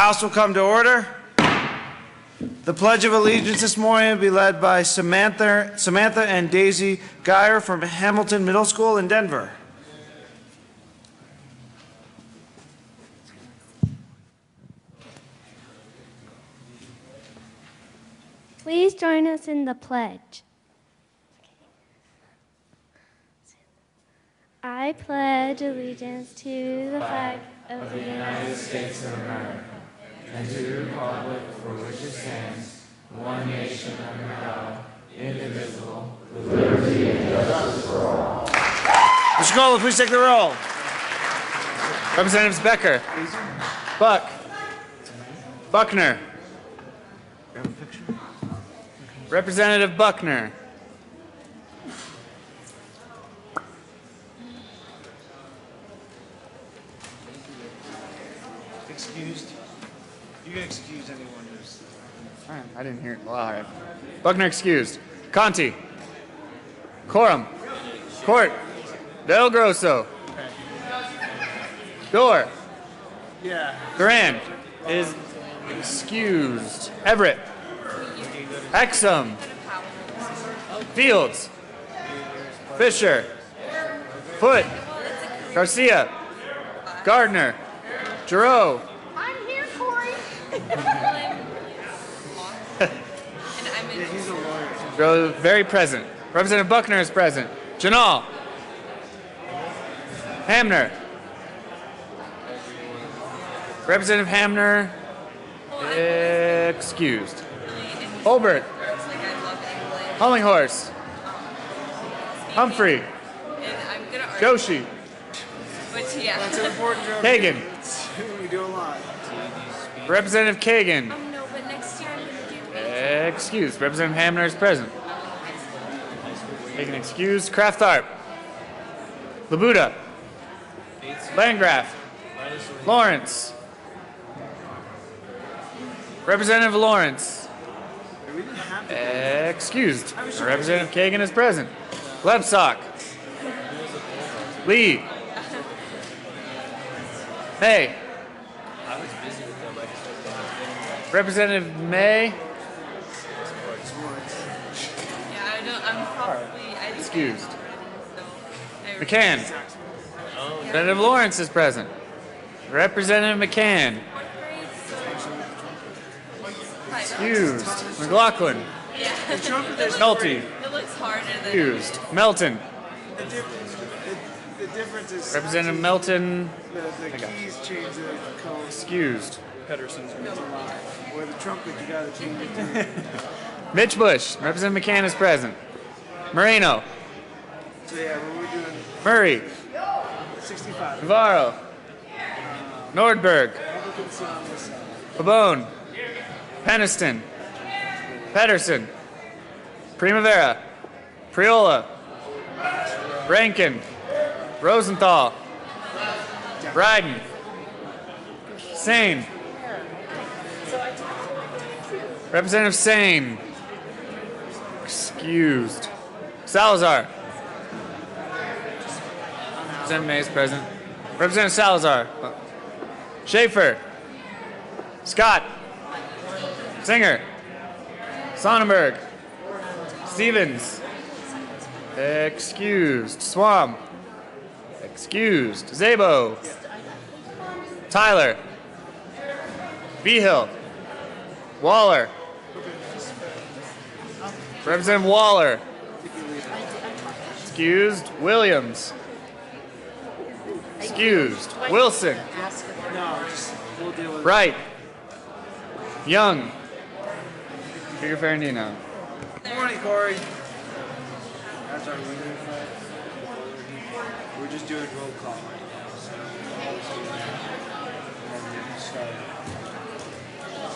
House will come to order. The Pledge of Allegiance this morning will be led by Samantha and Daisy Geyer from Hamilton Middle School in Denver. Please join us in the pledge. I pledge allegiance to the flag of the United States of America and to the republic for which it stands, one nation under God, indivisible, with liberty and justice for all. Mr. Kohler, please take the roll. Representatives Becker, Buck, Buckner, Representative Buckner, Excused. You can excuse anyone who's... I didn't hear it. Well, all right. Buckner excused. Conti. Corum. Court. Del Grosso. Dorr. Yeah. Duran is excused. Everett. Exum. Fields. Fisher. Foote. Garcia. Gardner. Giroux. I'm here, Corey. He's a lawyer. Giroux very present. Representative Buckner is present. Janal. Hamner. Representative Hamner excused. Holbert. Hollinghorse. Humphrey. Joshi. That's an important job. Kagan. We do a lot. Representative Kagan. No, but next year I'm going to do Excused. Representative Hamner is present. Kagan excused. Kraft-Tharp. Labuda. Landgraf. Lawrence. Representative Lawrence. Excused. Representative Kagan is present. Lebsock. Lee. May. Representative May. Yeah, I'm probably... Excused. McCann. Representative Lawrence is present. Representative McCann. Excused. McLaughlin. Nolte. It looks harder than... Excused. Melton. The difference is... Representative Melton. The keys change the color. Excused. Pedersen's or the trumpet, you gotta change it to... Mitch Bush. Representative McCann is present. Moreno. So yeah, what we're doing... Murray. 65. Navarro. Nordberg. Pabon. Peniston. Pedersen. Primavera. Priola. Rankin. Rosenthal. Bryden. Sane. Representative Sane. Excused. Salazar. Representative May is present. Representative Salazar. Schaefer. Scott. Singer. Sonnenberg. Stevens. Excused. Swam. Excused. Zabo. Tyler. Behill. Waller. Representative Waller. Excused. Williams. Excused. Wilson. No, we'll deal with it. Wright. Young. Figure Ferrandino. Good morning, Corey. That's our leader. We're just doing roll call right now. So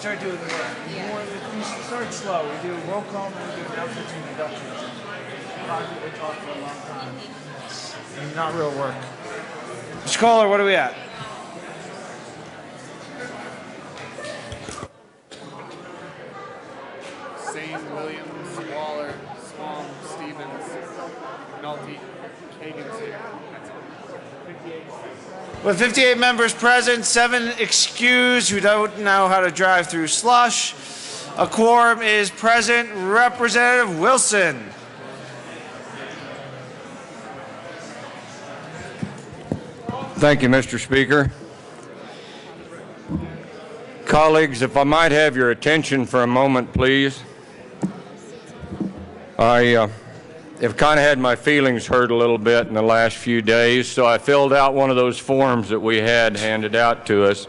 start doing the more. We start slow. We do roll call, and then we do announcements and introductions. We talk for a long time. It's not real work. Mr. Kohler, what are we at? Sane, Williams, Waller, Small, Stevens, Nolte, Kagan's here. With 58 members present, 7 excused who don't know how to drive through slush, a quorum is present. Representative Wilson. Thank you, Mr. Speaker. Colleagues, if I might have your attention for a moment, please. I have kind of had my feelings hurt a little bit in the last few days, so I filled out one of those forms that we had handed out to us,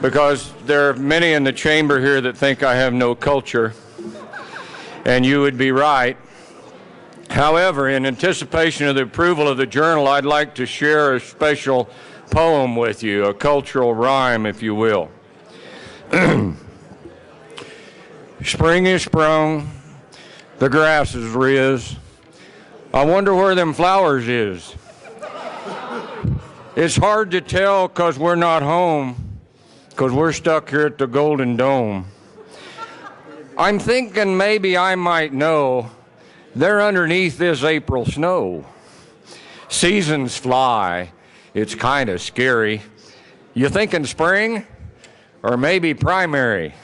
because there are many in the chamber here that think I have no culture, and you would be right. However, in anticipation of the approval of the journal, I'd like to share a special poem with you, a cultural rhyme, if you will. Spring is sprung, the grass is riz. I wonder where them flowers is. It's hard to tell 'cause we're not home, 'cause we're stuck here at the Golden Dome. I'm thinking maybe I might know they're underneath this April snow. Seasons fly, it's kind of scary. You thinking spring? Or maybe primary?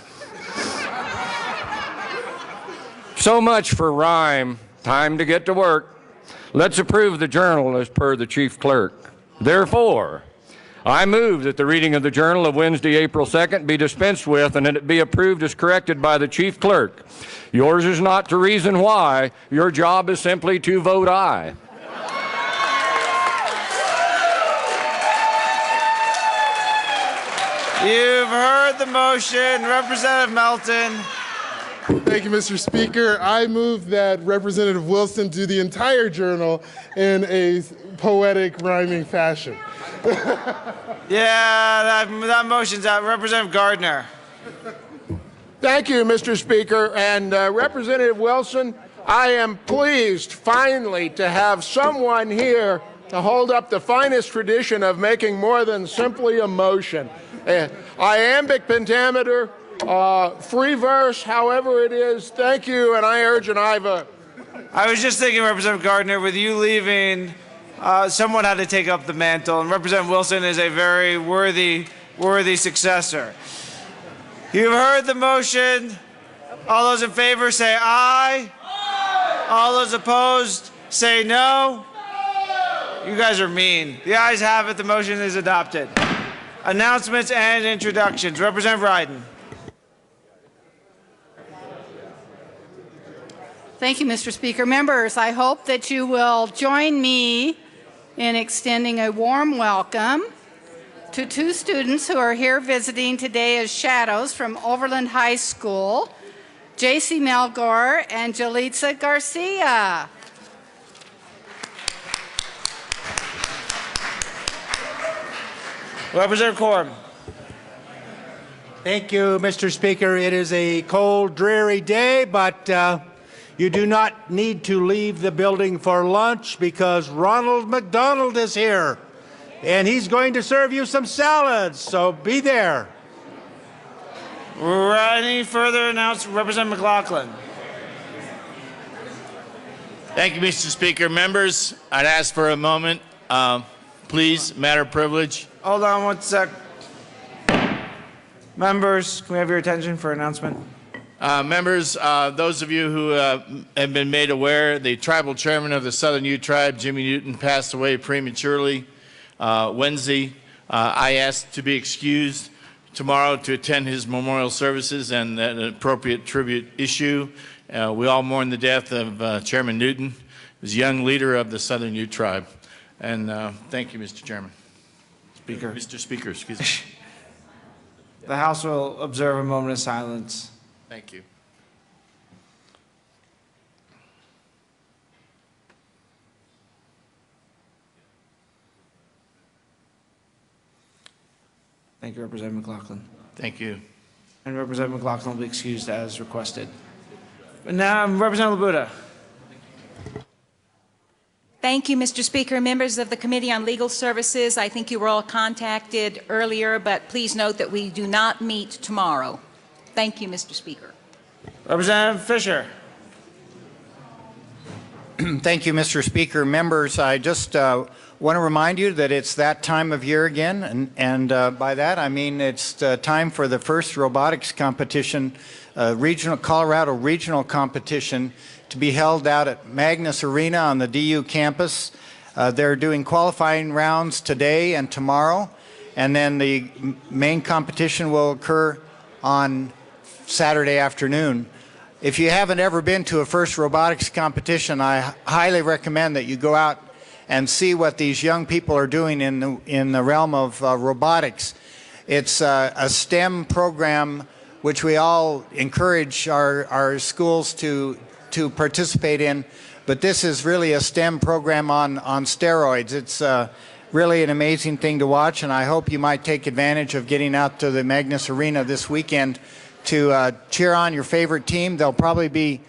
So much for rhyme. Time to get to work. Let's approve the journal as per the chief clerk. Therefore, I move that the reading of the journal of Wednesday, April 2nd be dispensed with and that it be approved as corrected by the chief clerk. Yours is not to reason why. Your job is simply to vote aye. You've heard the motion. Representative Melton. Thank you, Mr. Speaker. I move that Representative Wilson do the entire journal in a poetic, rhyming fashion. Yeah, that motion's out. Representative Gardner. Thank you, Mr. Speaker. And Representative Wilson, I am pleased finally to have someone here to hold up the finest tradition of making more than simply a motion. Iambic pentameter, free verse, however it is. Thank you, and I urge an aye vote. I was just thinking, Representative Gardner, with you leaving, someone had to take up the mantle, and Representative Wilson is a very worthy successor. You've heard the motion. All those in favor say aye. Aye. All those opposed say no. You guys are mean. The ayes have it. The motion is adopted. Announcements and introductions. Representative Ryden. Thank you, Mr. Speaker. Members, I hope that you will join me in extending a warm welcome to 2 students who are here visiting today as shadows from Overland High School, J.C. Melgore and Jalitza Garcia. Representative Quorum. Thank you, Mr. Speaker. It is a cold, dreary day, but you do not need to leave the building for lunch because Ronald McDonald is here, and he's going to serve you some salads, so be there. Any further announcements? Representative McLaughlin. Thank you, Mr. Speaker. Members, I'd ask for a moment. Please, matter of privilege. Hold on one sec. Members, can we have your attention for announcement? Members, those of you who have been made aware, the tribal chairman of the Southern Ute Tribe, Jimmy Newton, passed away prematurely Wednesday. I asked to be excused tomorrow to attend his memorial services and an appropriate tribute issue. We all mourn the death of Chairman Newton. He was a young leader of the Southern Ute Tribe. And thank you, Mr. Chairman. Speaker. Mr. Speaker, excuse me. The House will observe a moment of silence. Thank you. Thank you, Representative McLaughlin. Thank you. And Representative McLaughlin will be excused as requested. And now, Representative Labuda. Thank you, Mr. Speaker. Members of the Committee on Legal Services, I think you were all contacted earlier, but please note that we do not meet tomorrow. Thank you, Mr. Speaker. Representative Fisher. Thank you, Mr. Speaker. Members, I just want to remind you that it's that time of year again, and by that I mean it's time for the first robotics competition, Colorado regional competition, to be held out at Magnus Arena on the DU campus. They're doing qualifying rounds today and tomorrow, and then the main competition will occur on Saturday afternoon. If you haven't ever been to a FIRST robotics competition, I highly recommend that you go out and see what these young people are doing in the realm of robotics. It's a STEM program which we all encourage our schools to participate in, but this is really a STEM program on steroids. It's really an amazing thing to watch, and I hope you might take advantage of getting out to the Magnus Arena this weekend to cheer on your favorite team. There'll probably be,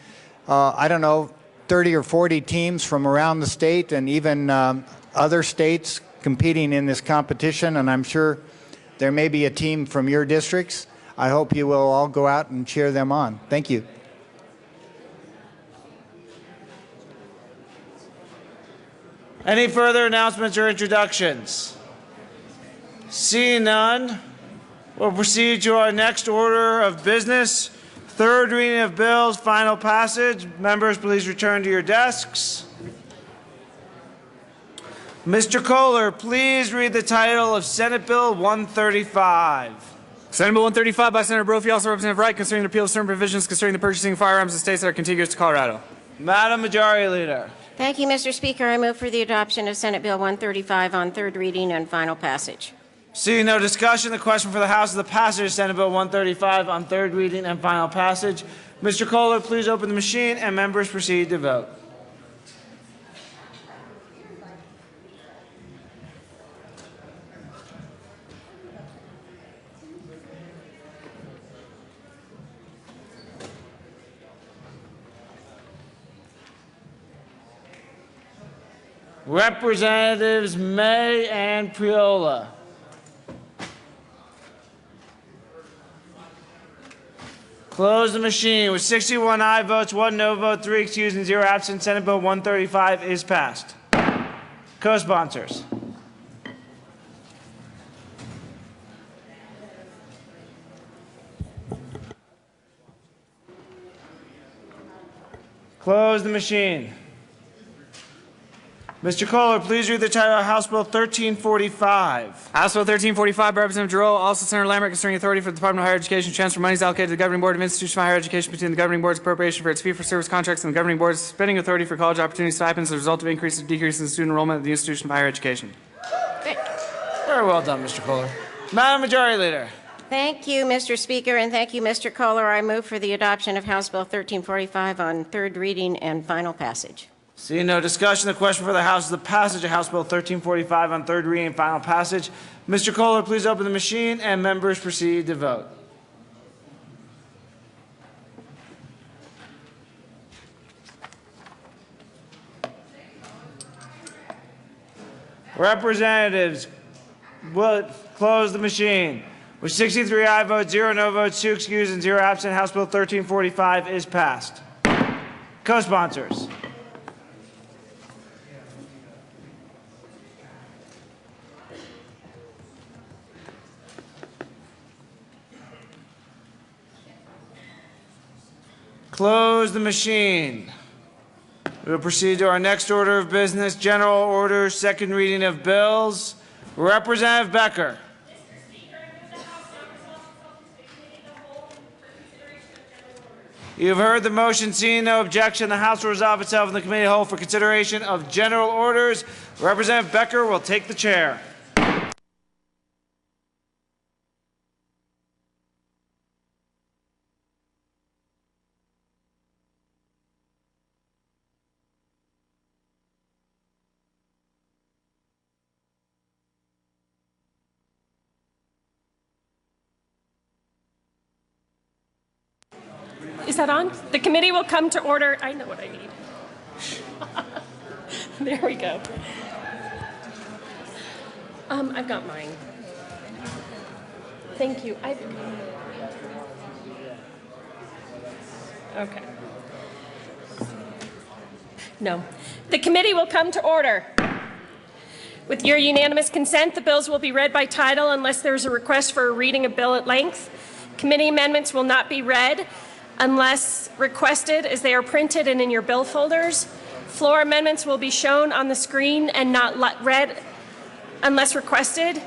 I don't know, 30 or 40 teams from around the state and even other states competing in this competition, and I'm sure there may be a team from your districts. I hope you will all go out and cheer them on. Thank you. Any further announcements or introductions? Seeing none, we'll proceed to our next order of business. Third reading of bills, final passage. Members, please return to your desks. Mr. Kohler, please read the title of Senate Bill 135. Senate Bill 135 by Senator Brophy, also Representative Wright, concerning the repeal of certain provisions concerning the purchasing of firearms in states that are contiguous to Colorado. Madam Majority Leader. Thank you, Mr. Speaker. I move for the adoption of Senate Bill 135 on third reading and final passage. Seeing no discussion, the question for the House is the passage of Senate Bill 135 on third reading and final passage. Mr. Kohler, please open the machine and members proceed to vote. Representatives May and Priola. Close the machine. With 61 aye votes, 1 no vote, 3 excused, and 0 absent, Senate Bill 135 is passed. Co-sponsors. Close the machine. Mr. Kohler, please read the title of House Bill 1345. House Bill 1345 by Representative Giroux, also Senator Lambert, concerning authority for the Department of Higher Education to transfer monies allocated to the Governing Board of Institutions of Higher Education between the Governing Board's appropriation for its fee-for-service contracts and the Governing Board's spending authority for college opportunity stipends as a result of increase or decrease in student enrollment at the Institution of Higher Education. Very well done, Mr. Kohler. Madam Majority Leader. Thank you, Mr. Speaker, and thank you, Mr. Kohler. I move for the adoption of House Bill 1345 on third reading and final passage. Seeing no discussion, the question for the House is the passage of House Bill 1345 on third reading and final passage. Mr. Kohler, please open the machine and members proceed to vote. Representatives, will close the machine. With 63 aye votes, 0 no votes, 2 excused, and 0 absent, House Bill 1345 is passed. Co-sponsors. Close the machine. We will proceed to our next order of business, general orders, second reading of bills. Representative Becker. You have heard the motion. Seeing no objection, the House will resolve itself in the committee of the whole for consideration of general orders. Representative Becker will take the chair. Is that on? The committee will come to order. I know what I need. There we go. I've got mine. Thank you. Okay. No. The committee will come to order. With your unanimous consent, the bills will be read by title unless there is a request for a reading of bill at length. Committee amendments will not be read unless requested, as they are printed and in your bill folders. Floor amendments will be shown on the screen and not read unless requested.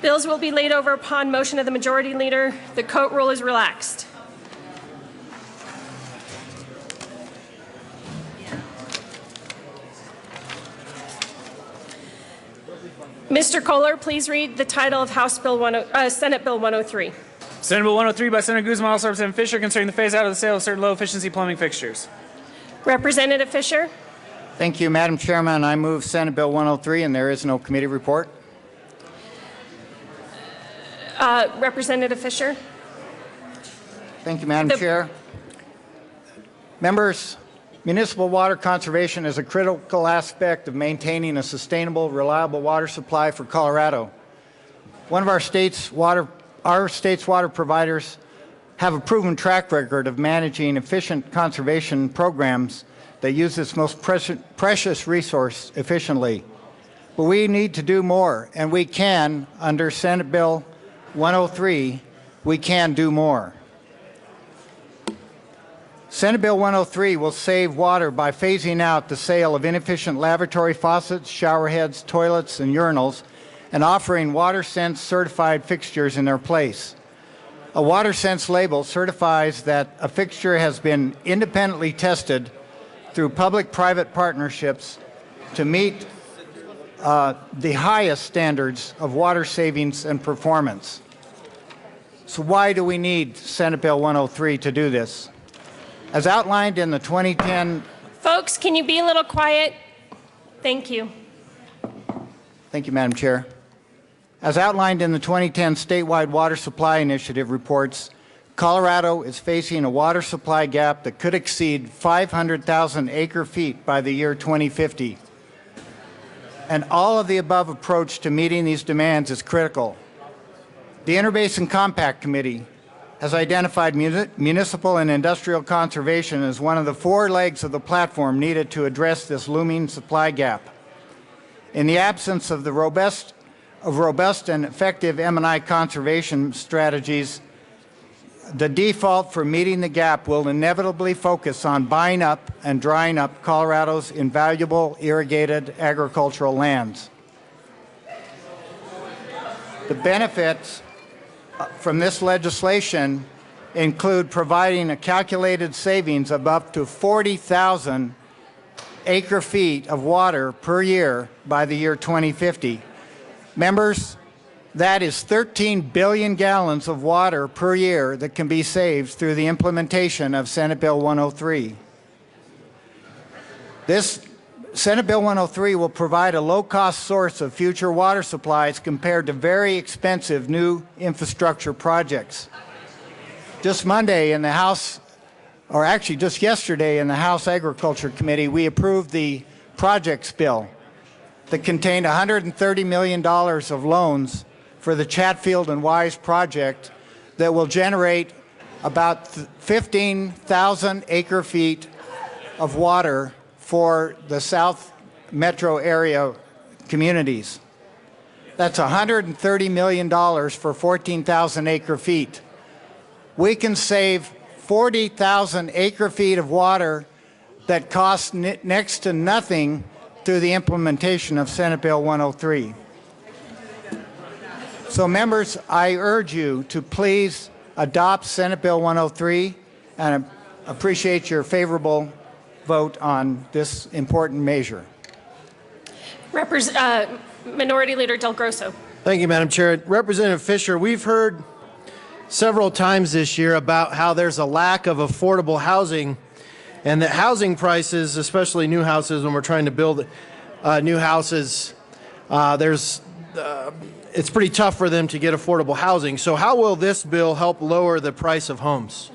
Bills will be laid over upon motion of the majority leader. The coat rule is relaxed. Mr. Kohler, please read the title of Senate Bill 103. Senate Bill 103 by Senator Guzman, also Representative Fisher, concerning the phase out of the sale of certain low-efficiency plumbing fixtures. Representative Fisher. Thank you, Madam Chairman. I move Senate Bill 103, and there is no committee report. Representative Fisher. Thank you, Madam Chair. Members, municipal water conservation is a critical aspect of maintaining a sustainable, reliable water supply for Colorado. One of our state's water providers have a proven track record of managing efficient conservation programs that use its most precious resource efficiently. But we need to do more, and we can, under Senate Bill 103, we can do more. Senate Bill 103 will save water by phasing out the sale of inefficient lavatory faucets, shower heads, toilets, and urinals, and offering WaterSense certified fixtures in their place. A WaterSense label certifies that a fixture has been independently tested through public-private partnerships to meet the highest standards of water savings and performance. So why do we need Senate Bill 103 to do this? As outlined in the 2010... Folks, can you be a little quiet? Thank you. Thank you, Madam Chair. As outlined in the 2010 statewide water supply initiative reports, Colorado is facing a water supply gap that could exceed 500,000 acre-feet by the year 2050. And all of the above approach to meeting these demands is critical. The Interbasin Compact Committee has identified municipal and industrial conservation as one of the 4 legs of the platform needed to address this looming supply gap. In the absence of robust and effective M&I conservation strategies, the default for meeting the gap will inevitably focus on buying up and drying up Colorado's invaluable irrigated agricultural lands. The benefits from this legislation include providing a calculated savings of up to 40,000 acre-feet of water per year by the year 2050. Members, that is 13 billion gallons of water per year that can be saved through the implementation of Senate Bill 103. This Senate Bill 103 will provide a low-cost source of future water supplies compared to very expensive new infrastructure projects. Just Monday in the House, or actually just yesterday in the House Agriculture Committee, we approved the projects bill that contained $130 million of loans for the Chatfield and Wise project that will generate about 15,000 acre-feet of water for the South Metro area communities. That's $130 million for 14,000 acre-feet. We can save 40,000 acre-feet of water that costs next to nothing through the implementation of Senate Bill 103. So members, I urge you to please adopt Senate Bill 103 and appreciate your favorable vote on this important measure. Minority Leader Del Grosso. Thank you, Madam Chair. Representative Fisher, we've heard several times this year about how there's a lack of affordable housing and that housing prices, especially new houses, when we're trying to build new houses, it's pretty tough for them to get affordable housing. So how will this bill help lower the price of homes?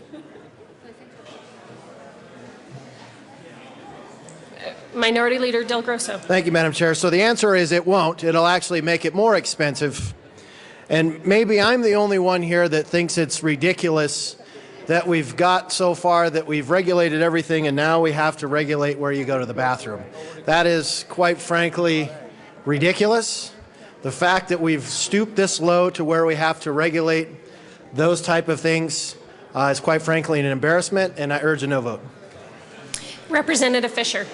Minority Leader Del Grosso. Thank you, Madam Chair. So the answer is it won't. It'll actually make it more expensive. And maybe I'm the only one here that thinks it's ridiculous that we've got so far, that we've regulated everything and now we have to regulate where you go to the bathroom. That is, quite frankly, ridiculous. The fact that we've stooped this low to where we have to regulate those type of things is, quite frankly, an embarrassment, and I urge a no vote. Representative Fisher.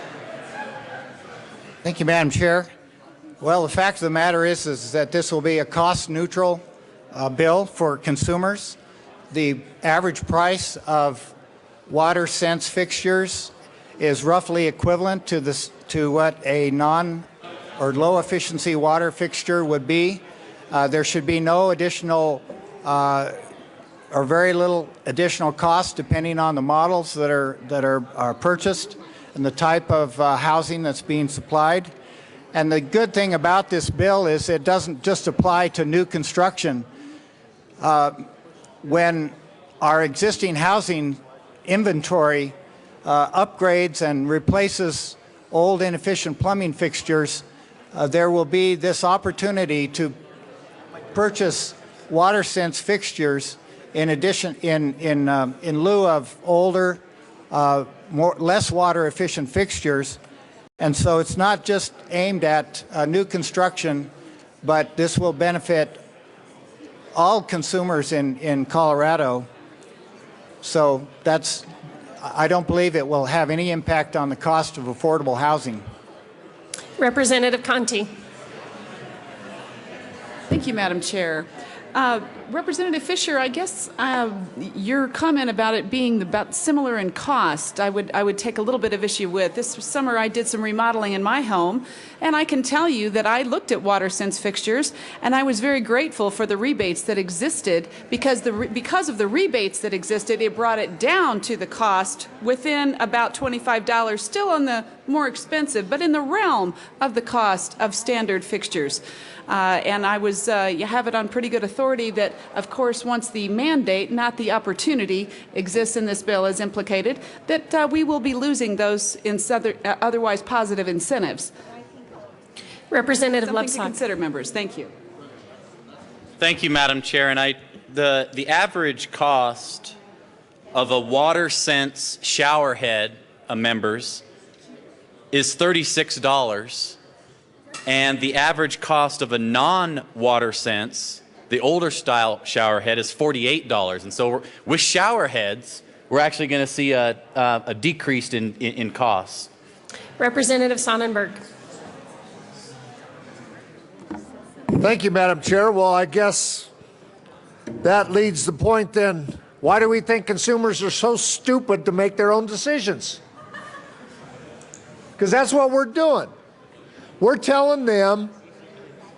Thank you, Madam Chair. Well, the fact of the matter is that this will be a cost-neutral bill for consumers. The average price of WaterSense fixtures is roughly equivalent to what a non- or low-efficiency water fixture would be. There should be no additional or very little additional cost depending on the models that are purchased and the type of housing that's being supplied. And the good thing about this bill is it doesn't just apply to new construction. When our existing housing inventory upgrades and replaces old inefficient plumbing fixtures, there will be this opportunity to purchase WaterSense fixtures in addition, in lieu of older, less water efficient fixtures. And so it's not just aimed at new construction, but this will benefit all consumers in Colorado. So I don't believe it will have any impact on the cost of affordable housing. Representative Conti. Thank you, Madam Chair. Representative Fisher, I guess your comment about it being about similar in cost, I would take a little bit of issue with. This summer I did some remodeling in my home, and I can tell you that I looked at WaterSense fixtures, and I was very grateful for the rebates that existed because of the rebates that existed, it brought it down to the cost within about $25, still on the more expensive, but in the realm of the cost of standard fixtures. And you have it on pretty good authority that, of course, once the mandate, not the opportunity, exists in this bill as implicated, that we will be losing those otherwise positive incentives. Representative Something Lebsack. to consider, members. Thank you. Thank you, Madam Chair. And the average cost of a WaterSense shower head, members, is $36. And the average cost of a non-WaterSense, the older style shower head, is $48. And so with shower heads, we're actually going to see a decrease in costs. Representative Sonnenberg. Thank you, Madam Chair. Well, I guess that leads the point then. Why do we think consumers are so stupid to make their own decisions? Because that's what we're doing. We're telling them,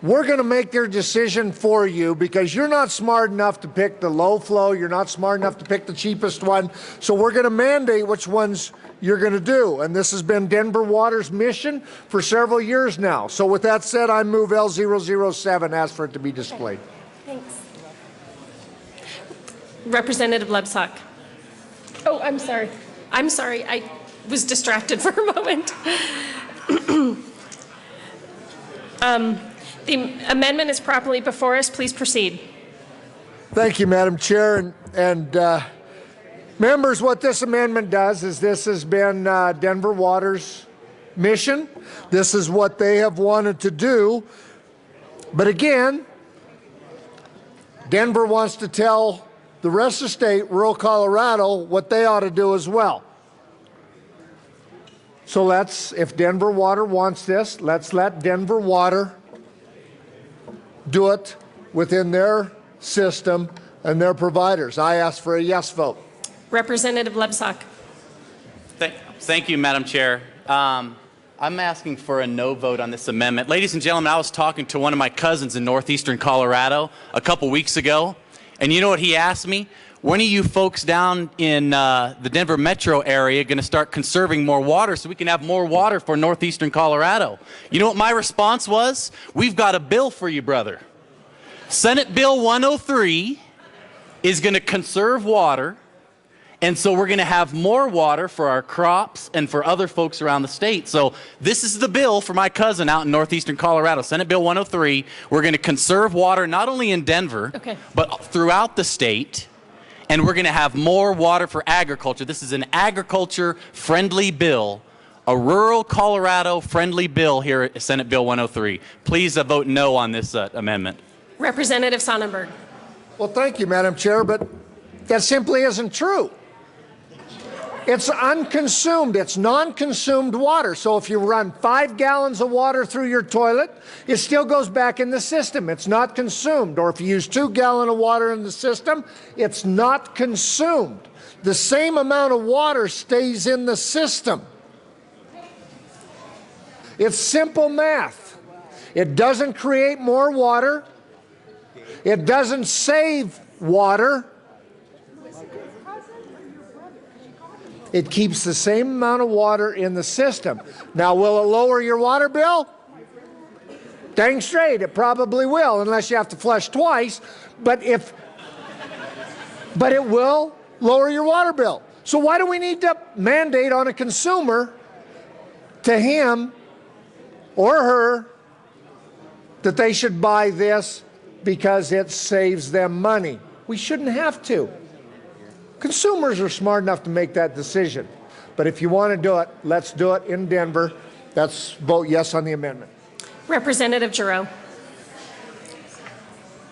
we're going to make their decision for you because you're not smart enough to pick the low flow, you're not smart enough to pick the cheapest one, so we're going to mandate which ones you're going to do. And this has been Denver Water's mission for several years now. So with that said, I move L007, ask for it to be displayed. Thanks. Representative Lebsack. Oh, I'm sorry. I'm sorry. I was distracted for a moment. The amendment is properly before us. Please proceed. Thank you, Madam Chair. And members, what this amendment does is this has been Denver Water's mission. This is what they have wanted to do. But again, Denver wants to tell the rest of the state, rural Colorado, what they ought to do as well. So if Denver Water wants this, let's let Denver Water do it within their system and their providers. I ask for a yes vote. Representative Lebsack. Thank you, Madam Chair. I'm asking for a no vote on this amendment. Ladies and gentlemen, I was talking to one of my cousins in northeastern Colorado a couple weeks ago, and you know what he asked me? When are you folks down in the Denver metro area going to start conserving more water so we can have more water for northeastern Colorado? You know what my response was? We've got a bill for you, brother. Senate Bill 103 is going to conserve water, and so we're going to have more water for our crops and for other folks around the state. So this is the bill for my cousin out in northeastern Colorado, Senate Bill 103. We're going to conserve water not only in Denver, but throughout the state. and we're going to have more water for agriculture. This is an agriculture-friendly bill, a rural Colorado-friendly bill here at Senate Bill 103. Please vote no on this amendment. Representative Sonnenberg. Well, thank you, Madam Chair, but that simply isn't true. It's unconsumed. It's non-consumed water. So if you run 5 gallons of water through your toilet, it still goes back in the system. It's not consumed. Or if you use 2 gallons of water in the system, it's not consumed. The same amount of water stays in the system. It's simple math. It doesn't create more water. It doesn't save water. It keeps the same amount of water in the system. Now, will it lower your water bill? Dang straight, it probably will, unless you have to flush twice. But it will lower your water bill. So why do we need to mandate on a consumer, to him or her, that they should buy this because it saves them money? We shouldn't have to. Consumers are smart enough to make that decision. But if you want to do it, let's do it in Denver. Let's vote yes on the amendment. Representative Giroux.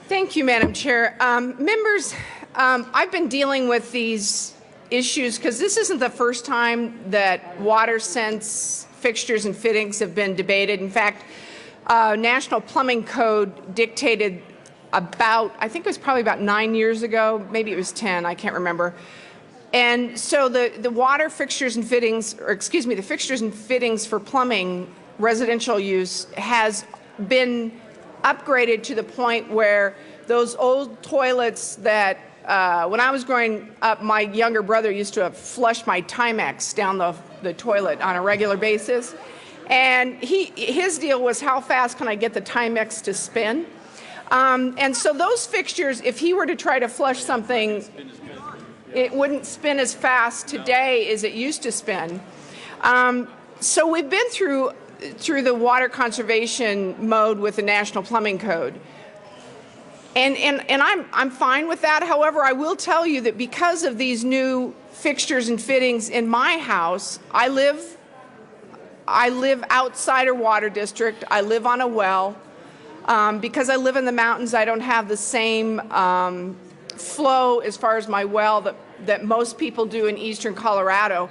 Thank you, Madam Chair. Members, I've been dealing with these issues because this isn't the first time that WaterSense fixtures and fittings have been debated. In fact, National Plumbing Code dictated about, I think it was probably about 9 years ago, maybe it was 10, I can't remember. And so the water fixtures and fittings, or excuse me, the fixtures and fittings for plumbing residential use has been upgraded to the point where those old toilets that when I was growing up, my younger brother used to flush my Timex down the toilet on a regular basis. And his deal was, how fast can I get the Timex to spin? And so those fixtures, if he were to try to flush something, it wouldn't spin as fast today as it used to spin. So we've been through the water conservation mode with the National Plumbing Code. And I'm fine with that. However, I will tell you that because of these new fixtures and fittings in my house, I live outside a water district. I live on a well. Because I live in the mountains, I don't have the same flow as far as my well that most people do in eastern Colorado.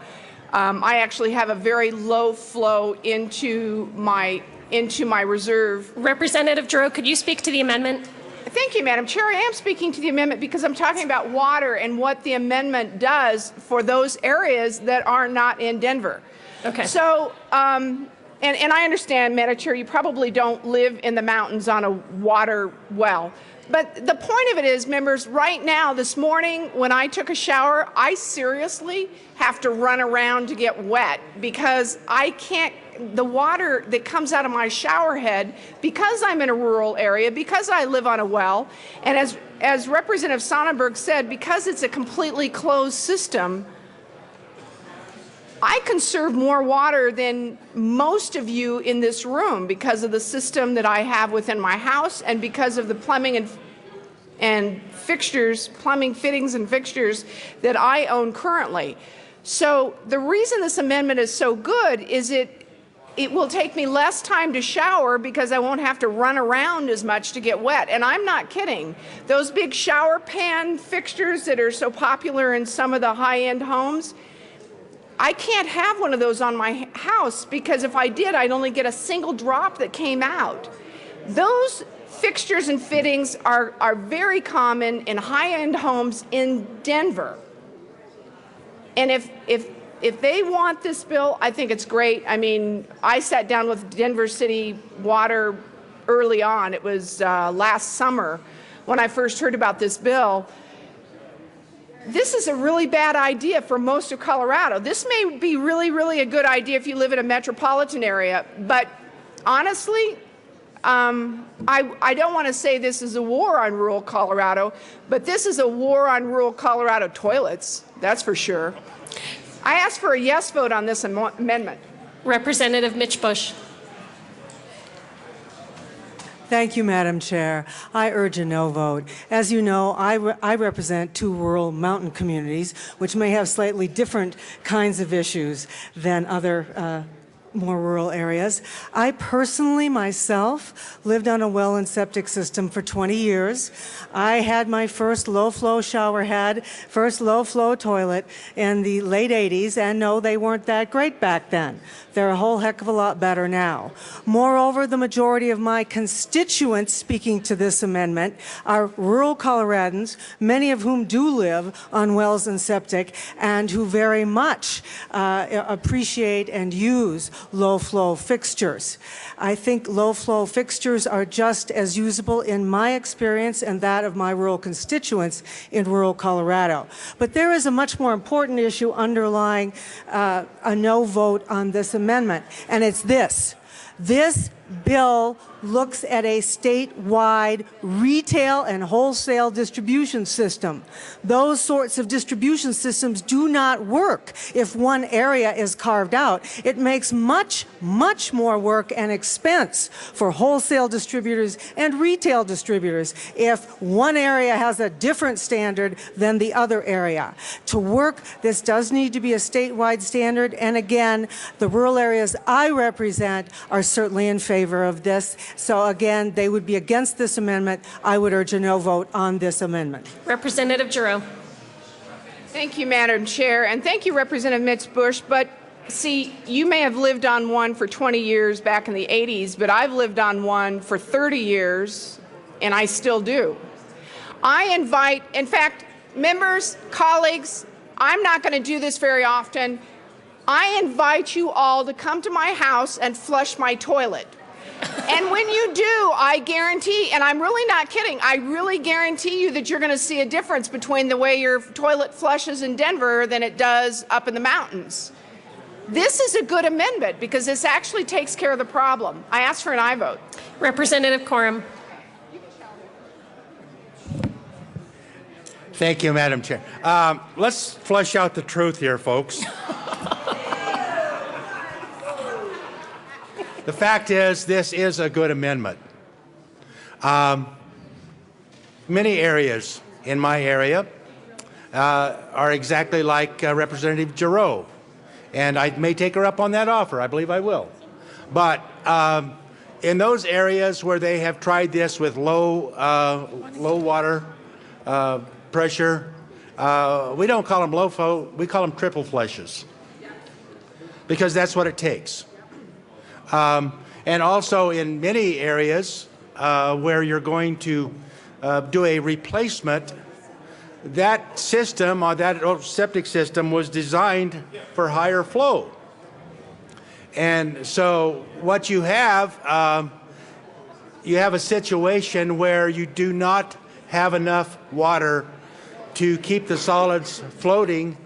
I actually have a very low flow into my reserve. Representative Giroux, could you speak to the amendment? Thank you, Madam Chair. I am speaking to the amendment because I'm talking about water and what the amendment does for those areas that are not in Denver. Okay. So, and I understand, Madam Chair, you probably don't live in the mountains on a water well. But the point of it is, members, right now, this morning, when I took a shower, I seriously have to run around to get wet because I can't, the water that comes out of my shower head, because I'm in a rural area, because I live on a well, and as Representative Sonnenberg said, because it's a completely closed system, I conserve more water than most of you in this room because of the system that I have within my house and because of the plumbing and fixtures, plumbing fittings and fixtures that I own currently. So the reason this amendment is so good is it will take me less time to shower because I won't have to run around as much to get wet. And I'm not kidding. Those big shower pan fixtures that are so popular in some of the high-end homes, I can't have one of those on my house because if I did, I'd only get a single drop that came out. Those fixtures and fittings are very common in high-end homes in Denver. And if they want this bill, I think it's great. I mean, I sat down with Denver City Water early on. It was last summer when I first heard about this bill. This is a really bad idea for most of Colorado. This may be really, really a good idea if you live in a metropolitan area, but honestly, I don't want to say this is a war on rural Colorado, but this is a war on rural Colorado toilets, that's for sure. I ask for a yes vote on this amendment. Representative Mitch Bush. Thank you, Madam Chair. I urge a no vote. As you know, I represent two rural mountain communities, which may have slightly different kinds of issues than other more rural areas. I personally, myself, lived on a well and septic system for 20 years. I had my first low-flow shower head, first low-flow toilet in the late 80s, and no, they weren't that great back then. They're a whole heck of a lot better now. Moreover, the majority of my constituents speaking to this amendment are rural Coloradans, many of whom do live on wells and septic, and who very much appreciate and use low-flow fixtures. I think low-flow fixtures are just as usable in my experience and that of my rural constituents in rural Colorado. But there is a much more important issue underlying a no vote on this amendment, and it's this. This bill looks at a statewide retail and wholesale distribution system. Those sorts of distribution systems do not work if one area is carved out. It makes much, much more work and expense for wholesale distributors and retail distributors if one area has a different standard than the other area. To work, this does need to be a statewide standard, and again, the rural areas I represent are certainly in favor of this. So again, they would be against this amendment. I would urge a no vote on this amendment. Representative Giroux. Thank you, Madam Chair, and thank you, Representative Mitch Bush. But see, you may have lived on one for 20 years back in the 80s, but I've lived on one for 30 years, and I still do. I invite, in fact, members, colleagues, I'm not going to do this very often. I invite you all to come to my house and flush my toilet. And when you do, I guarantee, and I'm really not kidding, I really guarantee you that you're going to see a difference between the way your toilet flushes in Denver than it does up in the mountains. This is a good amendment because this actually takes care of the problem. I ask for an aye vote. Representative Corum. Thank you, Madam Chair. Let's flesh out the truth here, folks. The fact is, this is a good amendment. Many areas in my area are exactly like Representative Giroux, and I may take her up on that offer. I believe I will. But in those areas where they have tried this with low water pressure, we don't call them low flow, we call them triple flushes, because that's what it takes. And also in many areas where you're going to do a replacement, that system, or that septic system, was designed for higher flow. And so what you have a situation where you do not have enough water to keep the solids floating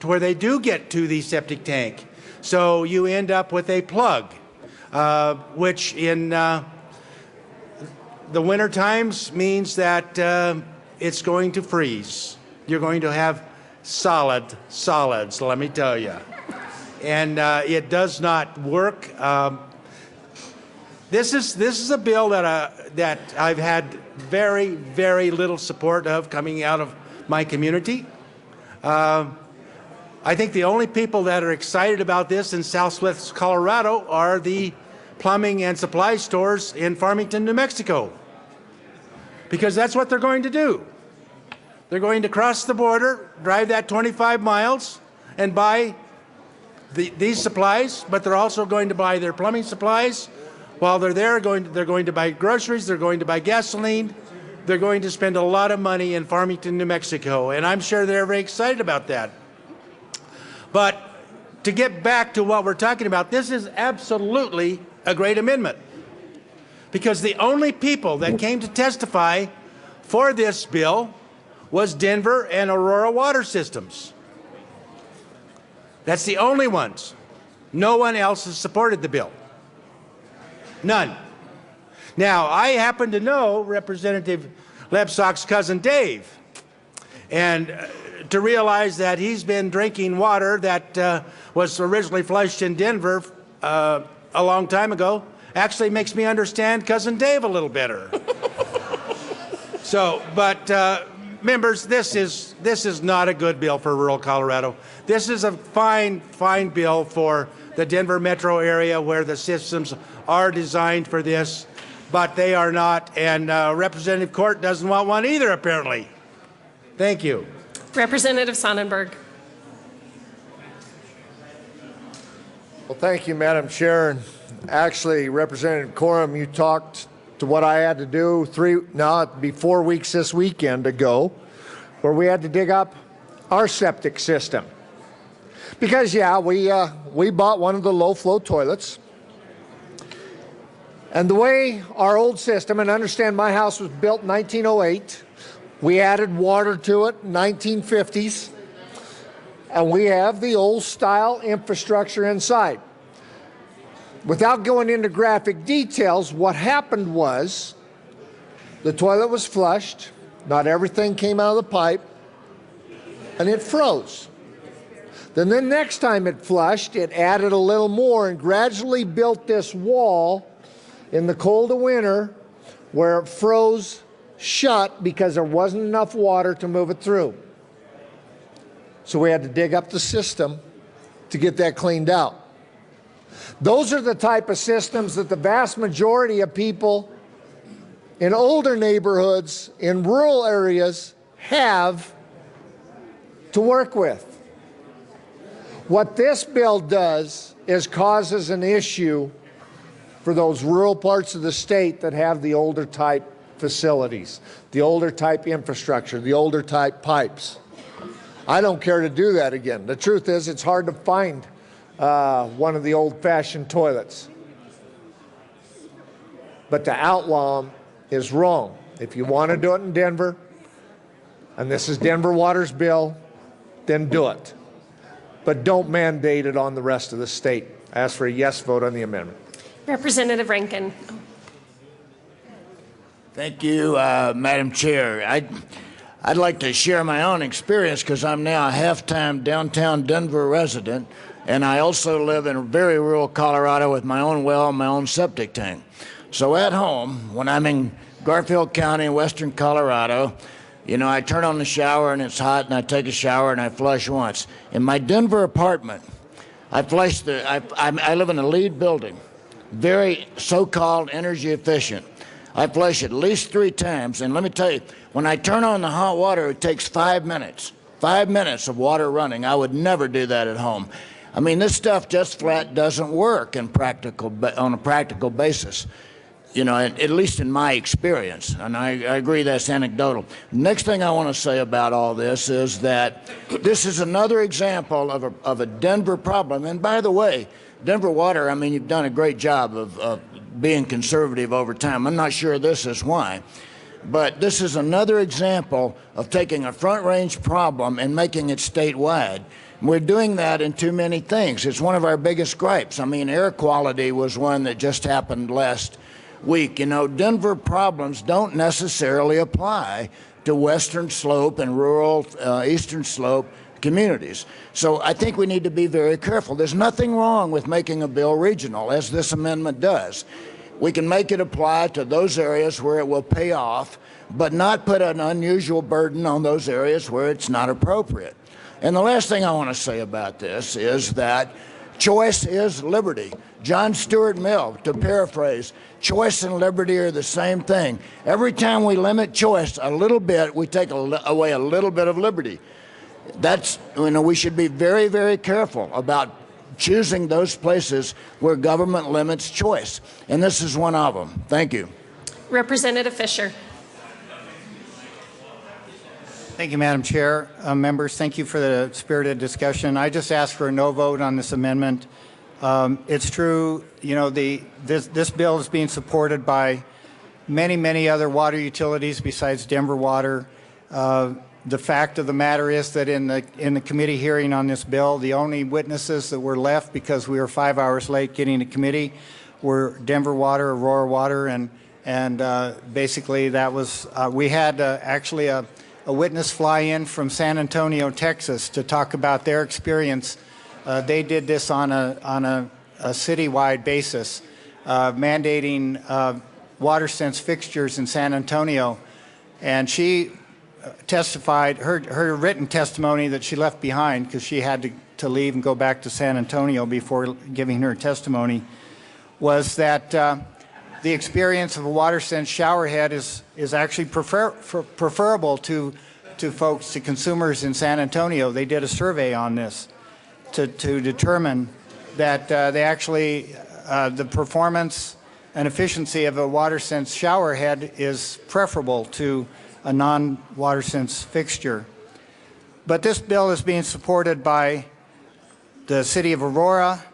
to where they do get to the septic tank. So you end up with a plug. Which in the winter times means that it's going to freeze. You're going to have solids, let me tell you. And it does not work. This is a bill that I've had very, very little support of coming out of my community. I think the only people that are excited about this in Southwest Colorado are the plumbing and supply stores in Farmington, New Mexico, because that's what they're going to do. They're going to cross the border, drive that 25 miles, and buy these supplies, but they're also going to buy their plumbing supplies. While they're there, they're going to buy groceries, they're going to buy gasoline, they're going to spend a lot of money in Farmington, New Mexico, and I'm sure they're very excited about that. But to get back to what we're talking about, this is absolutely a great amendment, because the only people that came to testify for this bill was Denver and Aurora Water Systems. That's the only ones. No one else has supported the bill. None. Now, I happen to know Representative Lebsock's cousin Dave, and to realize that he's been drinking water that was originally flushed in Denver a long time ago, Actually makes me understand Cousin Dave a little better. So, but members, this is not a good bill for rural Colorado. This is a fine bill for the Denver metro area where the systems are designed for this, but they are not, and Representative Court doesn't want one either, apparently. Thank you. Representative Sonnenberg. Well, thank you, Madam Chair. And actually, Representative Corum, you talked to what I had to do 4 weeks this weekend ago, where we had to dig up our septic system. Because, yeah, we bought one of the low-flow toilets. And the way our old system, and understand my house was built in 1908, we added water to it in 1950s, and we have the old-style infrastructure inside. Without going into graphic details, what happened was the toilet was flushed, not everything came out of the pipe, and it froze. Then the next time it flushed, it added a little more and gradually built this wall in the cold of winter where it froze shut because there wasn't enough water to move it through. So we had to dig up the system to get that cleaned out. Those are the type of systems that the vast majority of people in older neighborhoods, in rural areas, have to work with. What this bill does is causes an issue for those rural parts of the state that have the older type facilities, the older type infrastructure, the older type pipes. I don't care to do that again. The truth is, it's hard to find one of the old-fashioned toilets. But to outlaw them is wrong. If you want to do it in Denver, and this is Denver Water's bill, then do it. But don't mandate it on the rest of the state. I ask for a yes vote on the amendment. Representative Rankin. Thank you, Madam Chair. I'd like to share my own experience because I'm now a half-time downtown Denver resident, and I also live in very rural Colorado with my own well and my own septic tank. So at home, when I'm in Garfield County, western Colorado, you know, I turn on the shower and it's hot and I take a shower and I flush once. In my Denver apartment, I live in a LEED building, very so-called energy efficient. I flush at least 3 times, and let me tell you, when I turn on the hot water, it takes 5 minutes. 5 minutes of water running. I would never do that at home. I mean, this stuff just flat doesn't work on a practical basis. You know, at least in my experience, and I agree that's anecdotal. Next thing I want to say about all this is that this is another example of a Denver problem. And by the way, Denver Water, I mean, you've done a great job of being conservative over time. I'm not sure this is why. But this is another example of taking a Front Range problem and making it statewide. We're doing that in too many things. It's one of our biggest gripes. I mean, air quality was one that just happened last week. You know, Denver problems don't necessarily apply to Western Slope and rural Eastern Slope communities. So I think we need to be very careful. There's nothing wrong with making a bill regional, as this amendment does. We can make it apply to those areas where it will pay off, but not put an unusual burden on those areas where it's not appropriate. And the last thing I want to say about this is that choice is liberty. John Stuart Mill, to paraphrase, choice and liberty are the same thing. Every time we limit choice a little bit, we take away a little bit of liberty. That's, you know, we should be very, very careful about choosing those places where government limits choice. And this is one of them. Thank you. Representative Fisher. Thank you, Madam Chair. Members, thank you for the spirited discussion. I just asked for a no vote on this amendment. It's true, you know, this bill is being supported by many, many other water utilities besides Denver Water. The fact of the matter is that in the committee hearing on this bill, the only witnesses that were left because we were 5 hours late getting to committee were Denver Water, Aurora Water, and basically that was we had actually a witness fly in from San Antonio, Texas, to talk about their experience. They did this on a citywide basis. mandating WaterSense fixtures in San Antonio. And she testified, her written testimony that she left behind because she had to leave and go back to San Antonio before giving her testimony, was that the experience of a WaterSense shower head is actually preferable to folks, to consumers in San Antonio. They did a survey on this to determine that they actually, the performance and efficiency of a WaterSense shower head is preferable to a non-WaterSense fixture. But this bill is being supported by the City of Aurora,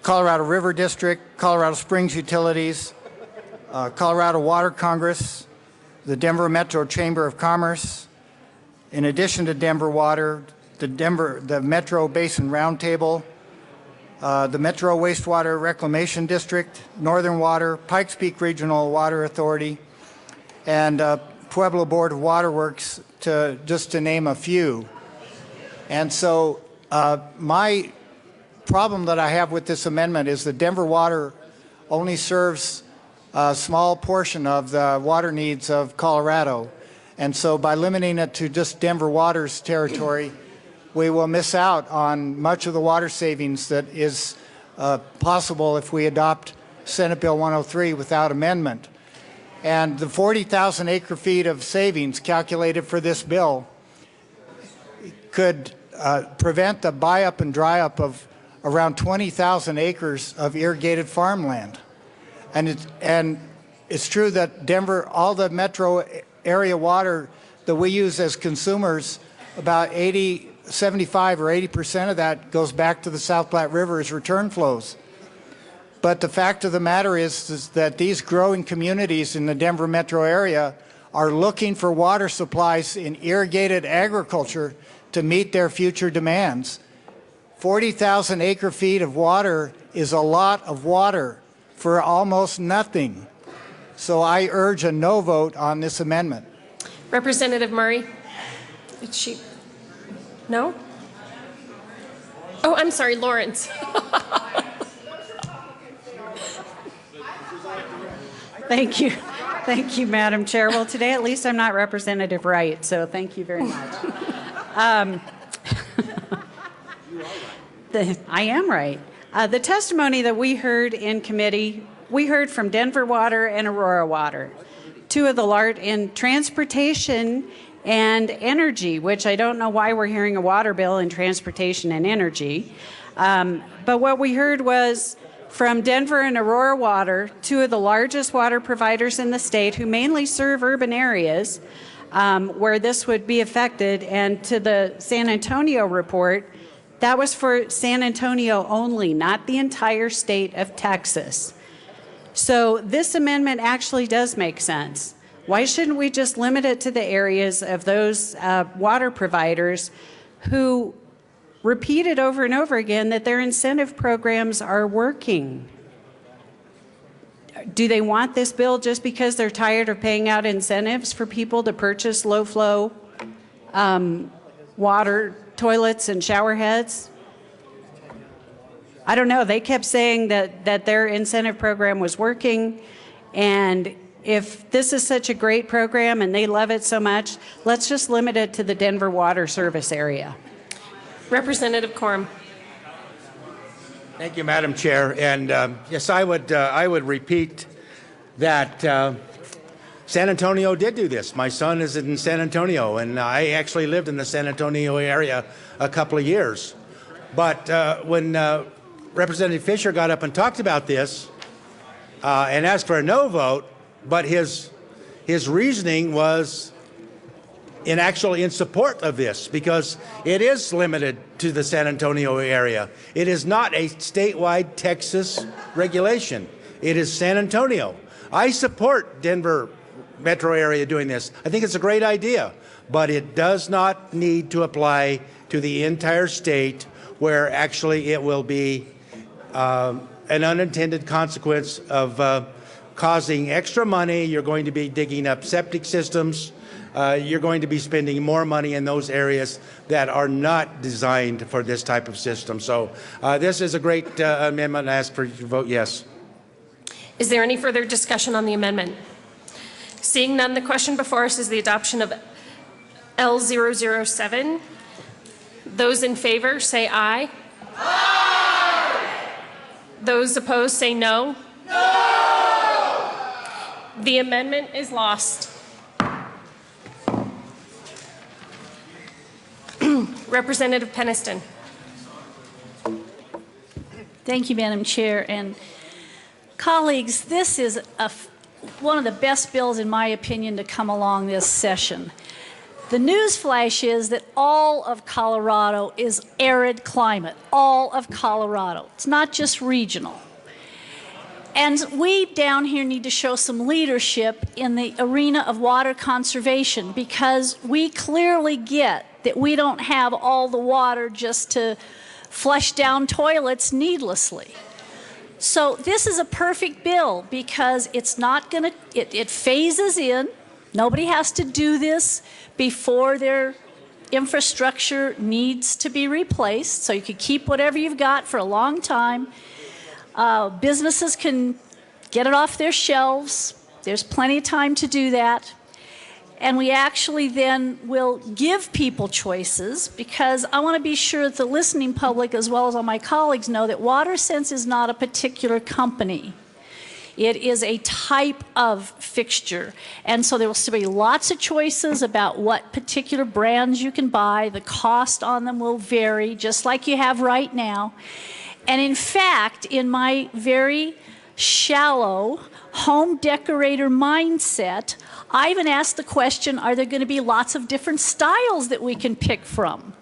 Colorado River District, Colorado Springs Utilities, Colorado Water Congress, the Denver Metro Chamber of Commerce. In addition to Denver Water, the Metro Basin Roundtable, the Metro Wastewater Reclamation District, Northern Water, Pikes Peak Regional Water Authority, and Pueblo Board of Waterworks, just to name a few. And so my problem that I have with this amendment is that Denver Water only serves a small portion of the water needs of Colorado. And so by limiting it to just Denver Water's territory, we will miss out on much of the water savings that is possible if we adopt Senate Bill 103 without amendment. And the 40,000 acre-feet of savings calculated for this bill could prevent the buy-up and dry-up of around 20,000 acres of irrigated farmland. And it's true that Denver, all the metro area water that we use as consumers, about 75 or 80% of that goes back to the South Platte River as return flows. But the fact of the matter is that these growing communities in the Denver metro area are looking for water supplies in irrigated agriculture to meet their future demands. 40,000 acre-feet of water is a lot of water for almost nothing. So I urge a no vote on this amendment. Representative Murray? Is she? No? Oh, I'm sorry, Lawrence. Thank you. Thank you, Madam Chair. Well, today at least I'm not Representative Wright, so thank you very much. I am right. The testimony that we heard in committee, we heard from Denver Water and Aurora Water, two of the large in transportation and energy, which I don't know why we're hearing a water bill in transportation and energy. But what we heard was from Denver and Aurora Water, two of the largest water providers in the state who mainly serve urban areas where this would be affected. And to the San Antonio report, that was for San Antonio only, not the entire state of Texas. So this amendment actually does make sense. Why shouldn't we just limit it to the areas of those water providers who repeated over and over again that their incentive programs are working? Do they want this bill just because they're tired of paying out incentives for people to purchase low-flow water toilets and shower heads? I don't know. They kept saying that their incentive program was working, and if this is such a great program and they love it so much, let's just limit it to the Denver water service area. Representative Corum. Thank you, Madam Chair. And yes, I would repeat that San Antonio did do this. My son is in San Antonio, and I actually lived in the San Antonio area a couple of years. But when Representative Fisher got up and talked about this and asked for a no vote, but his reasoning was actually in support of this, because it is limited to the San Antonio area. It is not a statewide Texas regulation. It is San Antonio. I support Denver metro area doing this. I think it's a great idea, but it does not need to apply to the entire state, where actually it will be an unintended consequence of causing extra money. You're going to be digging up septic systems. you're going to be spending more money in those areas that are not designed for this type of system. So this is a great amendment. I ask for your vote yes. Is there any further discussion on the amendment? Seeing none, the question before us is the adoption of L007. Those in favor say aye. Aye. Those opposed say no. No. The amendment is lost. Representative Peniston. Thank you, Madam Chair. And colleagues, this is one of the best bills, in my opinion, to come along this session. The news flash is that all of Colorado is arid climate, all of Colorado. It's not just regional. And we down here need to show some leadership in the arena of water conservation, because we clearly get that we don't have all the water just to flush down toilets needlessly. So this is a perfect bill because it's not going to, it phases in. Nobody has to do this before their infrastructure needs to be replaced. So you can keep whatever you've got for a long time. Businesses can get it off their shelves. There's plenty of time to do that. And we actually then will give people choices, because I want to be sure that the listening public, as well as all my colleagues, know that WaterSense is not a particular company. It is a type of fixture. And so there will still be lots of choices about what particular brands you can buy. The cost on them will vary, just like you have right now. And in fact, in my very shallow home decorator mindset, I even asked the question, are there going to be lots of different styles that we can pick from?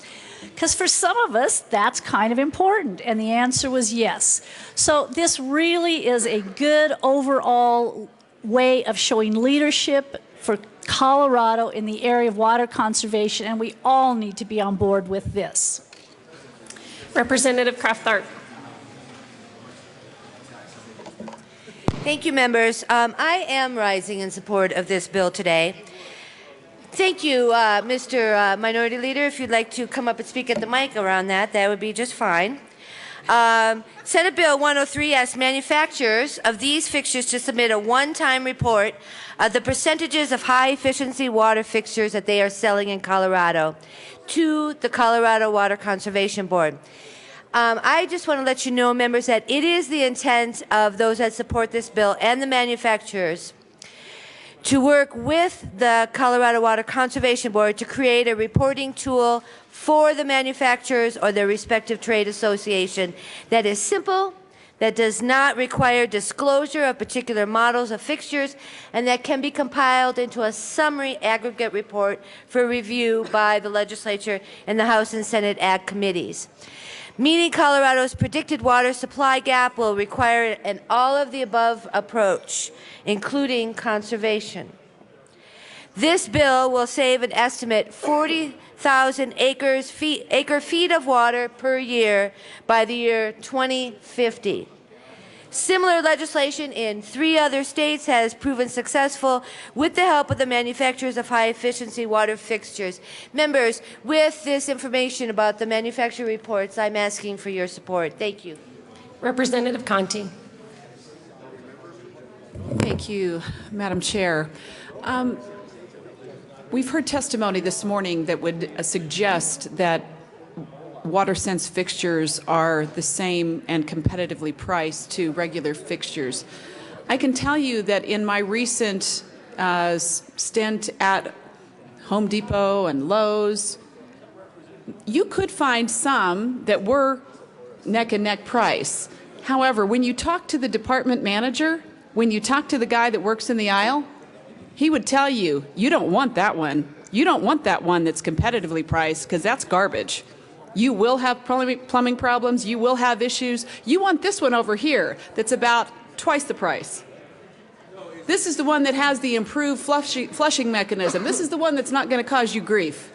Because for some of us, that's kind of important. And the answer was yes. So this really is a good overall way of showing leadership for Colorado in the area of water conservation, and we all need to be on board with this. Representative Kraft-Tharp. Thank you, members. I am rising in support of this bill today. Thank you, Mr. Minority Leader. If you'd like to come up and speak at the mic around that, that would be just fine. Senate Bill 103 asks manufacturers of these fixtures to submit a one-time report of the percentages of high-efficiency water fixtures that they are selling in Colorado to the Colorado Water Conservation Board. I just want to let you know, members, that it is the intent of those that support this bill and the manufacturers to work with the Colorado Water Conservation Board to create a reporting tool for the manufacturers or their respective trade association that is simple, that does not require disclosure of particular models of fixtures, and that can be compiled into a summary aggregate report for review by the legislature and the House and Senate Ag committees. Meeting Colorado's predicted water supply gap will require an all-of-the-above approach, including conservation. This bill will save an estimate 40,000 acre-feet of water per year by the year 2050. Similar legislation in 3 other states has proven successful with the help of the manufacturers of high-efficiency water fixtures. Members, with this information about the manufacturer reports, I'm asking for your support. Thank you. Representative Conti. Thank you, Madam Chair. We've heard testimony this morning that would suggest that WaterSense fixtures are the same and competitively priced to regular fixtures. I can tell you that in my recent stint at Home Depot and Lowe's, you could find some that were neck and neck price. However, when you talk to the department manager, when you talk to the guy that works in the aisle, he would tell you, you don't want that one. You don't want that one that's competitively priced, because that's garbage. You will have plumbing problems. You will have issues. You want this one over here that's about twice the price. This is the one that has the improved flushing mechanism. This is the one that's not going to cause you grief.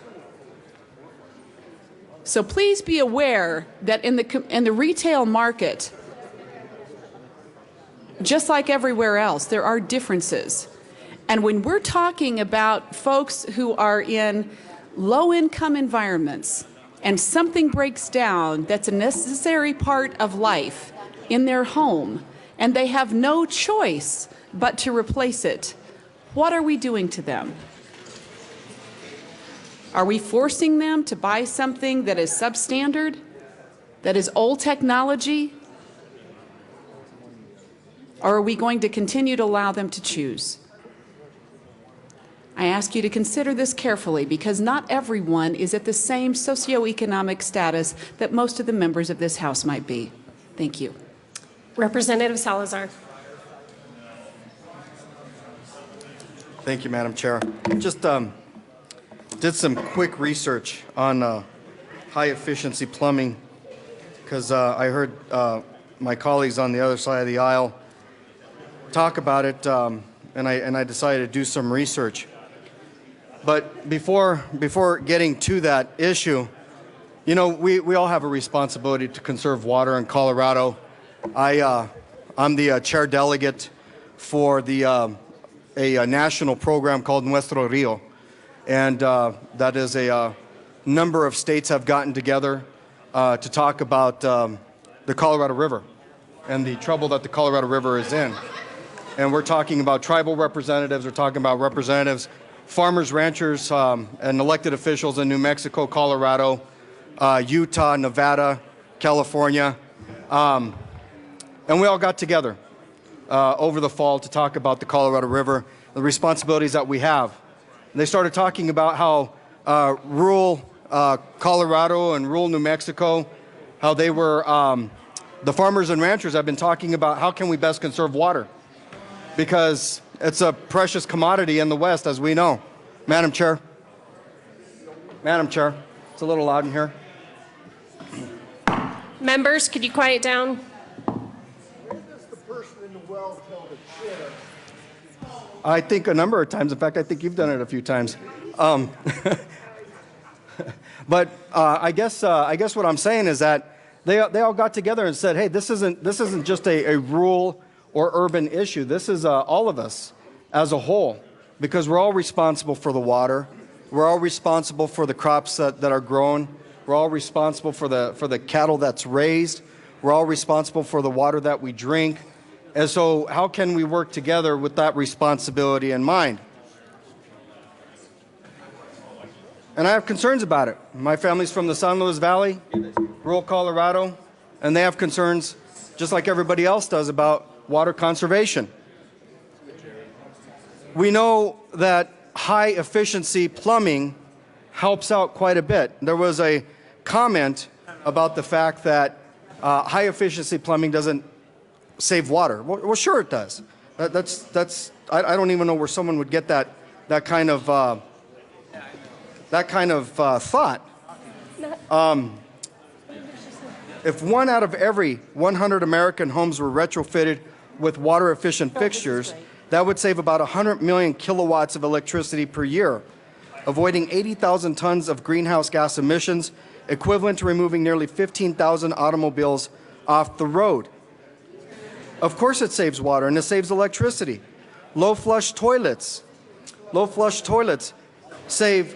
So please be aware that in the retail market, just like everywhere else, there are differences. And when we're talking about folks who are in low-income environments and something breaks down that's a necessary part of life in their home, and they have no choice but to replace it, what are we doing to them? Are we forcing them to buy something that is substandard, that is old technology? Or are we going to continue to allow them to choose? I ask you to consider this carefully because not everyone is at the same socioeconomic status that most of the members of this House might be. Thank you. Representative Salazar. Thank you, Madam Chair. Just did some quick research on high-efficiency plumbing because I heard my colleagues on the other side of the aisle talk about it, and I decided to do some research. But before getting to that issue, you know, we all have a responsibility to conserve water in Colorado. I'm the chair delegate for a national program called Nuestro Rio, and that is a number of states have gotten together to talk about the Colorado River and the trouble that the Colorado River is in. And we're talking about tribal representatives, we're talking about representatives, farmers, ranchers, and elected officials in New Mexico, Colorado, Utah, Nevada, California. And we all got together over the fall to talk about the Colorado River, the responsibilities that we have. And they started talking about how rural Colorado and rural New Mexico, how they were, the farmers and ranchers have been talking about how can we best conserve water, because it's a precious commodity in the West, as we know. Madam Chair. Madam Chair, it's a little loud in here. Members, could you quiet down? I think a number of times. In fact, I think you've done it a few times. But I guess what I'm saying is that they all got together and said, hey, this isn't just a rural or urban issue. This is all of us as a whole, because we're all responsible for the water. We're all responsible for the crops that are grown. We're all responsible for the cattle that's raised. We're all responsible for the water that we drink. And so how can we work together with that responsibility in mind? And I have concerns about it. My family's from the San Luis Valley, rural Colorado, and they have concerns, just like everybody else does, about water conservation. We know that high-efficiency plumbing helps out quite a bit. There was a comment about the fact that high-efficiency plumbing doesn't save water. Well, sure it does. I don't even know where someone would get that kind of thought. If 1 out of every 100 American homes were retrofitted with water-efficient fixtures, that would save about 100 million kilowatts of electricity per year, avoiding 80,000 tons of greenhouse gas emissions, equivalent to removing nearly 15,000 automobiles off the road. Of course it saves water, and it saves electricity. Low-flush toilets save,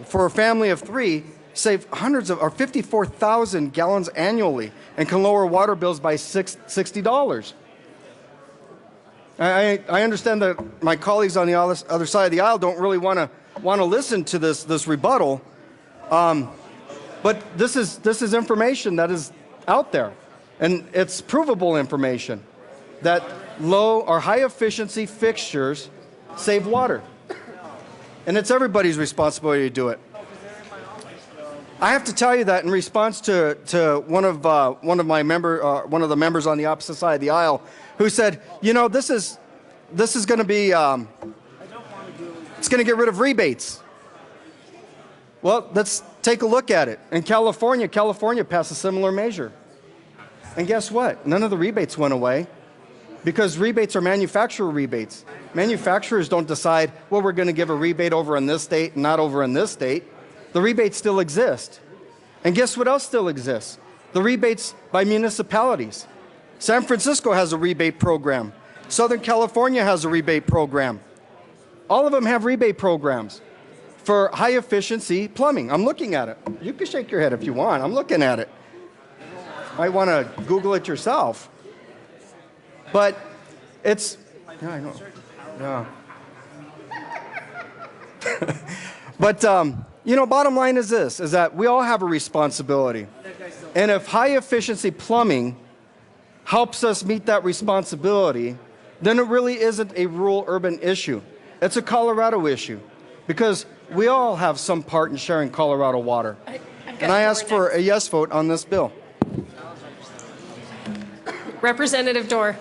for a family of 3, save hundreds of, or 54,000 gallons annually, and can lower water bills by $60. I understand that my colleagues on the other side of the aisle don't really want to listen to this rebuttal, but this is information that is out there, and it's provable information that low or high efficiency fixtures save water, and it's everybody's responsibility to do it. I have to tell you that in response to one of the members on the opposite side of the aisle, who said, you know, this is going to be it's going to get rid of rebates. Well, let's take a look at it. In California passed a similar measure, and guess what? None of the rebates went away, because rebates are manufacturer rebates. Manufacturers don't decide, well, we're going to give a rebate over in this state and not over in this state. The rebates still exist. And guess what else still exists? The rebates by municipalities. San Francisco has a rebate program. Southern California has a rebate program. all of them have rebate programs for high efficiency plumbing. I'm looking at it. You can shake your head if you want. I'm looking at it. Might want to Google it yourself. But it's, yeah, I know. Yeah. But, you know, bottom line is this, is that we all have a responsibility. And if high efficiency plumbing helps us meet that responsibility, then it really isn't a rural urban issue. It's a Colorado issue because we all have some part in sharing Colorado water. And I ask for a yes vote on this bill. Representative Dorr.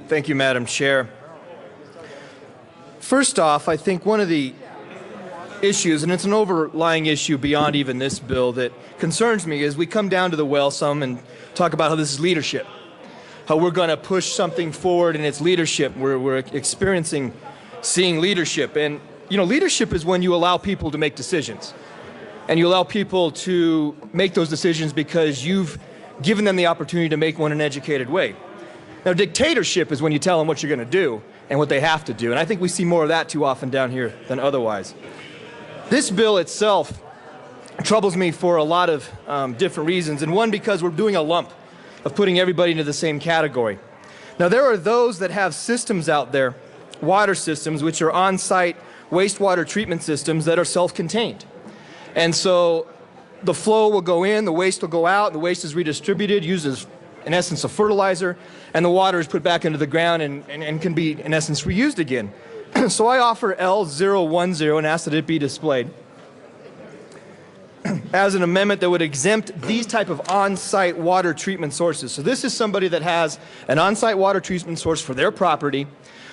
Thank you, Madam Chair. First off, I think one of the issues, and it's an overlying issue beyond even this bill that concerns me, is we come down to the well some and talk about how this is leadership, how we're going to push something forward and it's leadership. We're experiencing seeing leadership. And, you know, leadership is when you allow people to make decisions. And you allow people to make those decisions because you've given them the opportunity to make one in an educated way. Now, dictatorship is when you tell them what you're going to do and what they have to do. And I think we see more of that too often down here than otherwise. This bill itself troubles me for a lot of different reasons. And one, because we're doing a lump of putting everybody into the same category. Now, there are those that have systems out there, water systems, which are on-site wastewater treatment systems that are self-contained. And so the flow will go in, the waste will go out, the waste is redistributed, uses, in essence, a fertilizer, and the water is put back into the ground and can be, in essence, reused again. So I offer L010 and ask that it be displayed as an amendment that would exempt these type of on-site water treatment sources. So this is somebody that has an on-site water treatment source for their property,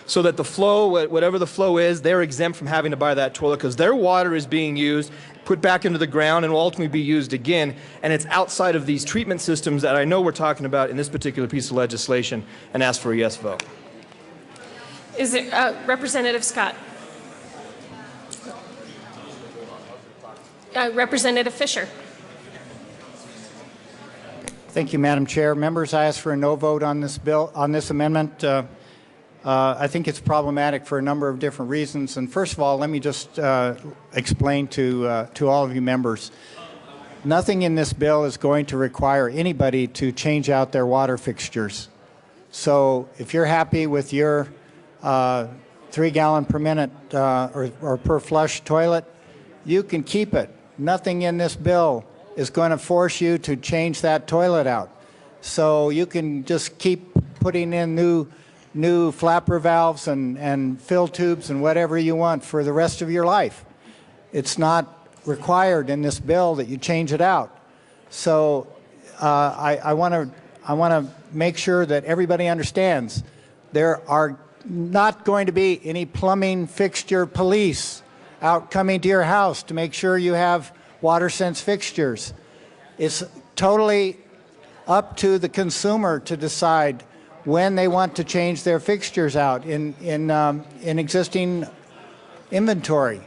so that the flow, whatever the flow is, they're exempt from having to buy that toilet because their water is being used, put back into the ground, and will ultimately be used again. And it's outside of these treatment systems that I know we're talking about in this particular piece of legislation, and ask for a yes vote. Is it Representative Scott? Representative Fisher. Thank you, Madam Chair. Members, I ask for a no vote on this bill, on this amendment. I think it's problematic for a number of different reasons. And first of all, let me just explain to all of you members, nothing in this bill is going to require anybody to change out their water fixtures. So if you're happy with your 3 gallon per minute or per flush toilet, you can keep it. Nothing in this bill is going to force you to change that toilet out. So you can just keep putting in new flapper valves and fill tubes and whatever you want for the rest of your life. It's not required in this bill that you change it out. So I want to make sure that everybody understands there are not going to be any plumbing fixture police out coming to your house to make sure you have WaterSense fixtures. It's totally up to the consumer to decide when they want to change their fixtures out in existing inventory.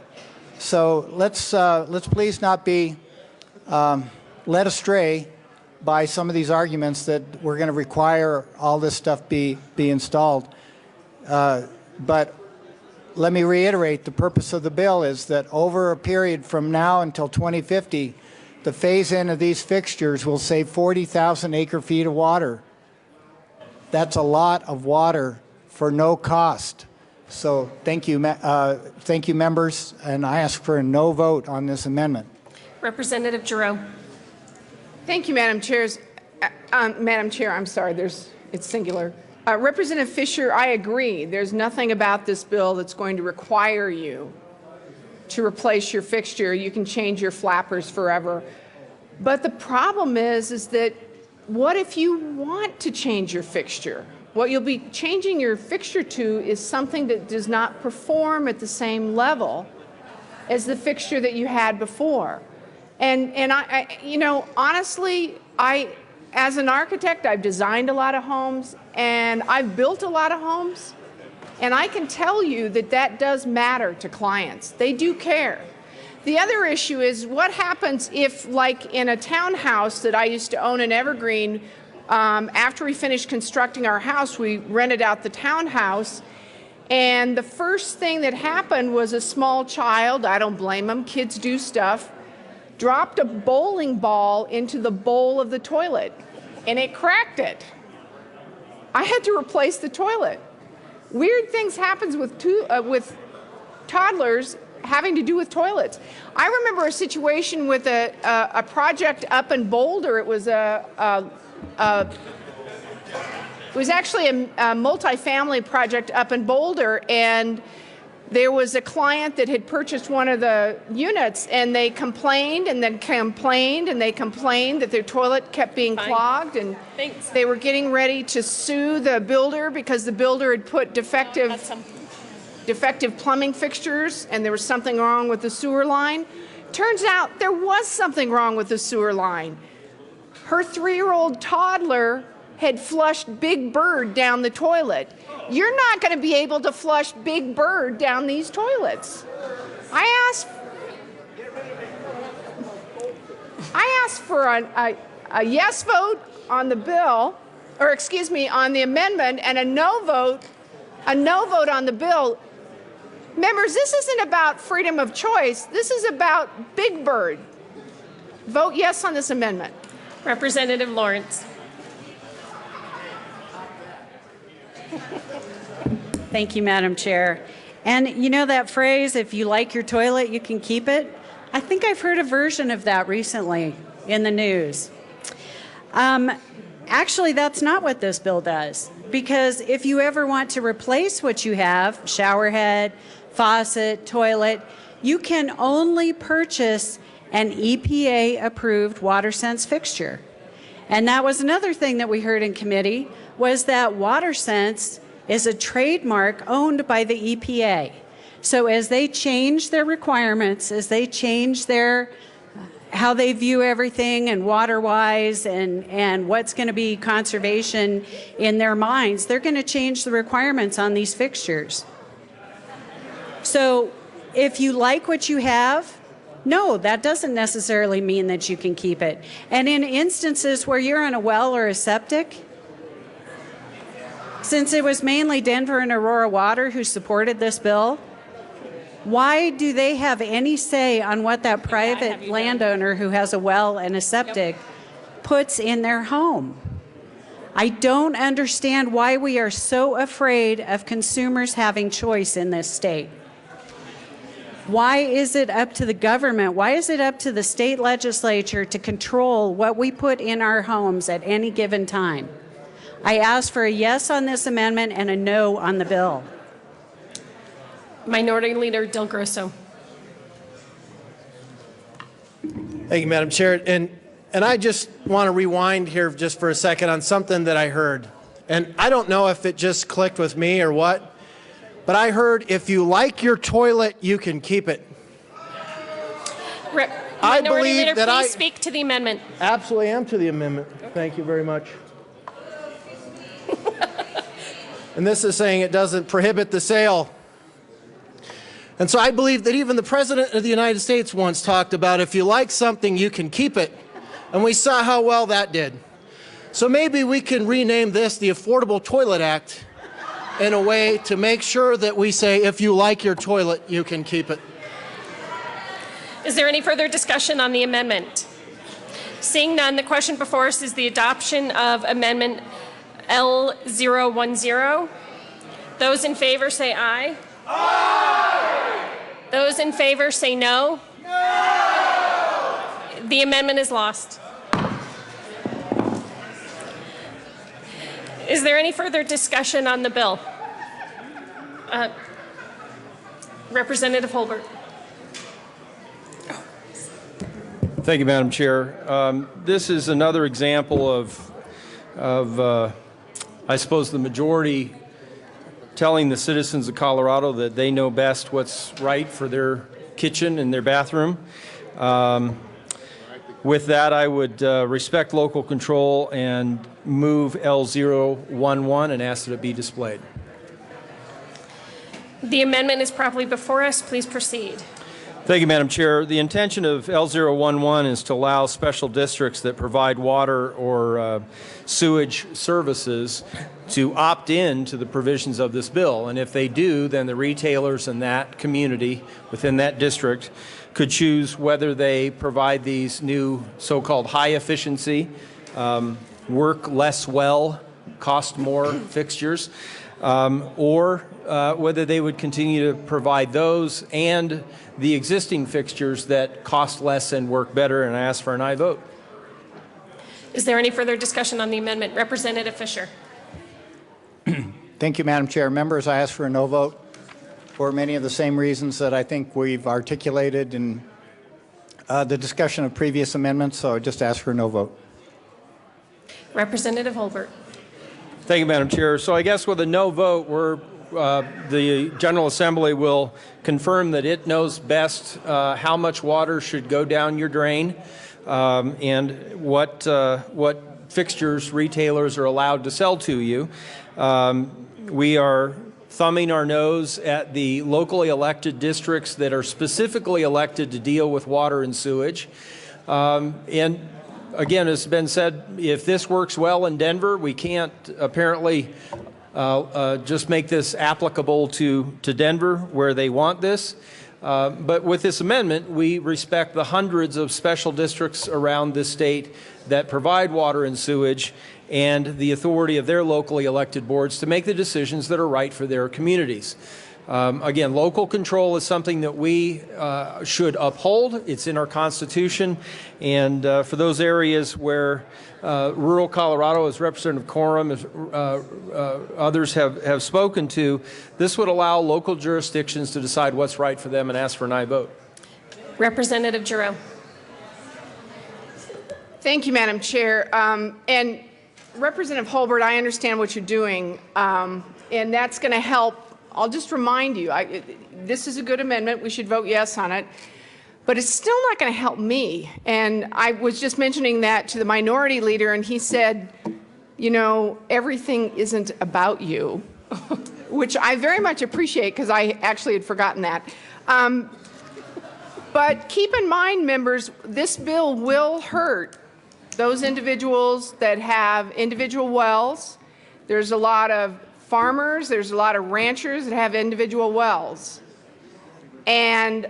So let's please not be led astray by some of these arguments that we're going to require all this stuff be installed. But let me reiterate, the purpose of the bill is that over a period from now until 2050, the phase-in of these fixtures will save 40,000 acre-feet of water. That's a lot of water for no cost. So thank you, members, and I ask for a no vote on this amendment. Representative Giroux. Thank you, Madam Chair. Madam Chair, I'm sorry, it's singular. Representative Fisher, I agree. There's nothing about this bill that's going to require you to replace your fixture. You can change your flappers forever. But the problem is that what if you want to change your fixture? What you'll be changing your fixture to is something that does not perform at the same level as the fixture that you had before. And I you know, honestly, as an architect, I've designed a lot of homes and I've built a lot of homes, and I can tell you that that does matter to clients. They do care. The other issue is what happens if, like in a townhouse that I used to own in Evergreen, After we finished constructing our house, we rented out the townhouse. And the first thing that happened was a small child, I don't blame them, kids do stuff, dropped a bowling ball into the bowl of the toilet, and it cracked it. I had to replace the toilet. Weird things happen with toddlers having to do with toilets. I remember a situation with a project up in Boulder. It was actually a multifamily project up in Boulder, and there was a client that had purchased one of the units, and they complained and then complained and they complained that their toilet kept being clogged, and they were getting ready to sue the builder because the builder had put defective plumbing fixtures and there was something wrong with the sewer line. Turns out there was something wrong with the sewer line. Her 3-year-old toddler had flushed Big Bird down the toilet. You're not going to be able to flush Big Bird down these toilets. I asked for a yes vote on the bill, or excuse me, on the amendment, and a no vote on the bill. Members, this isn't about freedom of choice. This is about Big Bird. Vote yes on this amendment. Representative Lawrence. Thank you, Madam Chair. And you know that phrase, if you like your toilet, you can keep it? I think I've heard a version of that recently in the news. Actually, that's not what this bill does. Because if you ever want to replace what you have, shower head, faucet, toilet, you can only purchase an EPA-approved WaterSense fixture. And that was another thing that we heard in committee, was that WaterSense is a trademark owned by the EPA. So as they change their requirements, as they change their how they view everything and water-wise and what's going to be conservation in their minds, they're going to change the requirements on these fixtures. So if you like what you have, no, that doesn't necessarily mean that you can keep it. And in instances where you're on a well or a septic, since it was mainly Denver and Aurora Water who supported this bill, why do they have any say on what that private landowner who has a well and a septic puts in their home? I don't understand why we are so afraid of consumers having choice in this state. Why is it up to the government? Why is it up to the state legislature to control what we put in our homes at any given time? I ask for a yes on this amendment and a no on the bill. Minority Leader Del Grosso. Thank you, Madam Chair. And I just want to rewind here just for a second on something that I heard. And I don't know if it just clicked with me or what, but I heard, if you like your toilet, you can keep it. Minority Leader, please speak to the amendment. Absolutely am to the amendment. Thank you very much. And this is saying it doesn't prohibit the sale. And so I believe that even the President of the United States once talked about, if you like something, you can keep it. And we saw how well that did. So maybe we can rename this the Affordable Toilet Act in a way to make sure that we say, if you like your toilet, you can keep it. Is there any further discussion on the amendment? Seeing none, the question before us is the adoption of Amendment L010. Those in favor say aye. Aye. Those in favor say no. No. The amendment is lost. Is there any further discussion on the bill? Representative Holbert. Thank you, Madam Chair. This is another example of I suppose, the majority telling the citizens of Colorado that they know best what's right for their kitchen and their bathroom. With that, I would respect local control and move L011 and ask that it be displayed. The amendment is properly before us. Please proceed. Thank you, Madam Chair. The intention of L011 is to allow special districts that provide water or sewage services to opt in to the provisions of this bill. And if they do, then the retailers in that community within that district could choose whether they provide these new so-called high efficiency, work less well, cost more fixtures, or whether they would continue to provide those and the existing fixtures that cost less and work better, and I ask for an aye vote. Is there any further discussion on the amendment? Representative Fisher. Thank you, Madam Chair. Members, I ask for a no vote for many of the same reasons that I think we've articulated in the discussion of previous amendments, so I just ask for a no vote. Representative Holbert. Thank you, Madam Chair. So I guess with a no vote, the General Assembly will confirm that it knows best how much water should go down your drain and what fixtures retailers are allowed to sell to you. We are thumbing our nose at the locally elected districts that are specifically elected to deal with water and sewage. And again, as has been said, if this works well in Denver, we can't apparently just make this applicable to Denver where they want this. But with this amendment, we respect the hundreds of special districts around this state that provide water and sewage and the authority of their locally elected boards to make the decisions that are right for their communities. Again, local control is something that we should uphold. It's in our Constitution. And for those areas where rural Colorado, as Representative Coram, others have spoken to, this would allow local jurisdictions to decide what's right for them and ask for an aye vote. Representative Giroux. Thank you, Madam Chair. And Representative Holbert, I understand what you're doing, and that's going to help. I'll just remind you, this is a good amendment. We should vote yes on it. But it's still not going to help me. And I was just mentioning that to the minority leader, and he said, you know, everything isn't about you, which I very much appreciate because I actually had forgotten that. But keep in mind, members, this bill will hurt those individuals that have individual wells. There's a lot of farmers, there's a lot of ranchers that have individual wells. And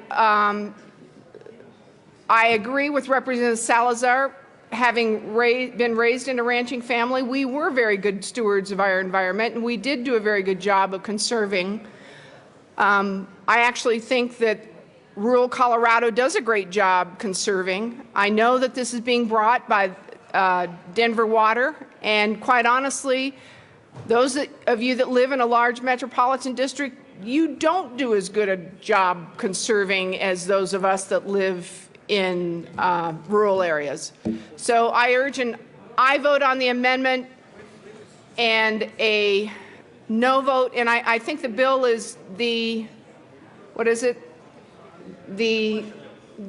I agree with Representative Salazar. Having been raised in a ranching family, we were very good stewards of our environment, and we did do a very good job of conserving. I actually think that rural Colorado does a great job conserving. I know that this is being brought by Denver Water, and quite honestly, those of you that live in a large metropolitan district, you don't do as good a job conserving as those of us that live in rural areas. So I urge an aye vote on the amendment and a no vote. And I think the bill is the, what is it? The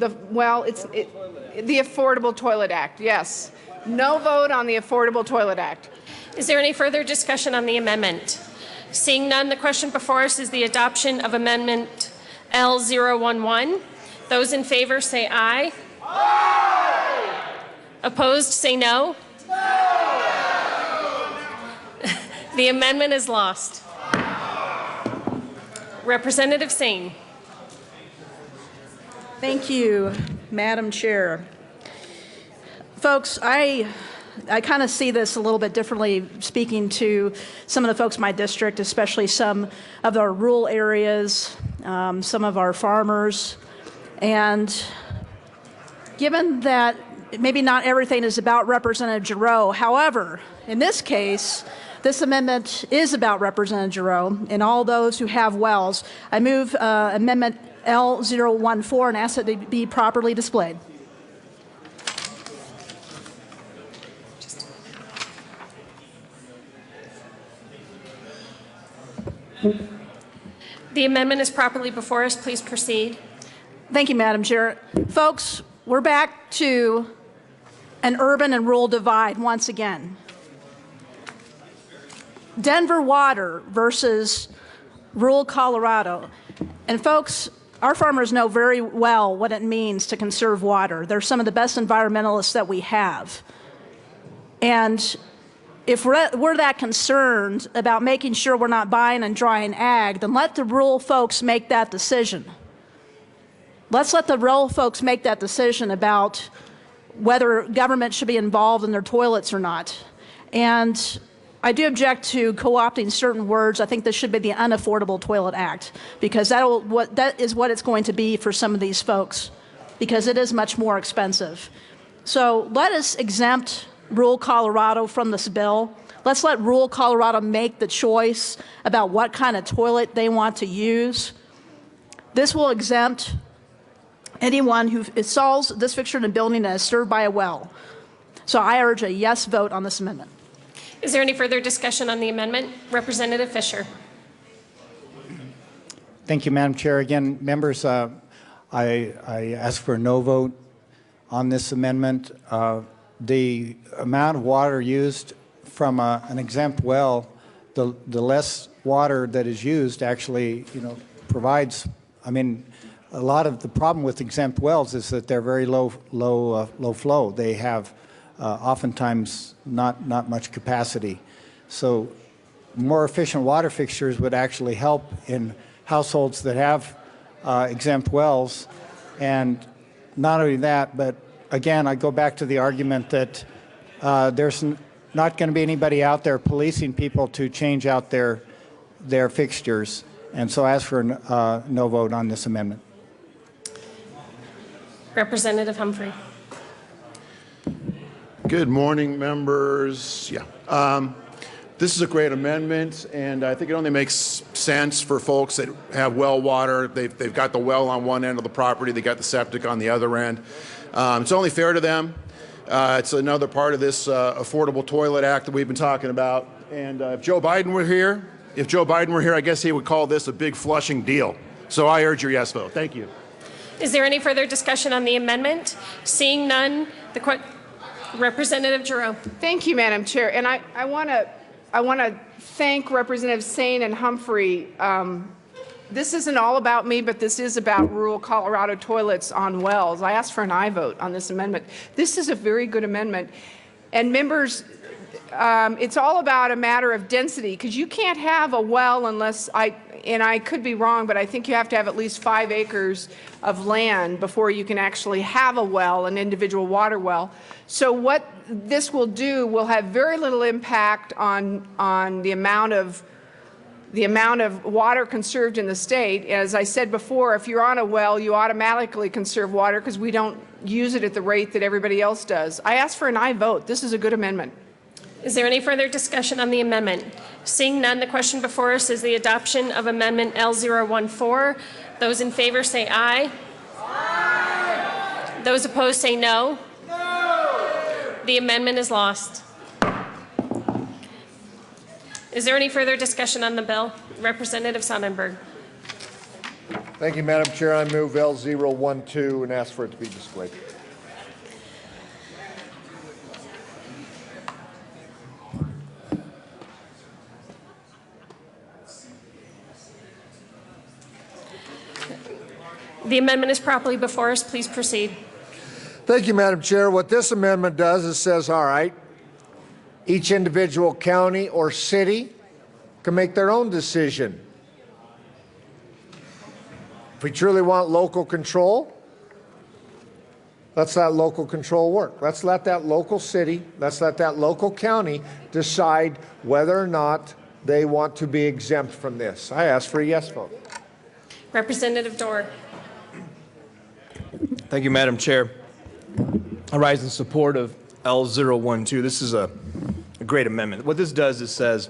Affordable Toilet Act, yes. No vote on the Affordable Toilet Act. Is there any further discussion on the amendment? Seeing none, the question before us is the adoption of Amendment L011. Those in favor say aye. Aye. Opposed say no. No. The amendment is lost. Representative Singh. Thank you, Madam Chair. Folks, I kind of see this a little bit differently, speaking to some of the folks in my district, especially some of our rural areas, some of our farmers. And given that maybe not everything is about Representative Giroux, however, in this case, this amendment is about Representative Giroux and all those who have wells. I move Amendment L014 and ask that it be properly displayed. The amendment is properly before us. Please proceed. Thank you, Madam Chair. Folks, we're back to an urban and rural divide once again. Denver Water versus rural Colorado. And folks, our farmers know very well what it means to conserve water. They're some of the best environmentalists that we have. And if we're that concerned about making sure we're not buying and drying ag, then let the rural folks make that decision. Let's let the rural folks make that decision about whether government should be involved in their toilets or not. And I do object to co-opting certain words. I think this should be the Unaffordable Toilet Act, because that is what it's going to be for some of these folks, because it is much more expensive. So let us exempt rural Colorado from this bill. Let's let rural Colorado make the choice about what kind of toilet they want to use. This will exempt anyone who installs this fixture in a building that is served by a well. So I urge a yes vote on this amendment. Is there any further discussion on the amendment? Representative Fisher. Thank you, Madam Chair. Again, members, I ask for a no vote on this amendment. The amount of water used from an exempt well, the less water that is used actually, provides. I mean, a lot of the problem with exempt wells is that they're very low flow. They have oftentimes not much capacity. So more efficient water fixtures would actually help in households that have exempt wells. And not only that, but again, I go back to the argument that there's not going to be anybody out there policing people to change out their fixtures. And so I ask for a no vote on this amendment. Representative Humphrey. Good morning, members. This is a great amendment, and I think it only makes sense for folks that have well water. They've got the well on one end of the property, they got the septic on the other end. It's only fair to them. It's another part of this Affordable Toilet Act that we've been talking about. And if Joe Biden were here, I guess he would call this a big flushing deal. So I urge your yes vote. Thank you. Is there any further discussion on the amendment? Seeing none, Representative Giroux. Thank you, Madam Chair. And I want to thank Representatives Sane and Humphrey. This isn't all about me, but this is about rural Colorado toilets on wells. I asked for an aye vote on this amendment. This is a very good amendment. And members, it's all about a matter of density, because you can't have a well unless and I could be wrong, but I think you have to have at least 5 acres of land before you can actually have a well, an individual water well. So what this will do will have very little impact on the amount of water conserved in the state. As I said before, if you're on a well, you automatically conserve water because we don't use it at the rate that everybody else does. I ask for an aye vote. This is a good amendment. Is there any further discussion on the amendment? Seeing none, the question before us is the adoption of Amendment L014. Those in favor say aye. Aye. Those opposed say no. No. The amendment is lost. Is there any further discussion on the bill? Representative Sonnenberg. Thank you, Madam Chair. I move L012 and ask for it to be displayed. The amendment is properly before us. Please proceed. Thank you, Madam Chair. What this amendment does is says, all right, each individual county or city can make their own decision. If we truly want local control, let's let local control work. Let's let that local city, let's let that local county decide whether or not they want to be exempt from this. I ask for a yes vote. Representative Dorr. Thank you, Madam Chair. I rise in support of L012. This is a great amendment. What this does is says,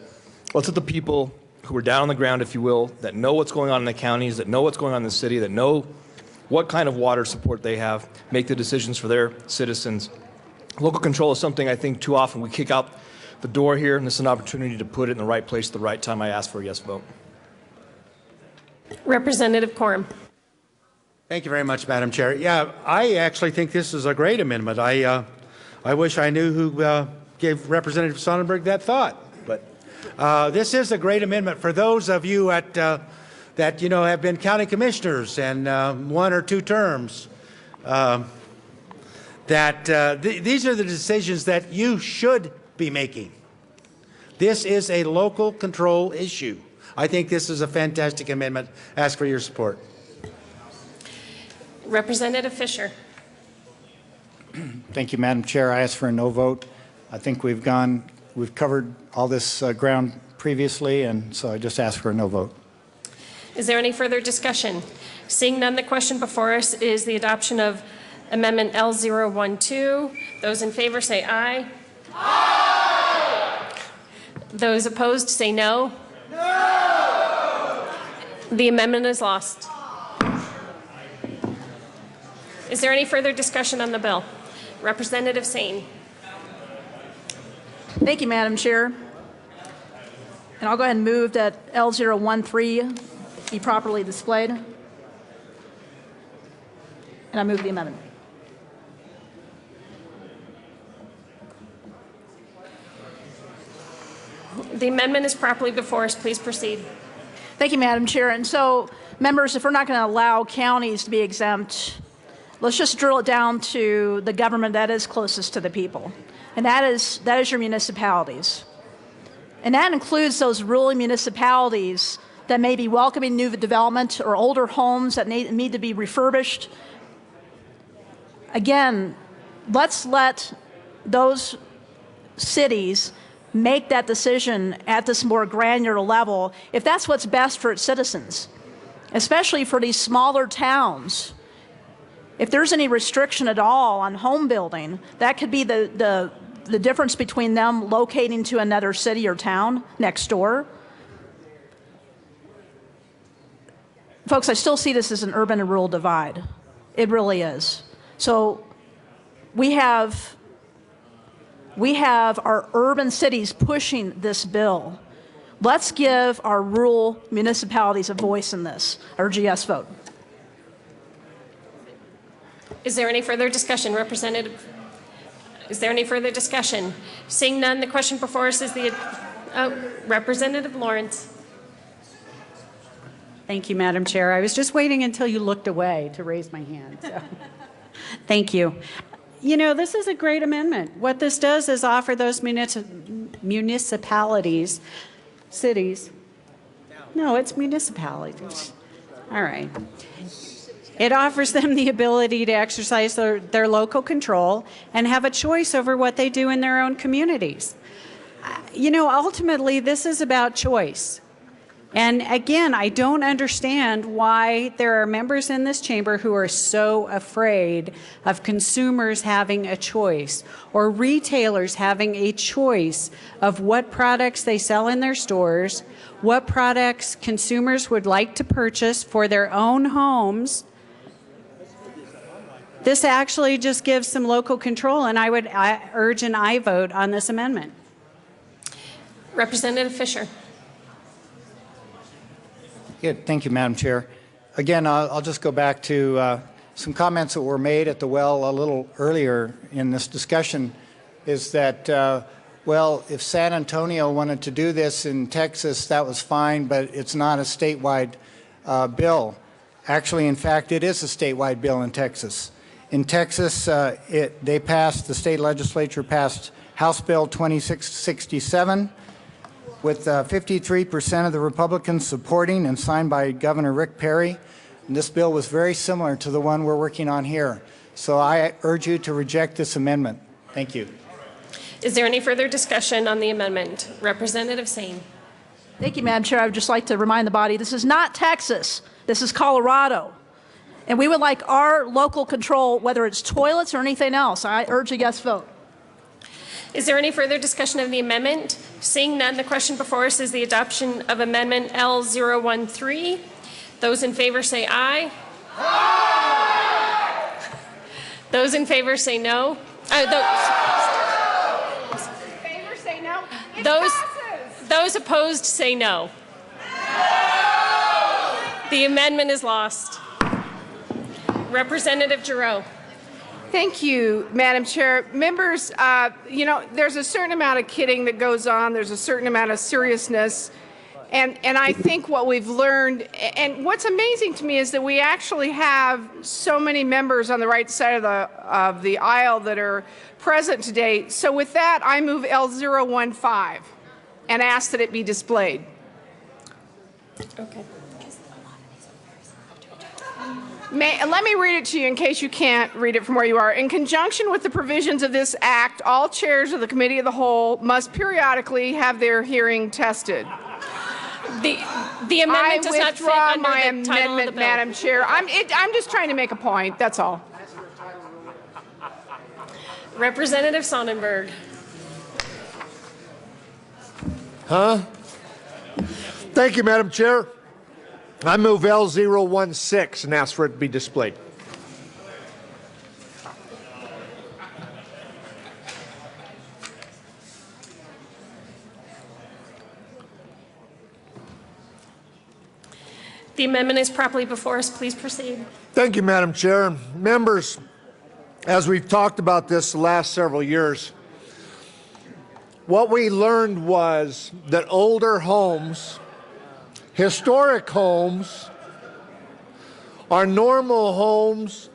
let's let the people who are down on the ground, if you will, that know what's going on in the counties, that know what's going on in the city, that know what kind of water support they have, make the decisions for their citizens. Local control is something I think too often we kick out the door here, and this is an opportunity to put it in the right place at the right time. I ask for a yes vote. Representative Corum. Thank you very much, Madam Chair. Yeah, I actually think this is a great amendment. I wish I knew who gave Representative Sonnenberg that thought. But this is a great amendment. For those of you at that, you know, have been county commissioners and 1 or 2 terms, these are the decisions that you should be making. This is a local control issue. I think this is a fantastic amendment. Ask for your support. Representative Fisher. Thank you, Madam Chair. I ask for a no vote. I think we've covered all this ground previously, and so I just ask for a no vote. Is there any further discussion? Seeing none, the question before us is the adoption of Amendment L012. Those in favor say aye. Aye. Those opposed say no. No. The amendment is lost. Is there any further discussion on the bill? Representative Sane. Thank you, Madam Chair. And I'll go ahead and move that L013 be properly displayed. And I move the amendment. The amendment is properly before us. Please proceed. Thank you, Madam Chair. And so, members, if we're not going to allow counties to be exempt, let's just drill it down to the government that is closest to the people. And that is your municipalities. And that includes those rural municipalities that may be welcoming new development or older homes that need to be refurbished. Again, let's let those cities make that decision at this more granular level if that's what's best for its citizens, especially for these smaller towns. If there's any restriction at all on home building, that could be the difference between them locating to another city or town next door. Folks, I still see this as an urban and rural divide. It really is. So we have our urban cities pushing this bill. Let's give our rural municipalities a voice in this. I urge a yes vote. Is there any further discussion? Representative, is there any further discussion? Seeing none, the question before us is the Representative Lawrence. Thank you, Madam Chair. I was just waiting until you looked away to raise my hand. So. Thank you. You know, this is a great amendment. What this does is offer those municipalities, cities. No, it's municipalities. All right. It offers them the ability to exercise their local control and have a choice over what they do in their own communities. You know, ultimately, this is about choice. And again, I don't understand why there are members in this chamber who are so afraid of consumers having a choice or retailers having a choice of what products they sell in their stores, what products consumers would like to purchase for their own homes. This actually just gives some local control, and I would urge an aye vote on this amendment. Representative Fisher. Good. Thank you, Madam Chair. Again, I'll just go back to some comments that were made at the well a little earlier in this discussion, is that, well, if San Antonio wanted to do this in Texas, that was fine, but it's not a statewide bill. Actually, in fact, it is a statewide bill in Texas. In Texas, the state legislature passed House Bill 2667, with 53% of the Republicans supporting and signed by Governor Rick Perry. And this bill was very similar to the one we're working on here. So I urge you to reject this amendment. Thank you. Is there any further discussion on the amendment? Representative Sane. Thank you, Madam Chair. I would just like to remind the body, this is not Texas. This is Colorado. And we would like our local control, whether it's toilets or anything else. I urge a yes vote. Is there any further discussion of the amendment? Seeing none, the question before us is the adoption of Amendment L013. Those in favor say aye. Aye. Those in favor say no. Those opposed say no. The amendment is lost. Representative Giroux. Thank you, Madam Chair. Members, you know, there's a certain amount of kidding that goes on. There's a certain amount of seriousness And I think what we've learned, and what's amazing to me is that we actually have so many members on the right side of the aisle that are present today. So with that, I move L015 and ask that it be displayed. Okay. Let me read it to you in case you can't read it from where you are. In conjunction with the provisions of this act, all chairs of the Committee of the Whole must periodically have their hearing tested. The amendment does not fit I under withdraw my the title of the amendment, bill. Madam Chair. I'm just trying to make a point, that's all. Representative Sonnenberg. Huh? Thank you, Madam Chair. I move L016 and ask for it to be displayed. The amendment is properly before us. Please proceed. Thank you, Madam Chair. Members, as we've talked about this the last several years, what we learned was that older homes, historic homes, are normal homes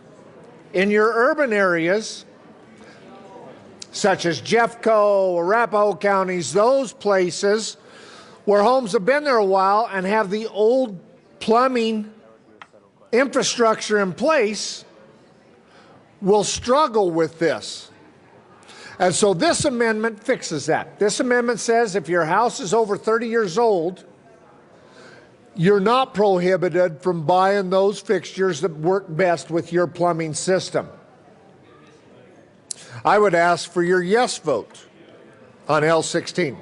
in your urban areas, such as Jeffco, Arapahoe counties, those places where homes have been there a while and have the old plumbing infrastructure in place will struggle with this. And so this amendment fixes that. This amendment says if your house is over 30 years old, you're not prohibited from buying those fixtures that work best with your plumbing system. I would ask for your yes vote on L16.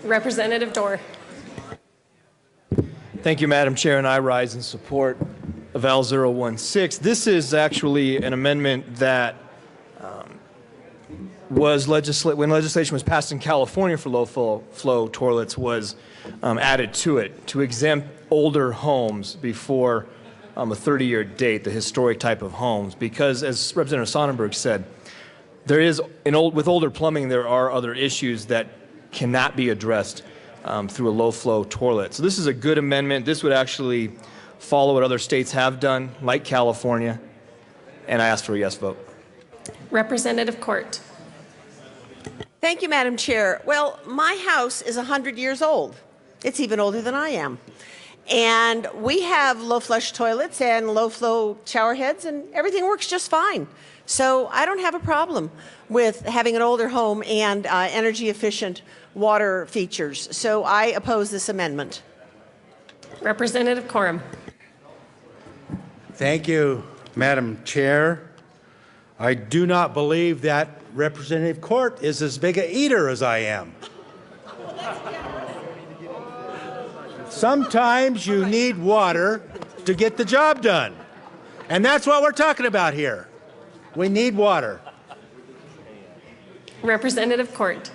Representative Dorr. Thank you, Madam Chair, and I rise in support of L016. This is actually an amendment that when legislation was passed in California for low flow toilets was added to it to exempt older homes before a 30-year date, the historic type of homes, because as Representative Sonnenberg said, with older plumbing there are other issues that cannot be addressed through a low-flow toilet. So this is a good amendment. This would actually follow what other states have done, like California, and I ask for a yes vote. Representative Court. Thank you, Madam Chair. Well, my house is 100 years old. It's even older than I am. And we have low-flush toilets and low-flow shower heads, and everything works just fine. So I don't have a problem with having an older home and energy-efficient water features. So I oppose this amendment. Representative Corum. Thank you, Madam Chair. I do not believe that Representative Court is as big a eater as I am. Sometimes you need water to get the job done. And that's what we're talking about here. We need water. Representative Court.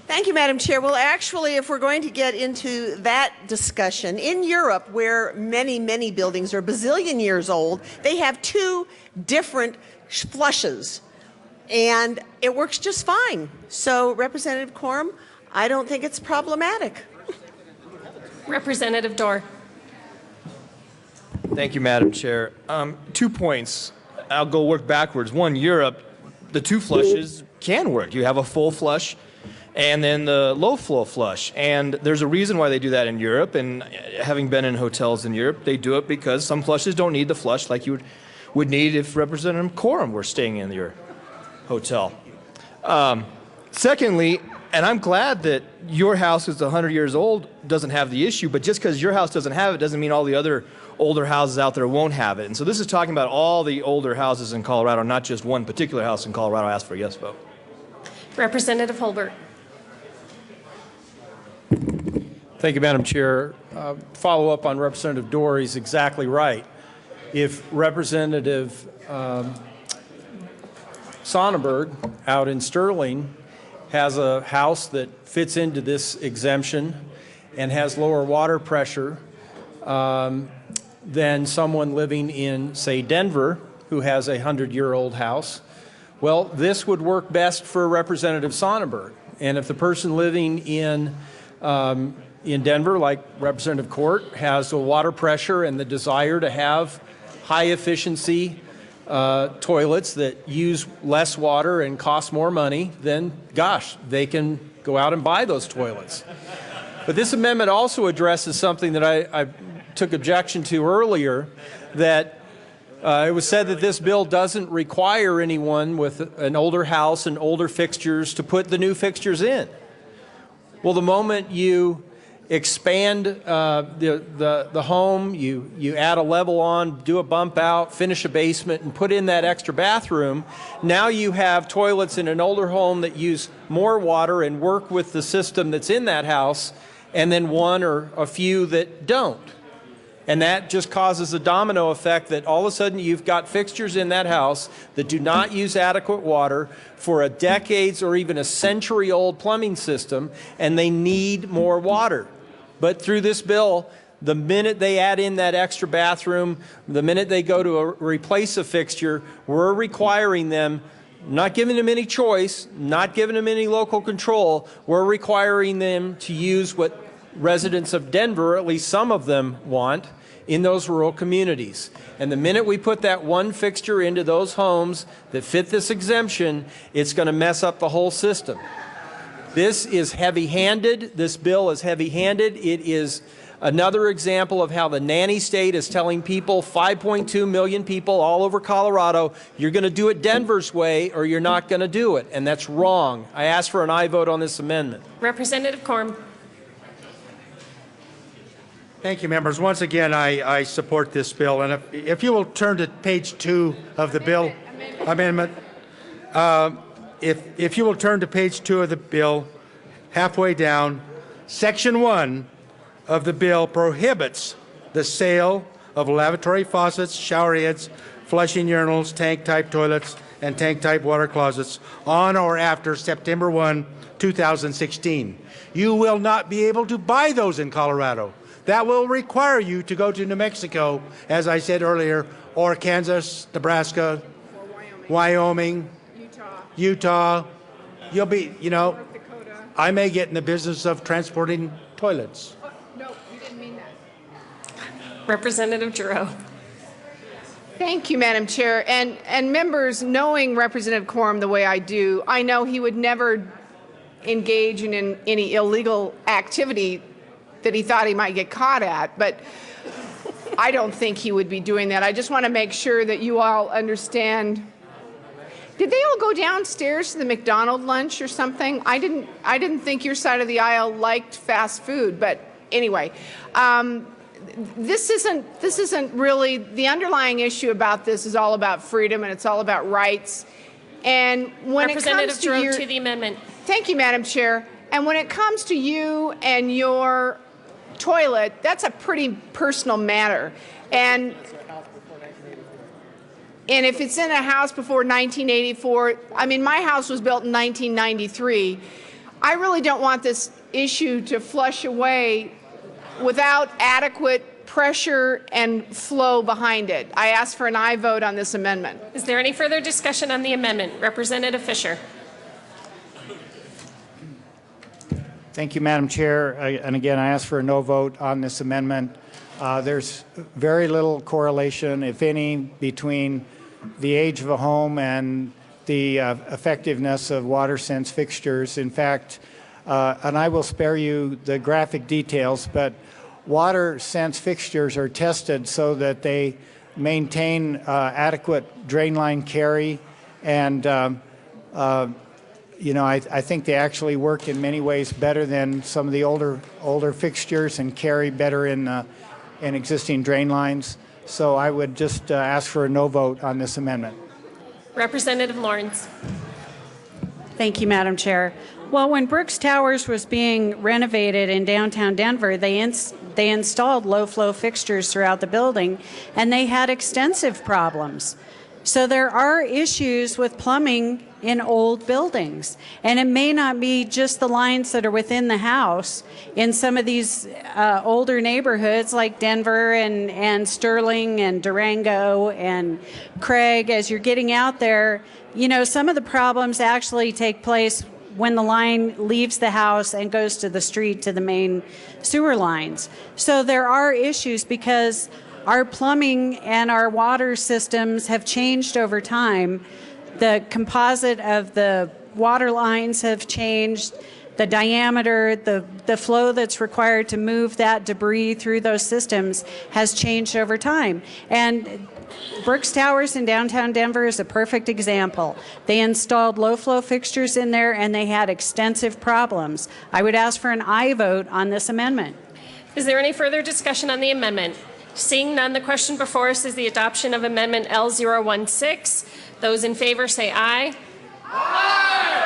Thank you, Madam Chair. Well, actually, if we're going to get into that discussion, in Europe, where many, many buildings are a bazillion years old, they have two different flushes, and it works just fine. So, Representative Corum, I don't think it's problematic. Representative Dorr. Thank you, Madam Chair. 2 points. I'll go work backwards. One, Europe, the two flushes can work. You have a full flush and then the low flow flush. And there's a reason why they do that in Europe. And having been in hotels in Europe, they do it because some flushes don't need the flush like you would need if Representative Corum were staying in your hotel. Secondly, and I'm glad that your house is 100 years old doesn't have the issue, but just because your house doesn't have it doesn't mean all the other older houses out there won't have it. And so this is talking about all the older houses in Colorado, not just one particular house in Colorado. I ask for a yes vote. Representative Holbert. Thank you, Madam Chair. Follow up on Representative Dorr, he's exactly right. If Representative Sonnenberg out in Sterling has a house that fits into this exemption and has lower water pressure than someone living in, say, Denver, who has a 100-year-old house, well, this would work best for Representative Sonnenberg. And if the person living in Denver, like Representative Court, has the water pressure and the desire to have high efficiency toilets that use less water and cost more money, then gosh, they can go out and buy those toilets. But this amendment also addresses something that I took objection to earlier, that it was said that this bill doesn't require anyone with an older house and older fixtures to put the new fixtures in. Well, the moment you expand the home, you add a level on, do a bump out, finish a basement, and put in that extra bathroom, now you have toilets in an older home that use more water and work with the system that's in that house, and then one or a few that don't. And that just causes a domino effect that all of a sudden you've got fixtures in that house that do not use adequate water for a decades or even a century-old plumbing system, and they need more water. But through this bill, the minute they add in that extra bathroom, the minute they go to replace a fixture, we're requiring them, not giving them any choice, not giving them any local control, we're requiring them to use what residents of Denver, at least some of them, want in those rural communities. And the minute we put that one fixture into those homes that fit this exemption, it's going to mess up the whole system. This is heavy-handed. This bill is heavy-handed. It is another example of how the nanny state is telling people, 5.2 million people all over Colorado, you're going to do it Denver's way or you're not going to do it. And that's wrong. I ask for an aye vote on this amendment. Representative Corm. Thank you, members. Once again, I support this bill. And if you will turn to page 2 of the bill amendment, if you will turn to page 2 of the bill, halfway down, section 1 of the bill prohibits the sale of lavatory faucets, shower heads, flushing urinals, tank-type toilets, and tank-type water closets on or after September 1, 2016. You will not be able to buy those in Colorado. That will require you to go to New Mexico, as I said earlier, or Kansas, Nebraska, Wyoming, Utah. You'll be, you know, I may get in the business of transporting toilets. No, you didn't mean that. Representative Giroux. Thank you, Madam Chair. And members, knowing Representative Quorum the way I do, I know he would never engage in any illegal activity that he thought he might get caught at, but I don't think he would be doing that. I just want to make sure that you all understand. Did they all go downstairs to the McDonald's lunch or something? I didn't think your side of the aisle liked fast food, but anyway, this isn't really the underlying issue about this. Is all about freedom and it's all about rights. And when it comes to the amendment. Thank you, Madam Chair. And when it comes to you and your toilet, that's a pretty personal matter. And if it's in a house before 1984, I mean, my house was built in 1993. I really don't want this issue to flush away without adequate pressure and flow behind it. I ask for an aye vote on this amendment. Is there any further discussion on the amendment? Representative Fisher. Thank you, Madam Chair. And again, I ask for a no vote on this amendment. There's very little correlation, if any, between the age of a home and the effectiveness of WaterSense fixtures. In fact, and I will spare you the graphic details, but WaterSense fixtures are tested so that they maintain adequate drain line carry, and you know, I think they actually work in many ways better than some of the older fixtures and carry better in existing drain lines. So I would just ask for a no vote on this amendment. Representative Lawrence. Thank you, Madam Chair. Well, when Brooks Towers was being renovated in downtown Denver, they installed low-flow fixtures throughout the building, and they had extensive problems. So there are issues with plumbing in old buildings, and it may not be just the lines that are within the house. In some of these older neighborhoods like Denver and Sterling and Durango and Craig, as you're getting out there, you know, some of the problems actually take place when the line leaves the house and goes to the street to the main sewer lines. So there are issues because our plumbing and our water systems have changed over time. The composite of the water lines have changed. The diameter, the flow that's required to move that debris through those systems has changed over time. And Brooks Towers in downtown Denver is a perfect example. They installed low-flow fixtures in there, and they had extensive problems. I would ask for an aye vote on this amendment. Is there any further discussion on the amendment? Seeing none, the question before us is the adoption of Amendment L016. Those in favor say aye. Aye!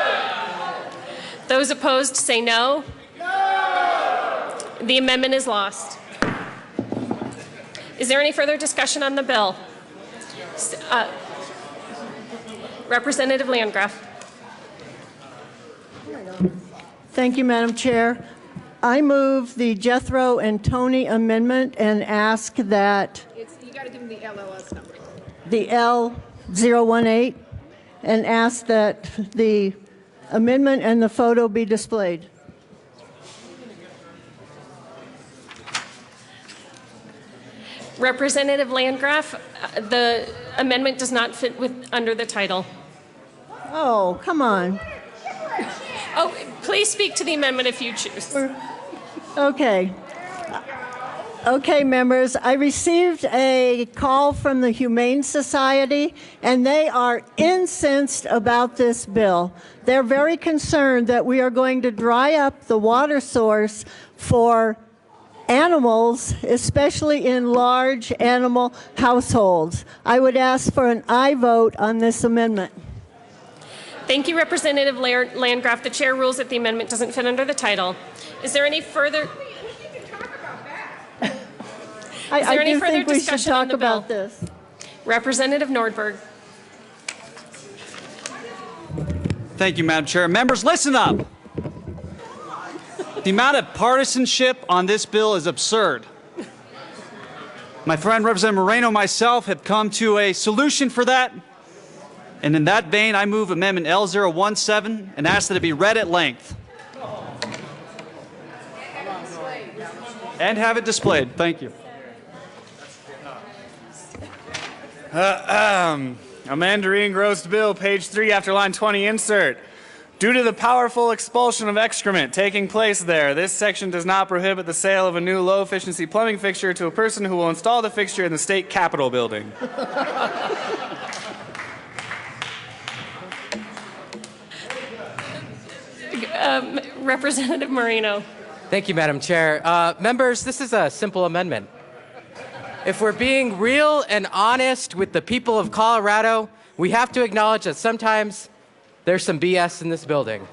Those opposed say no. No! The amendment is lost. Is there any further discussion on the bill? Representative Landgraf. Thank you, Madam Chair. I move the Jethro and Tony amendment and ask that You got to give them the LLS number. the L018 and ask that the amendment and the photo be displayed. Representative Landgraf, the amendment does not fit under the title. Oh, come on. Oh, please speak to the amendment if you choose. Okay. Okay, members, I received a call from the Humane Society, and they are incensed about this bill. They're very concerned that we are going to dry up the water source for animals, especially in large animal households. I would ask for an aye vote on this amendment. Thank you, Representative Landgraf. The chair rules that the amendment doesn't fit under the title. Is there any further? I do think we should talk about this. Representative Nordberg. Thank you, Madam Chair. Members, listen up. The amount of partisanship on this bill is absurd. My friend Representative Moreno and myself have come to a solution for that. And in that vein, I move Amendment L017 and ask that it be read at length. And have it displayed. Thank you. Amend to re-engrossed bill, page 3, after line 20, insert. Due to the powerful expulsion of excrement taking place there, this section does not prohibit the sale of a new low-efficiency plumbing fixture to a person who will install the fixture in the state capitol building. Representative Moreno. Thank you, Madam Chair. Members, this is a simple amendment. If we're being real and honest with the people of Colorado, we have to acknowledge that sometimes there's some BS in this building.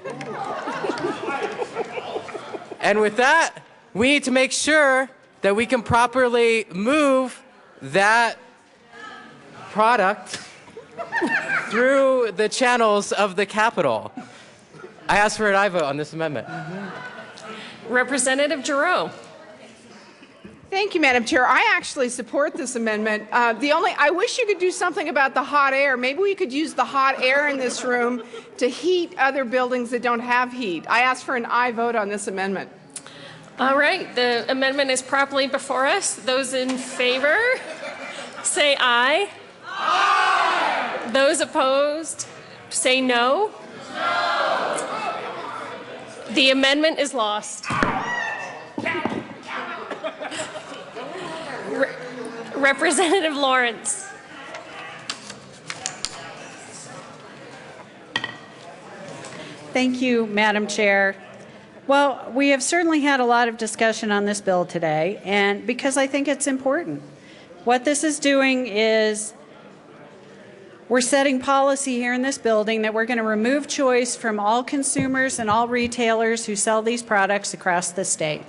And with that, we need to make sure that we can properly move that product through the channels of the Capitol. I ask for an aye vote on this amendment. Representative Giroux. Thank you, Madam Chair. I actually support this amendment. I wish you could do something about the hot air. Maybe we could use the hot air in this room to heat other buildings that don't have heat. I ask for an aye vote on this amendment. All right, the amendment is properly before us. Those in favor say aye. Aye. Those opposed say no. No. The amendment is lost. Representative Lawrence. Thank you, Madam Chair. Well, we have certainly had a lot of discussion on this bill today, and because I think it's important. What this is doing is we're setting policy here in this building that we're going to remove choice from all consumers and all retailers who sell these products across the state.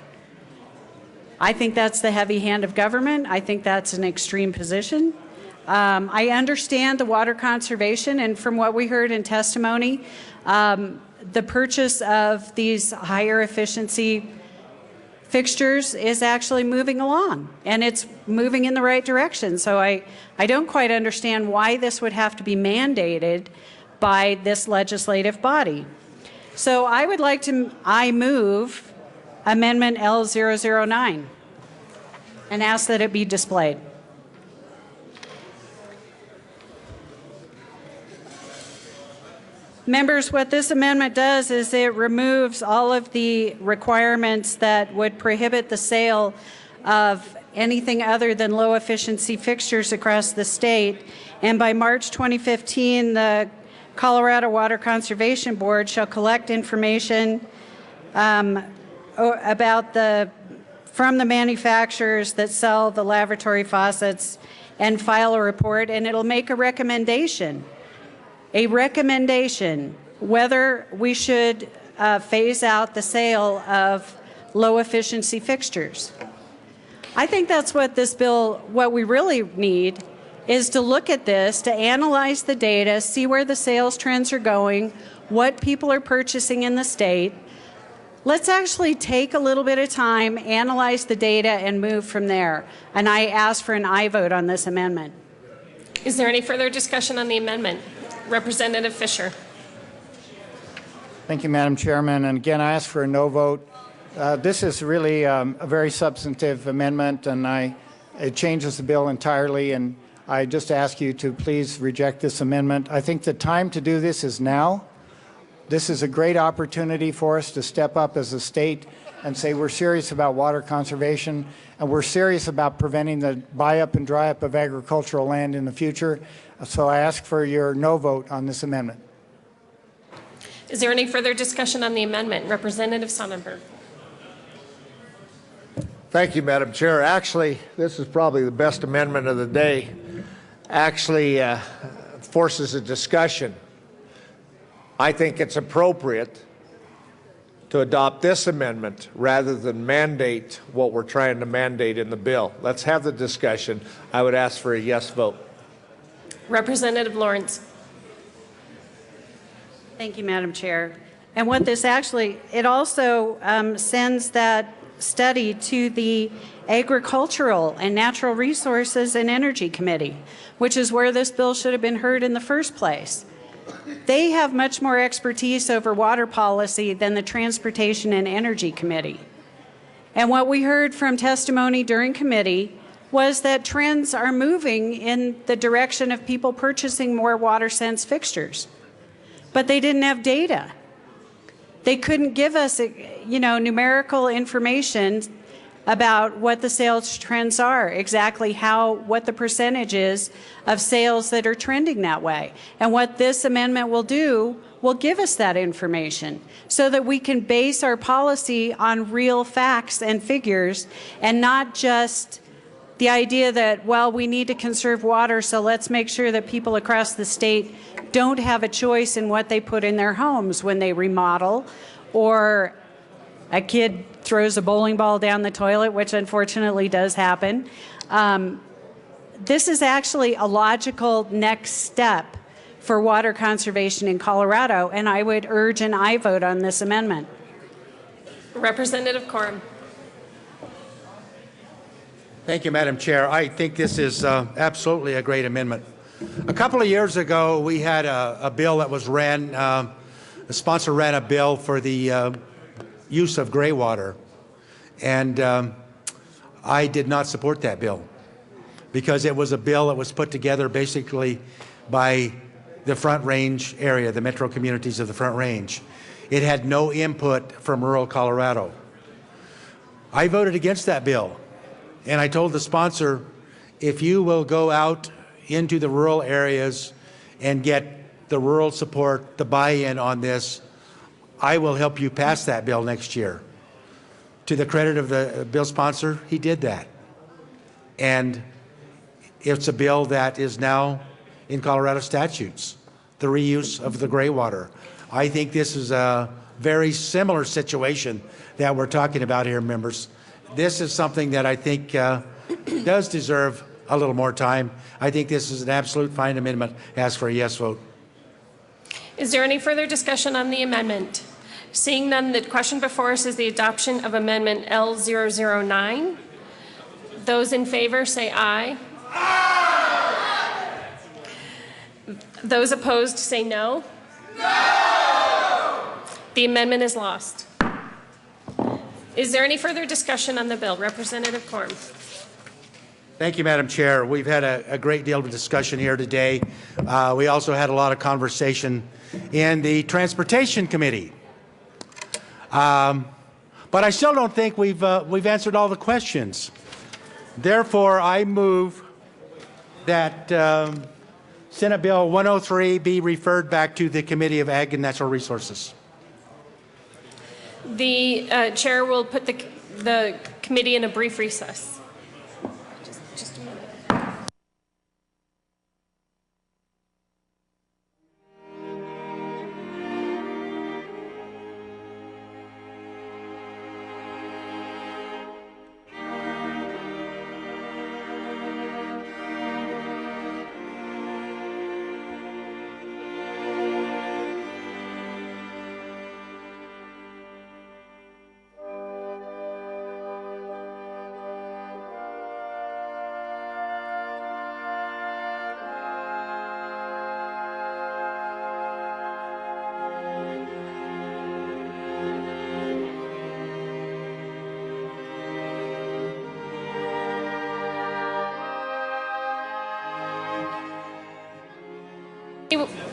I think that's the heavy hand of government. I think that's an extreme position. I understand the water conservation, and from what we heard in testimony, the purchase of these higher efficiency fixtures is actually moving along, and it's moving in the right direction. So I don't quite understand why this would have to be mandated by this legislative body. So I move Amendment L009 and ask that it be displayed. Members, what this amendment does is it removes all of the requirements that would prohibit the sale of anything other than low efficiency fixtures across the state. And by March 2015, the Colorado Water Conservation Board shall collect information about from the manufacturers that sell the lavatory faucets and file a report, and it'll make a recommendation whether we should phase out the sale of low efficiency fixtures. I think that's what what we really need is to look at this, to analyze the data, see where the sales trends are going, what people are purchasing in the state. Let's actually take a little bit of time, analyze the data, and move from there. And I ask for an aye vote on this amendment. Is there any further discussion on the amendment? Representative Fisher. Thank you, Madam Chairman. And again, I ask for a no vote. This is really a very substantive amendment, and it changes the bill entirely. And I just ask you to please reject this amendment. I think the time to do this is now. This is a great opportunity for us to step up as a state and say we're serious about water conservation, and we're serious about preventing the buy-up and dry-up of agricultural land in the future. So I ask for your no vote on this amendment. Is there any further discussion on the amendment? Representative Sonnenberg. Thank you, Madam Chair. Actually, this is probably the best amendment of the day. Actually forces a discussion. I think it's appropriate to adopt this amendment rather than mandate what we're trying to mandate in the bill. Let's have the discussion. I would ask for a yes vote. Representative Lawrence. Thank you, Madam Chair. And what this actually, it also sends that study to the Agricultural and Natural Resources and Energy Committee, which is where this bill should have been heard in the first place. They have much more expertise over water policy than the Transportation and Energy Committee. And what we heard from testimony during committee was that trends are moving in the direction of people purchasing more WaterSense fixtures. But they didn't have data. They couldn't give us, numerical information about what the sales trends are, exactly what the percentage is of sales that are trending that way. And what this amendment will do will give us that information so that we can base our policy on real facts and figures and not just the idea that, well, we need to conserve water, so let's make sure that people across the state don't have a choice in what they put in their homes when they remodel, or a kid throws a bowling ball down the toilet, which unfortunately does happen. This is actually a logical next step for water conservation in Colorado, and I would urge an aye vote on this amendment. Representative Coram. Thank you, Madam Chair. I think this is absolutely a great amendment. A couple of years ago, we had a bill that was ran, the sponsor ran a bill for the use of gray water. And I did not support that bill because it was a bill that was put together basically by the Front Range area, the metro communities of the Front Range. It had no input from rural Colorado. I voted against that bill. And I told the sponsor, if you will go out into the rural areas and get the rural support, the buy-in on this, I will help you pass that bill next year. To the credit of the bill sponsor, he did that. And it's a bill that is now in Colorado statutes, the reuse of the gray water. I think this is a very similar situation that we're talking about here, members. This is something that I think does deserve a little more time. I think this is an absolute fine amendment. Ask for a yes vote. Is there any further discussion on the amendment? Seeing none, the question before us is the adoption of Amendment L009. Those in favor say aye. Aye. Those opposed say no. No. The amendment is lost. Is there any further discussion on the bill? Representative Corm. Thank you, Madam Chair. We've had a great deal of discussion here today. We also had a lot of conversation in the Transportation Committee. But I still don't think we've answered all the questions. Therefore, I move that Senate Bill 103 be referred back to the Committee of Ag and Natural Resources. The chair will put the committee in a brief recess. Just a minute.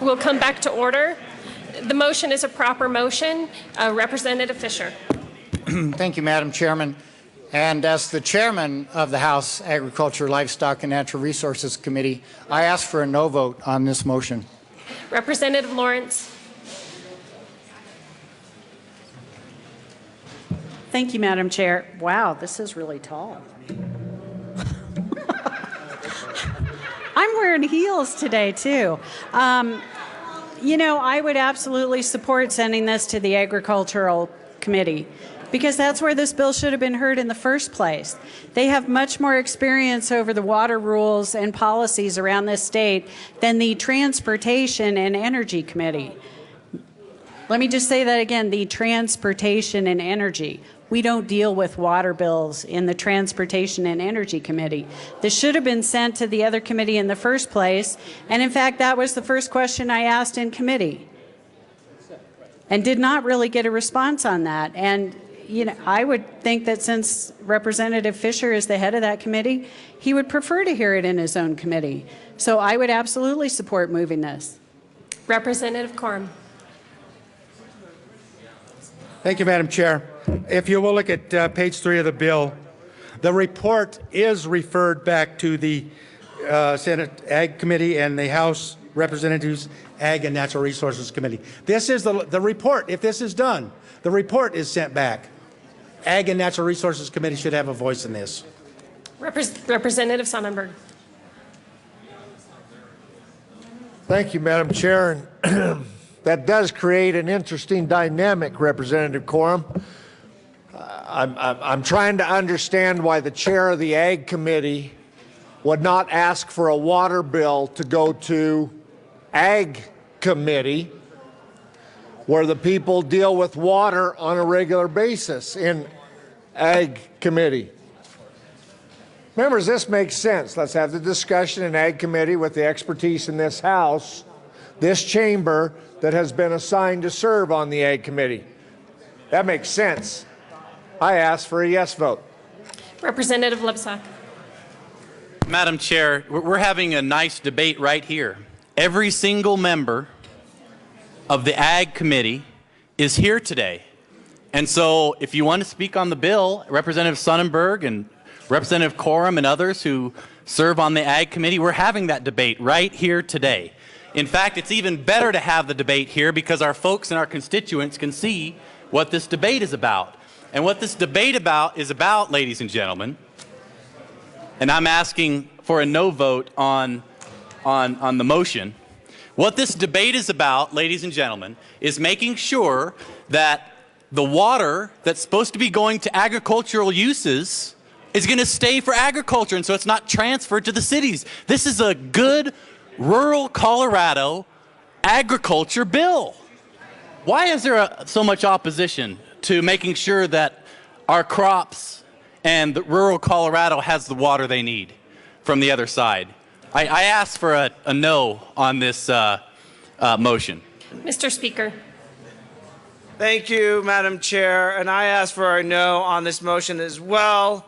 We'll come back to order. The motion is a proper motion. Representative Fisher. Thank you, Madam Chairman. And as the chairman of the House Agriculture, Livestock, and Natural Resources Committee, I ask for a no vote on this motion. Representative Lawrence. Thank you, Madam Chair. Wow, this is really tall. I'm wearing heels today, too. You know, I would absolutely support sending this to the Agricultural Committee because that's where this bill should have been heard in the first place. They have much more experience over the water rules and policies around this state than the Transportation and Energy Committee. Let me just say that again, the Transportation and Energy. We don't deal with water bills in the Transportation and Energy Committee. This should have been sent to the other committee in the first place. And in fact, that was the first question I asked in committee and did not really get a response on that. And, you know, I would think that since Representative Fisher is the head of that committee, he would prefer to hear it in his own committee. So I would absolutely support moving this. Representative Corm. Thank you, Madam Chair. If you will look at page 3 of the bill, the report is referred back to the Senate Ag Committee and the House Representatives Ag and Natural Resources Committee. This is the report. If this is done, the report is sent back. Ag and Natural Resources Committee should have a voice in this. Representative Sonnenberg. Thank you, Madam Chair. That does create an interesting dynamic, Representative Corum. I'm trying to understand why the chair of the Ag Committee would not ask for a water bill to go to Ag Committee, where the people deal with water on a regular basis in Ag Committee. Members, this makes sense. Let's have the discussion in Ag Committee with the expertise in this House, this chamber that has been assigned to serve on the Ag Committee. That makes sense. I ask for a yes vote. Representative Lipsack. Madam Chair, we're having a nice debate right here. Every single member of the Ag Committee is here today. And so if you want to speak on the bill, Representative Sonnenberg and Representative Corum and others who serve on the Ag Committee, we're having that debate right here today. In fact, it's even better to have the debate here because our folks and our constituents can see what this debate is about. And what this debate is about, ladies and gentlemen, and I'm asking for a no vote on the motion. What this debate is about, ladies and gentlemen, is making sure that the water that's supposed to be going to agricultural uses is going to stay for agriculture, and so it's not transferred to the cities. This is a good rural Colorado agriculture bill. Why is there so much opposition to making sure that our crops and the rural Colorado has the water they need from the other side? I ask for a no on this motion. Mr. Speaker. Thank you, Madam Chair. And I ask for a no on this motion as well.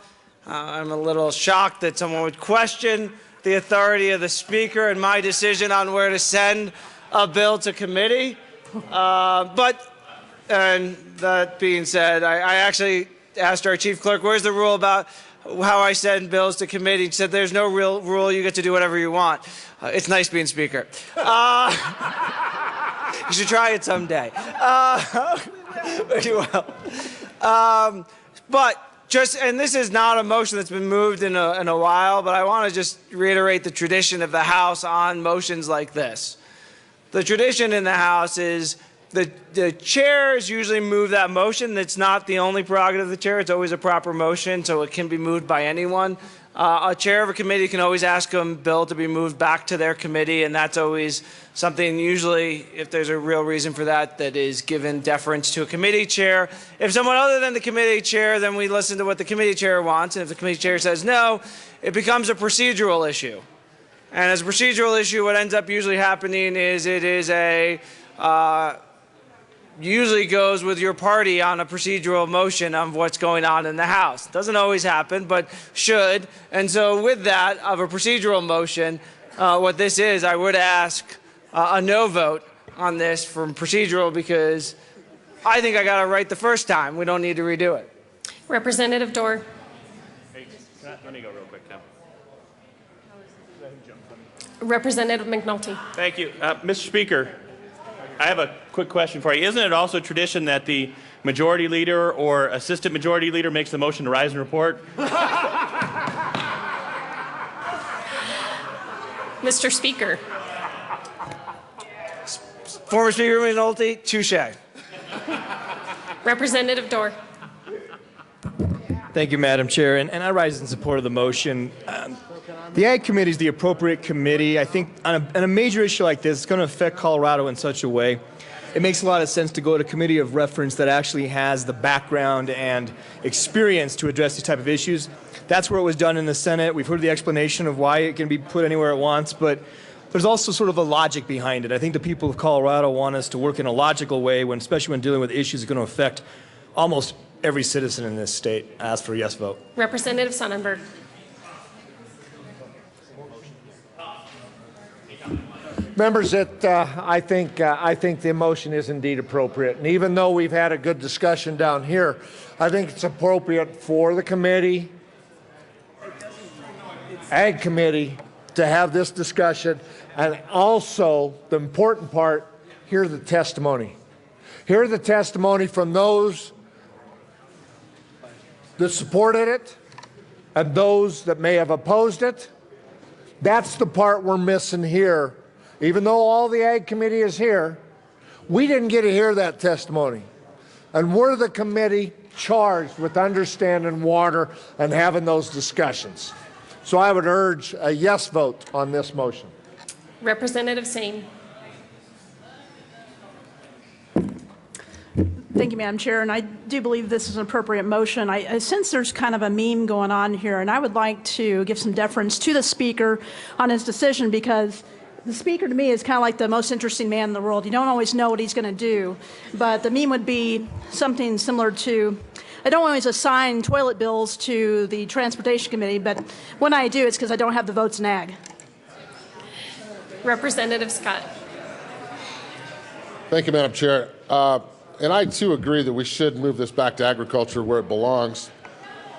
I'm a little shocked that someone would question the authority of the Speaker and my decision on where to send a bill to committee. And that being said, I actually asked our Chief Clerk, where's the rule about how I send bills to committee? She said, there's no real rule. You get to do whatever you want. It's nice being Speaker. You should try it someday. You will. And this is not a motion that's been moved in a while, but I want to just reiterate the tradition of the House on motions like this. The tradition in the House is the chairs usually move that motion. That's not the only prerogative of the chair. It's always a proper motion, so it can be moved by anyone. A chair of a committee can always ask a bill to be moved back to their committee, and that's always something, usually, if there's a real reason for that, that is given deference to a committee chair. If someone other than the committee chair, then we listen to what the committee chair wants, and if the committee chair says no, it becomes a procedural issue. And as a procedural issue, what ends up usually happening is it is usually goes with your party on a procedural motion of what's going on in the House. Doesn't always happen, but should. And so with that, of a procedural motion, what this is, I would ask a no vote on this from procedural, because I think I got it right the first time. We don't need to redo it. Representative Dorr. Hey, let me go real quick, Tim. Representative McNulty. Thank you. Mr. Speaker, I have a quick question for you. Isn't it also tradition that the majority leader or assistant majority leader makes the motion to rise and report? Mr. Speaker. Former Speaker McNulty, touche. Representative Dorr. Thank you, Madam Chair, and I rise in support of the motion. The Ag Committee is the appropriate committee. I think on a major issue like this, it's going to affect Colorado in such a way. It makes a lot of sense to go to a committee of reference that actually has the background and experience to address these type of issues. That's where it was done in the Senate. We've heard the explanation of why it can be put anywhere it wants, but there's also sort of a logic behind it. I think the people of Colorado want us to work in a logical way, especially when dealing with issues that are going to affect almost every citizen in this state. I ask for a yes vote. Representative Sonnenberg. Members, I think the motion is indeed appropriate. And even though we've had a good discussion down here, I think it's appropriate for the committee, Ag Committee, to have this discussion. And also, the important part, hear the testimony. Hear the testimony from those that supported it and those that may have opposed it. That's the part we're missing here. Even though all the Ag Committee is here, we didn't get to hear that testimony. And we're the committee charged with understanding water and having those discussions. So I would urge a yes vote on this motion. Representative Sane. Thank you, Madam Chair, and I do believe this is an appropriate motion. I sense there's kind of a meme going on here, and I would like to give some deference to the Speaker on his decision, because the Speaker to me is kind of like the most interesting man in the world. You don't always know what he's going to do, but the meme would be something similar to, I don't always assign toilet bills to the Transportation Committee, but when I do, it's because I don't have the votes in Ag. Representative Scott. Thank you, Madam Chair. And I, too, agree that we should move this back to agriculture where it belongs.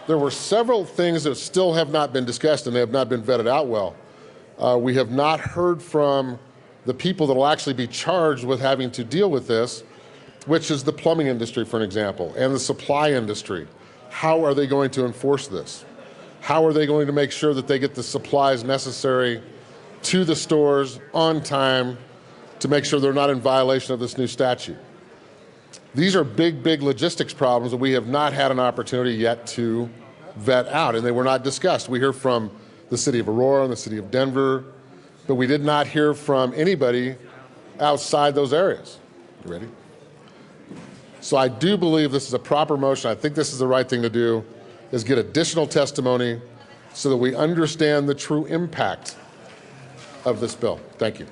There were several things that still have not been discussed, and they have not been vetted out well. We have not heard from the people that will actually be charged with having to deal with this, which is the plumbing industry, for an example, and the supply industry. How are they going to enforce this? How are they going to make sure that they get the supplies necessary to the stores on time to make sure they're not in violation of this new statute? These are big, big logistics problems that we have not had an opportunity yet to vet out, and they were not discussed. We hear from the city of Aurora and the city of Denver, but we did not hear from anybody outside those areas. You ready? So I do believe this is a proper motion. I think this is the right thing to do, is get additional testimony so that we understand the true impact of this bill. Thank you.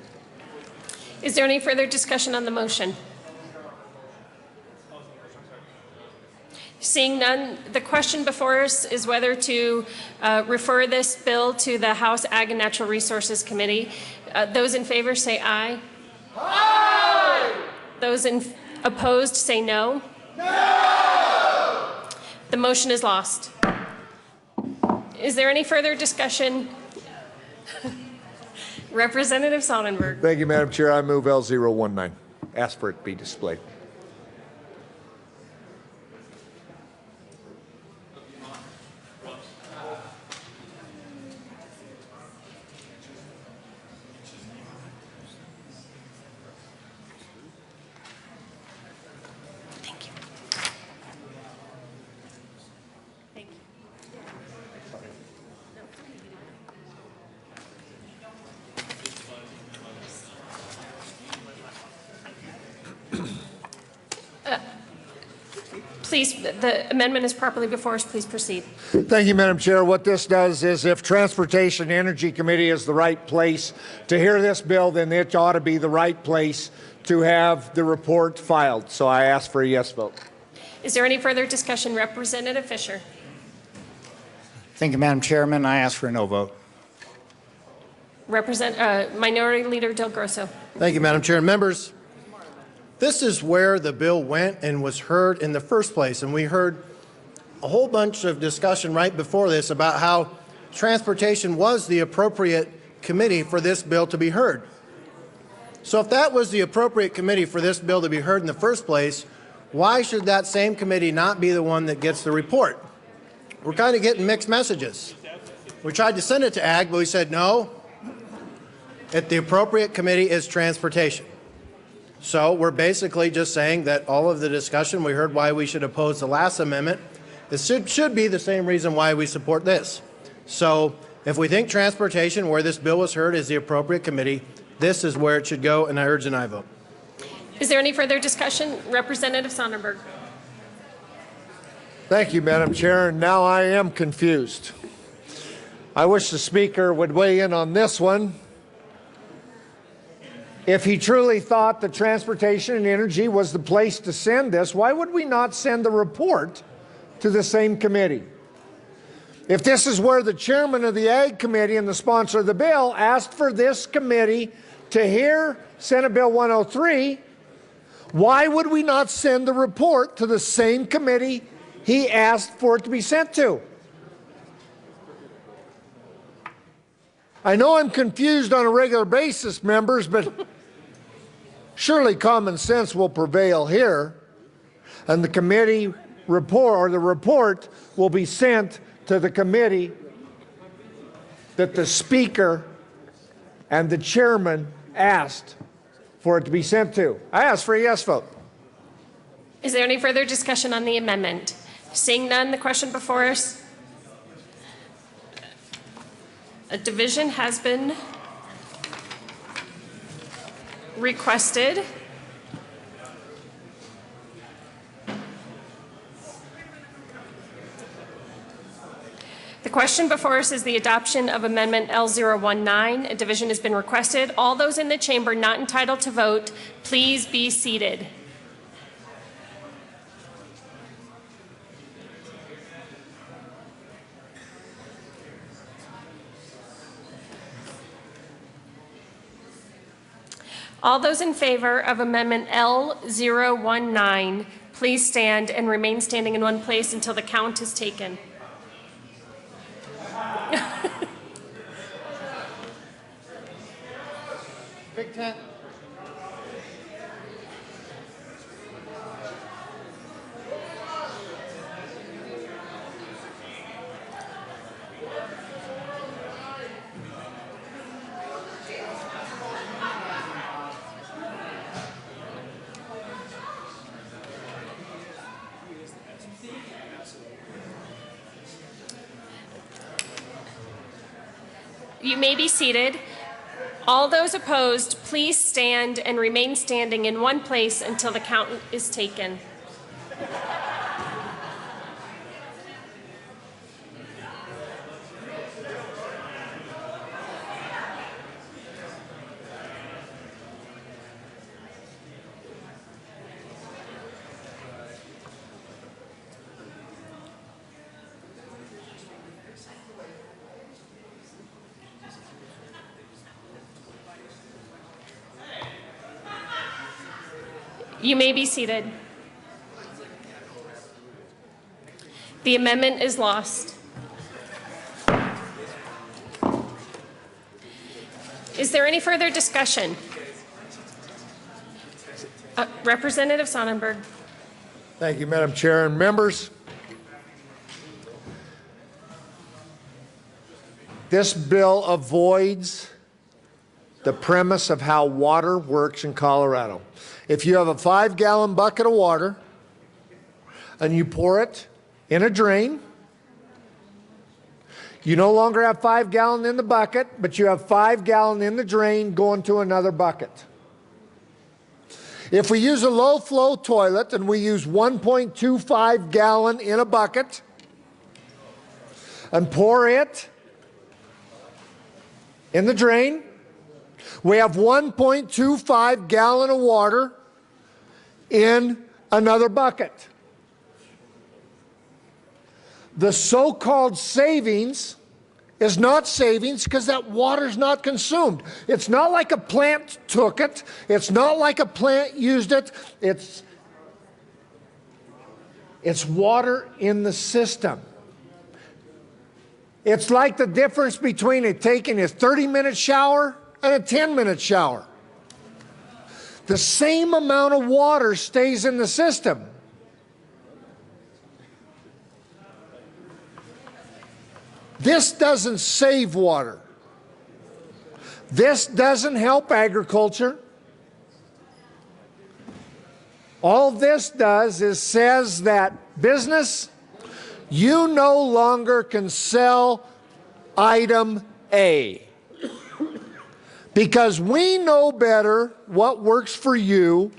Is there any further discussion on the motion? Seeing none, the question before us is whether to refer this bill to the House Ag and Natural Resources Committee. Those in favor say aye. Aye! Those opposed say no. No! The motion is lost. Is there any further discussion? Representative Sonnenberg. Thank you, Madam Chair. I move L019. Ask for it to be displayed. Please, the amendment is properly before us. Please proceed. Thank you, Madam Chair. What this does is if Transportation and Energy Committee is the right place to hear this bill, then it ought to be the right place to have the report filed. So I ask for a yes vote. Is there any further discussion? Representative Fisher. Thank you, Madam Chairman. I ask for a no vote. Minority Leader Del Grosso. Thank you, Madam Chair. And members, this is where the bill went and was heard in the first place. And we heard a whole bunch of discussion right before this about how transportation was the appropriate committee for this bill to be heard. So if that was the appropriate committee for this bill to be heard in the first place, why should that same committee not be the one that gets the report? We're kind of getting mixed messages. We tried to send it to Ag, but we said no. The appropriate committee is transportation. So we're basically just saying that all of the discussion, we heard why we should oppose the last amendment. This should be the same reason why we support this. So if we think transportation, where this bill was heard, is the appropriate committee, this is where it should go, and I urge an aye vote. Is there any further discussion? Representative Sonnenberg. Thank you, Madam Chair. And now I am confused. I wish the Speaker would weigh in on this one. If he truly thought that Transportation and Energy was the place to send this, why would we not send the report to the same committee? If this is where the chairman of the Ag Committee and the sponsor of the bill asked for this committee to hear Senate Bill 103, why would we not send the report to the same committee he asked for it to be sent to? I know I'm confused on a regular basis, members, but surely common sense will prevail here, and the committee report, or the report, will be sent to the committee that the Speaker and the Chairman asked for it to be sent to. I ask for a yes vote. Is there any further discussion on the amendment? Seeing none, the question before us. A division has been requested. The question before us is the adoption of Amendment L019. A division has been requested. All those in the chamber not entitled to vote, please be seated. All those in favor of Amendment L019, please stand and remain standing in one place until the count is taken. Big tent. You may be seated. All those opposed, please stand and remain standing in one place until the count is taken. You may be seated. The amendment is lost. Is there any further discussion? Representative Sonnenberg. Thank you, Madam Chair and members. This bill avoids the premise of how water works in Colorado. If you have a 5-gallon bucket of water and you pour it in a drain, you no longer have 5 gallon in the bucket, but you have 5 gallon in the drain going to another bucket. If we use a low flow toilet and we use 1.25 gallon in a bucket and pour it in the drain, we have 1.25 gallon of water in another bucket. The so-called savings is not savings because that water's not consumed. It's not like a plant took it. It's not like a plant used it. It's water in the system. It's like the difference between taking a 30-minute shower and a 10-minute shower. The same amount of water stays in the system. This doesn't save water. This doesn't help agriculture. All this does is says that business, you no longer can sell item A because we know better what works for you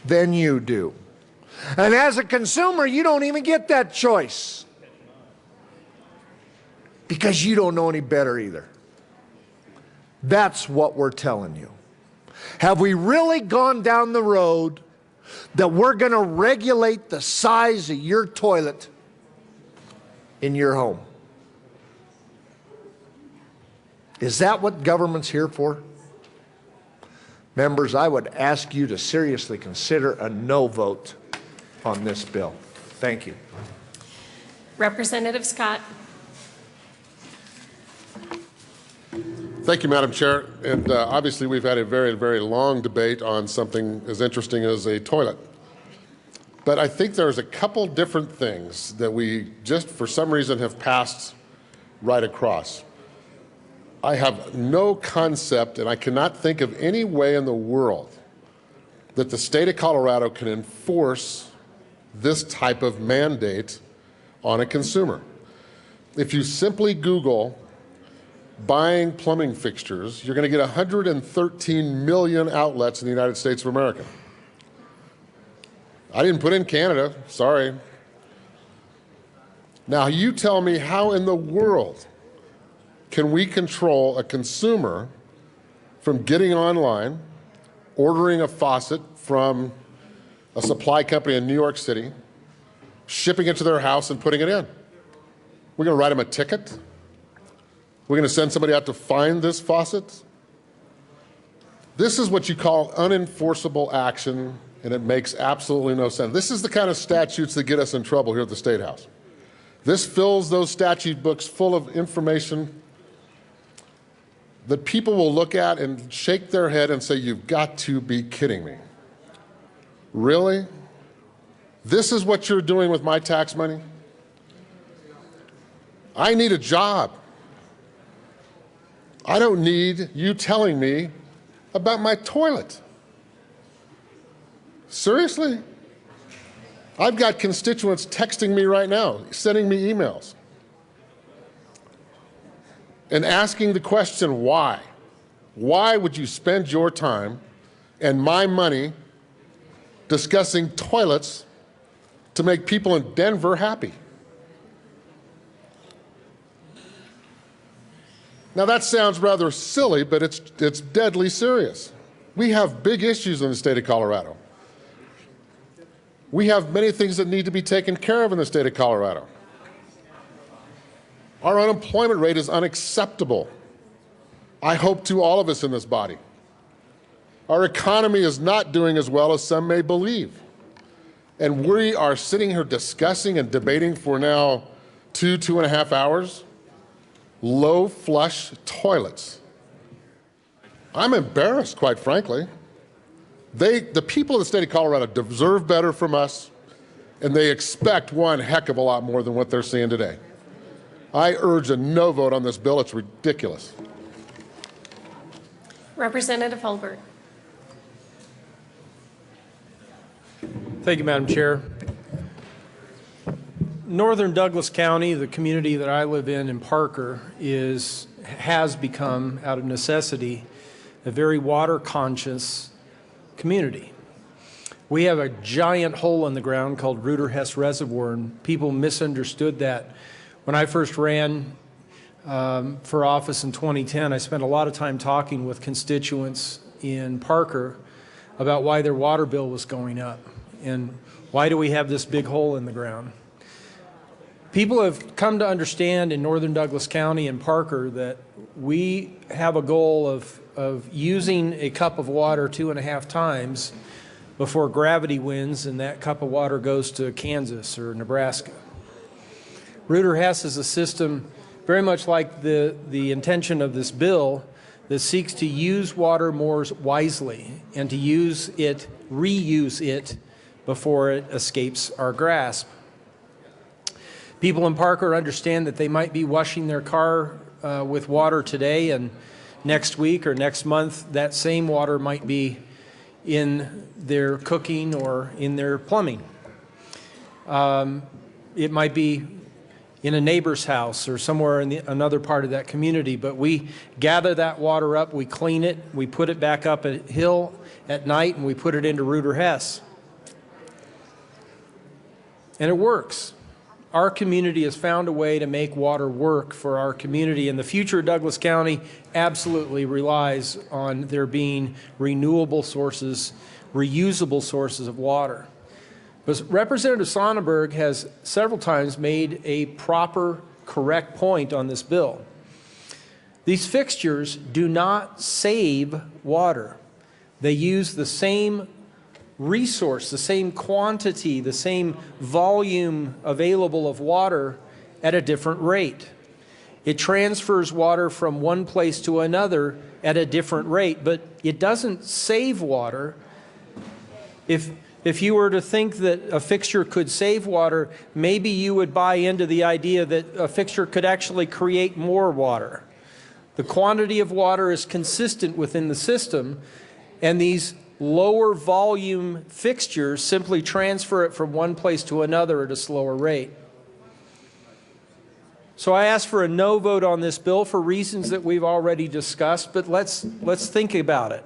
than you do. And as a consumer, you don't even get that choice because you don't know any better either. That's what we're telling you. Have we really gone down the road that we're going to regulate the size of your toilet in your home? Is that what government's here for? Members, I would ask you to seriously consider a no vote on this bill. Thank you. Representative Scott. Thank you, Madam Chair. And obviously, we've had a very, very long debate on something as interesting as a toilet. But I think there's a couple different things that we just, for some reason, have passed right across. I have no concept, and I cannot think of any way in the world that the state of Colorado can enforce this type of mandate on a consumer. If you simply Google buying plumbing fixtures, you're going to get 113 million outlets in the United States of America. I didn't put in Canada, sorry. Now you tell me, how in the world can we control a consumer from getting online, ordering a faucet from a supply company in New York City, shipping it to their house and putting it in? We're going to write them a ticket? We're going to send somebody out to find this faucet? This is what you call unenforceable action, and it makes absolutely no sense. This is the kind of statutes that get us in trouble here at the State House. This fills those statute books full of information that people will look at and shake their head and say, you've got to be kidding me. Really? This is what you're doing with my tax money? I need a job. I don't need you telling me about my toilet. Seriously? I've got constituents texting me right now, sending me emails, and asking the question, why? Why would you spend your time and my money discussing toilets to make people in Denver happy? Now that sounds rather silly, but it's deadly serious. We have big issues in the state of Colorado. We have many things that need to be taken care of in the state of Colorado. Our unemployment rate is unacceptable. I hope to all of us in this body. Our economy is not doing as well as some may believe. And we are sitting here discussing and debating for now 2.5 hours, low flush toilets. I'm embarrassed, quite frankly. The people of the state of Colorado deserve better from us, and they expect one heck of a lot more than what they're seeing today. I urge a no vote on this bill. It's ridiculous. Representative Holbert. Thank you, Madam Chair. Northern Douglas County, the community that I live in Parker, has become, out of necessity, a very water-conscious community. We have a giant hole in the ground called Reuter Hess Reservoir, and people misunderstood that. When I first ran for office in 2010, I spent a lot of time talking with constituents in Parker about why their water bill was going up and why do we have this big hole in the ground. People have come to understand in Northern Douglas County and Parker that we have a goal of using a cup of water 2.5 times before gravity wins and that cup of water goes to Kansas or Nebraska. Reuter Hess is a system very much like the intention of this bill that seeks to use water more wisely and to reuse it before it escapes our grasp. People in Parker understand that they might be washing their car with water today, and next week or next month that same water might be in their cooking or in their plumbing. It might be in a neighbor's house or somewhere in another part of that community, but we gather that water up, we clean it, we put it back up a hill at night, and we put it into Reuter Hess. And it works. Our community has found a way to make water work for our community, and the future of Douglas County absolutely relies on there being renewable sources, reusable sources of water. But Representative Sonnenberg has several times made a proper, correct point on this bill. These fixtures do not save water. They use the same resource, the same quantity, the same volume available of water at a different rate. It transfers water from one place to another at a different rate, but it doesn't save water. If you were to think that a fixture could save water, maybe you would buy into the idea that a fixture could actually create more water. The quantity of water is consistent within the system, and these lower volume fixtures simply transfer it from one place to another at a slower rate. So I ask for a no vote on this bill for reasons that we've already discussed, but let's think about it.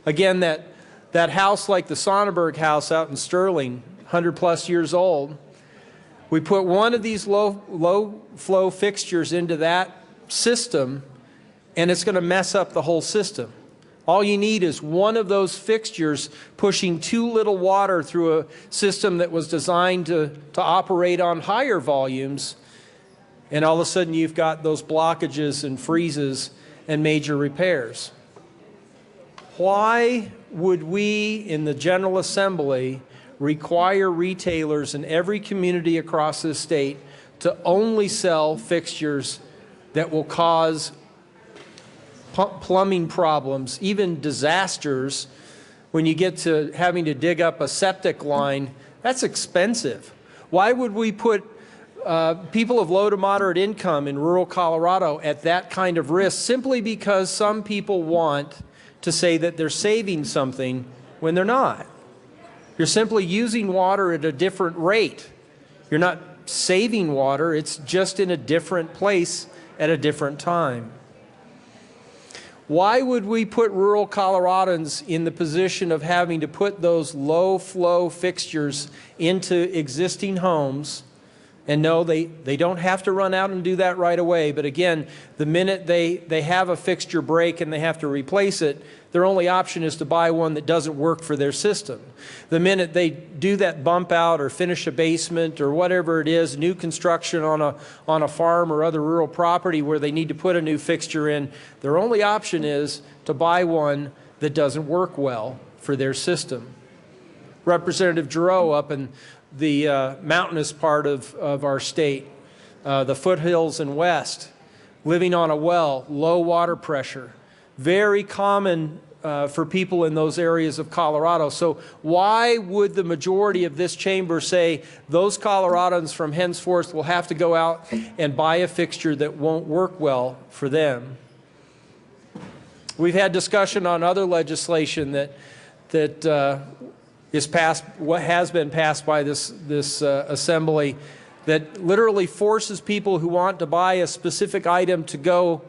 Again, that house like the Sonnenberg house out in Sterling, 100+ years old, we put one of these low flow fixtures into that system and it's going to mess up the whole system. All you need is one of those fixtures pushing too little water through a system that was designed to operate on higher volumes, and all of a sudden you've got those blockages and freezes and major repairs. Why would we in the General Assembly require retailers in every community across this state to only sell fixtures that will cause plumbing problems, even disasters? When you get to having to dig up a septic line, that's expensive. Why would we put people of low to moderate income in rural Colorado at that kind of risk simply because some people want to say that they're saving something when they're not? You're simply using water at a different rate. You're not saving water, it's just in a different place at a different time. Why would we put rural Coloradans in the position of having to put those low flow fixtures into existing homes? And no, they don't have to run out and do that right away. But again, the minute they have a fixture break and they have to replace it, their only option is to buy one that doesn't work for their system. The minute they do that bump out or finish a basement or whatever it is, new construction on a farm or other rural property where they need to put a new fixture in, their only option is to buy one that doesn't work well for their system. Representative Giroux up in the mountainous part of our state, the foothills and west, living on a well, low water pressure, very common for people in those areas of Colorado. So why would the majority of this chamber say those Coloradans from henceforth will have to go out and buy a fixture that won't work well for them? We've had discussion on other legislation that is passed, what has been passed by this assembly, that literally forces people who want to buy a specific item to go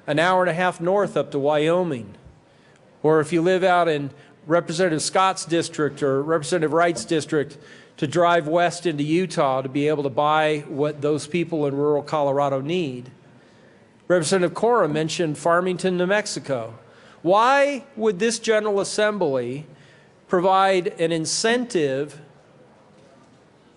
an hour and a half north up to Wyoming. Or if you live out in Representative Scott's district or Representative Wright's district, to drive west into Utah to be able to buy what those people in rural Colorado need. Representative Cora mentioned Farmington, New Mexico. Why would this General Assembly provide an incentive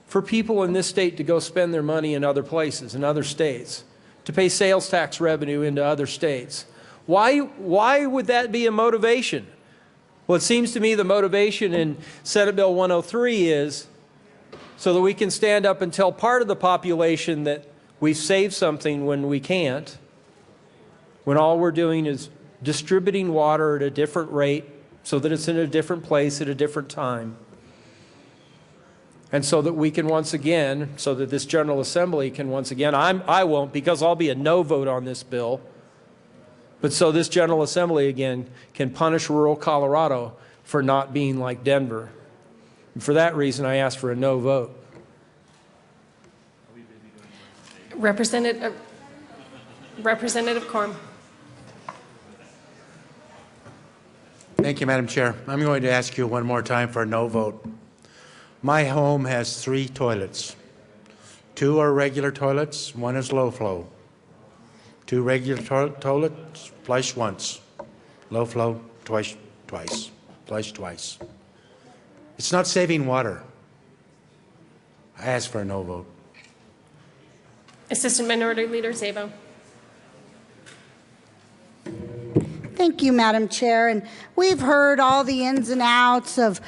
for people in this state to go spend their money in other places, in other states, to pay sales tax revenue into other states? Why would that be a motivation? Well, it seems to me the motivation in Senate Bill 103 is so that we can stand up and tell part of the population that we've saved something when we can't, when all we're doing is distributing water at a different rate so that it's in a different place at a different time. And so that we can once again, so that this General Assembly can once again, I won't because I'll be a no vote on this bill, but so this General Assembly again can punish rural Colorado for not being like Denver. And for that reason, I ask for a no vote. Representative Corm. Thank you, Madam Chair. I'm going to ask you one more time for a no vote. My home has 3 toilets. 2 are regular toilets, 1 is low flow. 2 regular toilets, flush once. Low flow, twice. Flush twice. It's not saving water. I ask for a no vote. Assistant Minority Leader Szabo. Thank you, Madam Chair. And we've heard all the ins and outs of,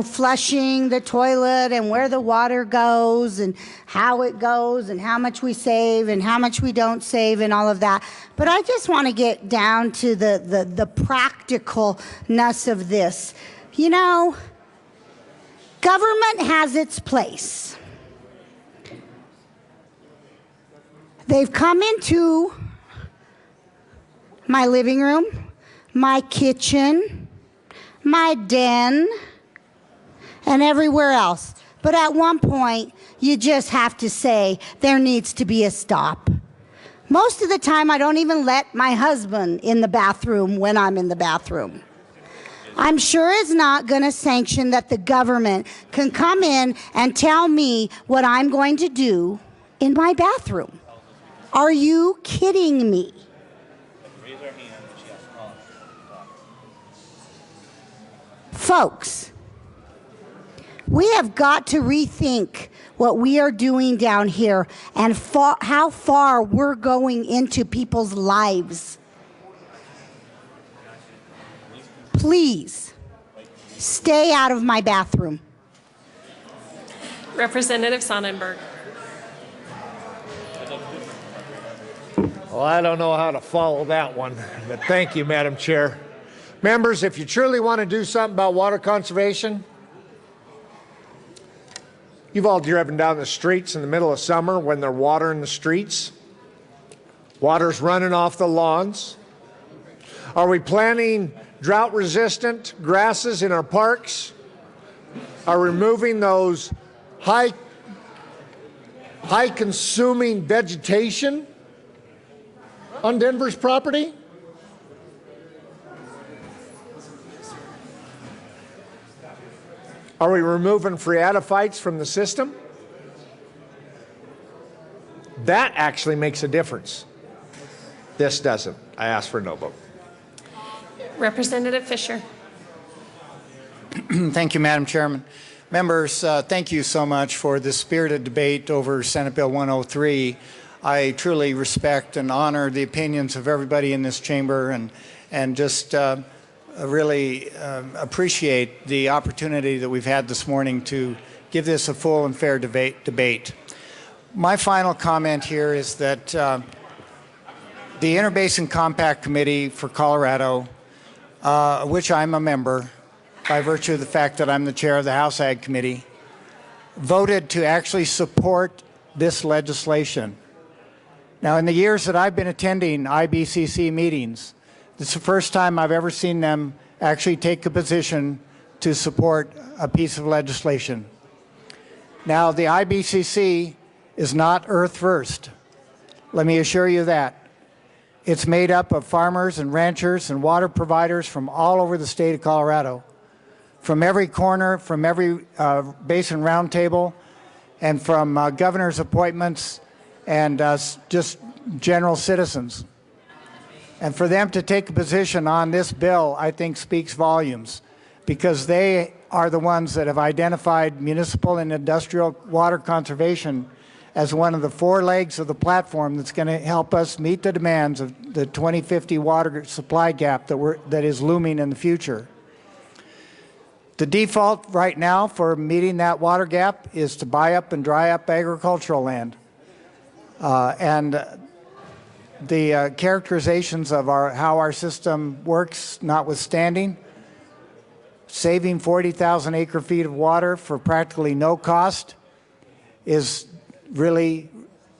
flushing the toilet and where the water goes and how it goes and how much we save and how much we don't save and all of that. But I just want to get down to the practicalness of this. Government has its place. They've come into my living room, my kitchen, my den, and everywhere else. But at one point, you just have to say there needs to be a stop. Most of the time, I don't even let my husband in the bathroom when I'm in the bathroom. I'm sure it's not going to sanction that the government can come in and tell me what I'm going to do in my bathroom. Are you kidding me? Folks, we have got to rethink what we are doing down here and how far we're going into people's lives. Please, stay out of my bathroom. Representative Sonnenberg. Well, I don't know how to follow that one, but thank you, Madam Chair. Members, if you truly want to do something about water conservation, you've all driven down the streets in the middle of summer when there's water in the streets. Water's running off the lawns. Are we planting drought-resistant grasses in our parks? Are removing those high-consuming vegetation on Denver's property? Are we removing phreatophytes from the system? That actually makes a difference. This doesn't. I ask for a no vote. Representative Fisher. Thank you, Madam Chairman. Members, thank you so much for this spirited debate over Senate Bill 103. I truly respect and honor the opinions of everybody in this chamber and just really appreciate the opportunity that we've had this morning to give this a full and fair debate. My final comment here is that the Interbasin Compact Committee for Colorado, which I'm a member by virtue of the fact that I'm the chair of the House Ag Committee, voted to actually support this legislation. Now, in the years that I've been attending IBCC meetings, this is the first time I've ever seen them actually take a position to support a piece of legislation. Now, the IBCC is not Earth First. Let me assure you that. It's made up of farmers and ranchers and water providers from all over the state of Colorado, from every corner, from every basin roundtable, and from governor's appointments and just general citizens. And for them to take a position on this bill, I think speaks volumes, because they are the ones that have identified municipal and industrial water conservation as one of the 4 legs of the platform that's going to help us meet the demands of the 2050 water supply gap that is looming in the future. The default right now for meeting that water gap is to buy up and dry up agricultural land. And the characterizations of how our system works notwithstanding, saving 40,000 acre-feet of water for practically no cost is really,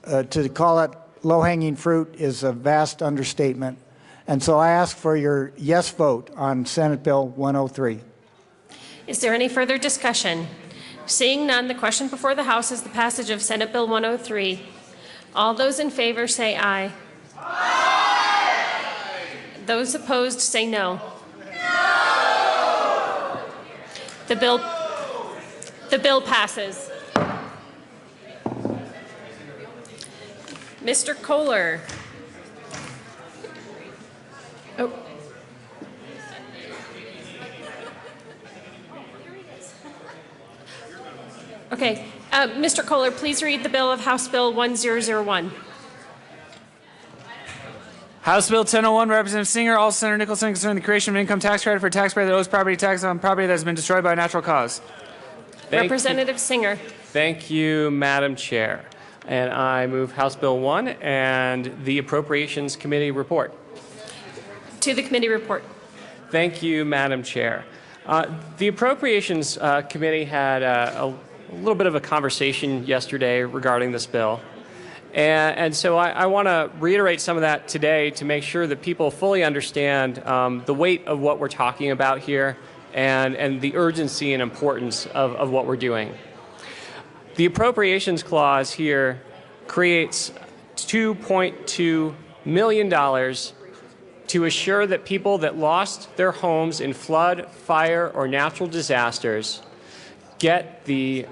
to call it low-hanging fruit is a vast understatement. And so I ask for your yes vote on Senate Bill 103. Is there any further discussion? Seeing none, the question before the House is the passage of Senate Bill 103. All those in favor say aye. Aye. Those opposed say no. No. The bill passes. Mr. Kohler. Oh. Okay. Mr. Kohler, please read the bill of House Bill 1001. House Bill 1001, Representative Singer, also Senator Nicholson, concerning the creation of an income tax credit for a taxpayer that owes property tax on property that has been destroyed by a natural cause. Representative Singer. Thank you, Madam Chair. And I move House Bill 1 and the Appropriations Committee report. To the committee report. Thank you, Madam Chair. The Appropriations Committee had a little bit of a conversation yesterday regarding this bill. And so I want to reiterate some of that today to make sure that people fully understand the weight of what we're talking about here and the urgency and importance of what we're doing. The Appropriations Clause here creates $2.2 million to assure that people that lost their homes in flood, fire, or natural disasters get the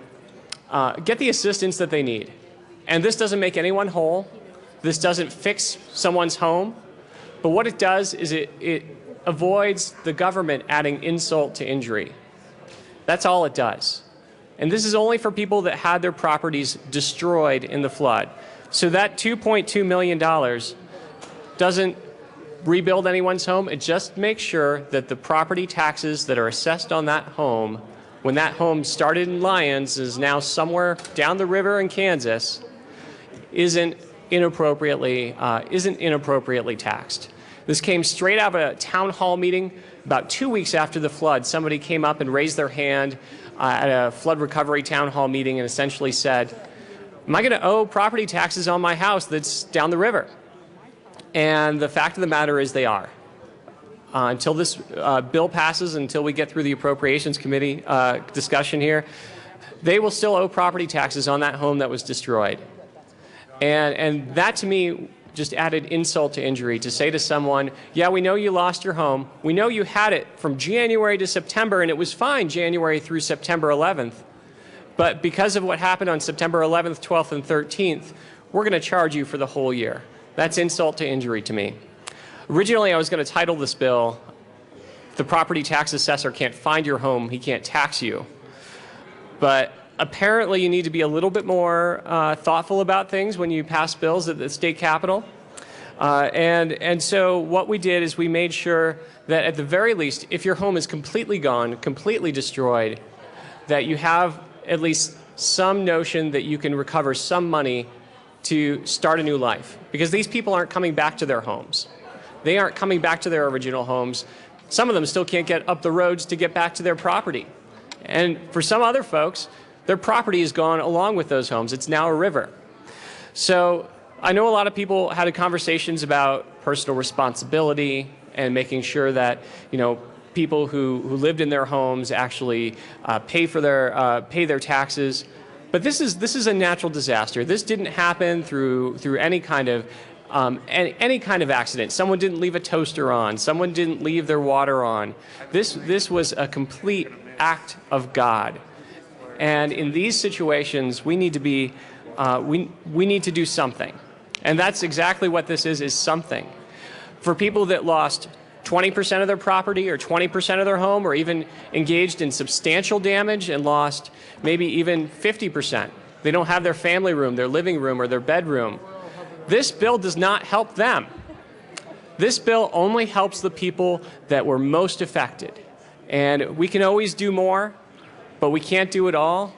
assistance that they need. And this doesn't make anyone whole. This doesn't fix someone's home. But what it does is it avoids the government adding insult to injury. That's all it does. And this is only for people that had their properties destroyed in the flood. So that $2.2 million doesn't rebuild anyone's home. It just makes sure that the property taxes that are assessed on that home, when that home started in Lyons, is now somewhere down the river in Kansas, isn't inappropriately taxed. This came straight out of a town hall meeting about 2 weeks after the flood. Somebody came up and raised their hand at a flood recovery town hall meeting and essentially said, am I going to owe property taxes on my house that's down the river? And the fact of the matter is they are. Until this bill passes, until we get through the Appropriations Committee discussion here, they will still owe property taxes on that home that was destroyed. And that to me just added insult to injury, to say to someone, yeah, we know you lost your home. We know you had it from January to September, and it was fine January through September 11th. But because of what happened on September 11th, 12th, and 13th, we're going to charge you for the whole year. That's insult to injury to me. Originally, I was going to title this bill, "The Property Tax Assessor Can't Find Your Home, He Can't Tax You." But apparently, you need to be a little bit more thoughtful about things when you pass bills at the state capitol. And so what we did is we made sure that at the very least, if your home is completely gone, completely destroyed, that you have at least some notion that you can recover some money to start a new life. Because these people aren't coming back to their homes. They aren't coming back to their original homes. Some of them still can't get up the roads to get back to their property. And for some other folks, their property is gone along with those homes. It's now a river. So I know a lot of people had conversations about personal responsibility and making sure that, people who lived in their homes actually pay their taxes. But this is a natural disaster. This didn't happen through any kind of accident. Someone didn't leave a toaster on. Someone didn't leave their water on. This was a complete act of God. And in these situations, we need to be we need to do something. And that's exactly what this is something. For people that lost 20% of their property or 20% of their home, or even engaged in substantial damage and lost maybe even 50%. They don't have their family room, their living room, or their bedroom. This bill does not help them. This bill only helps the people that were most affected. And we can always do more, but we can't do it all.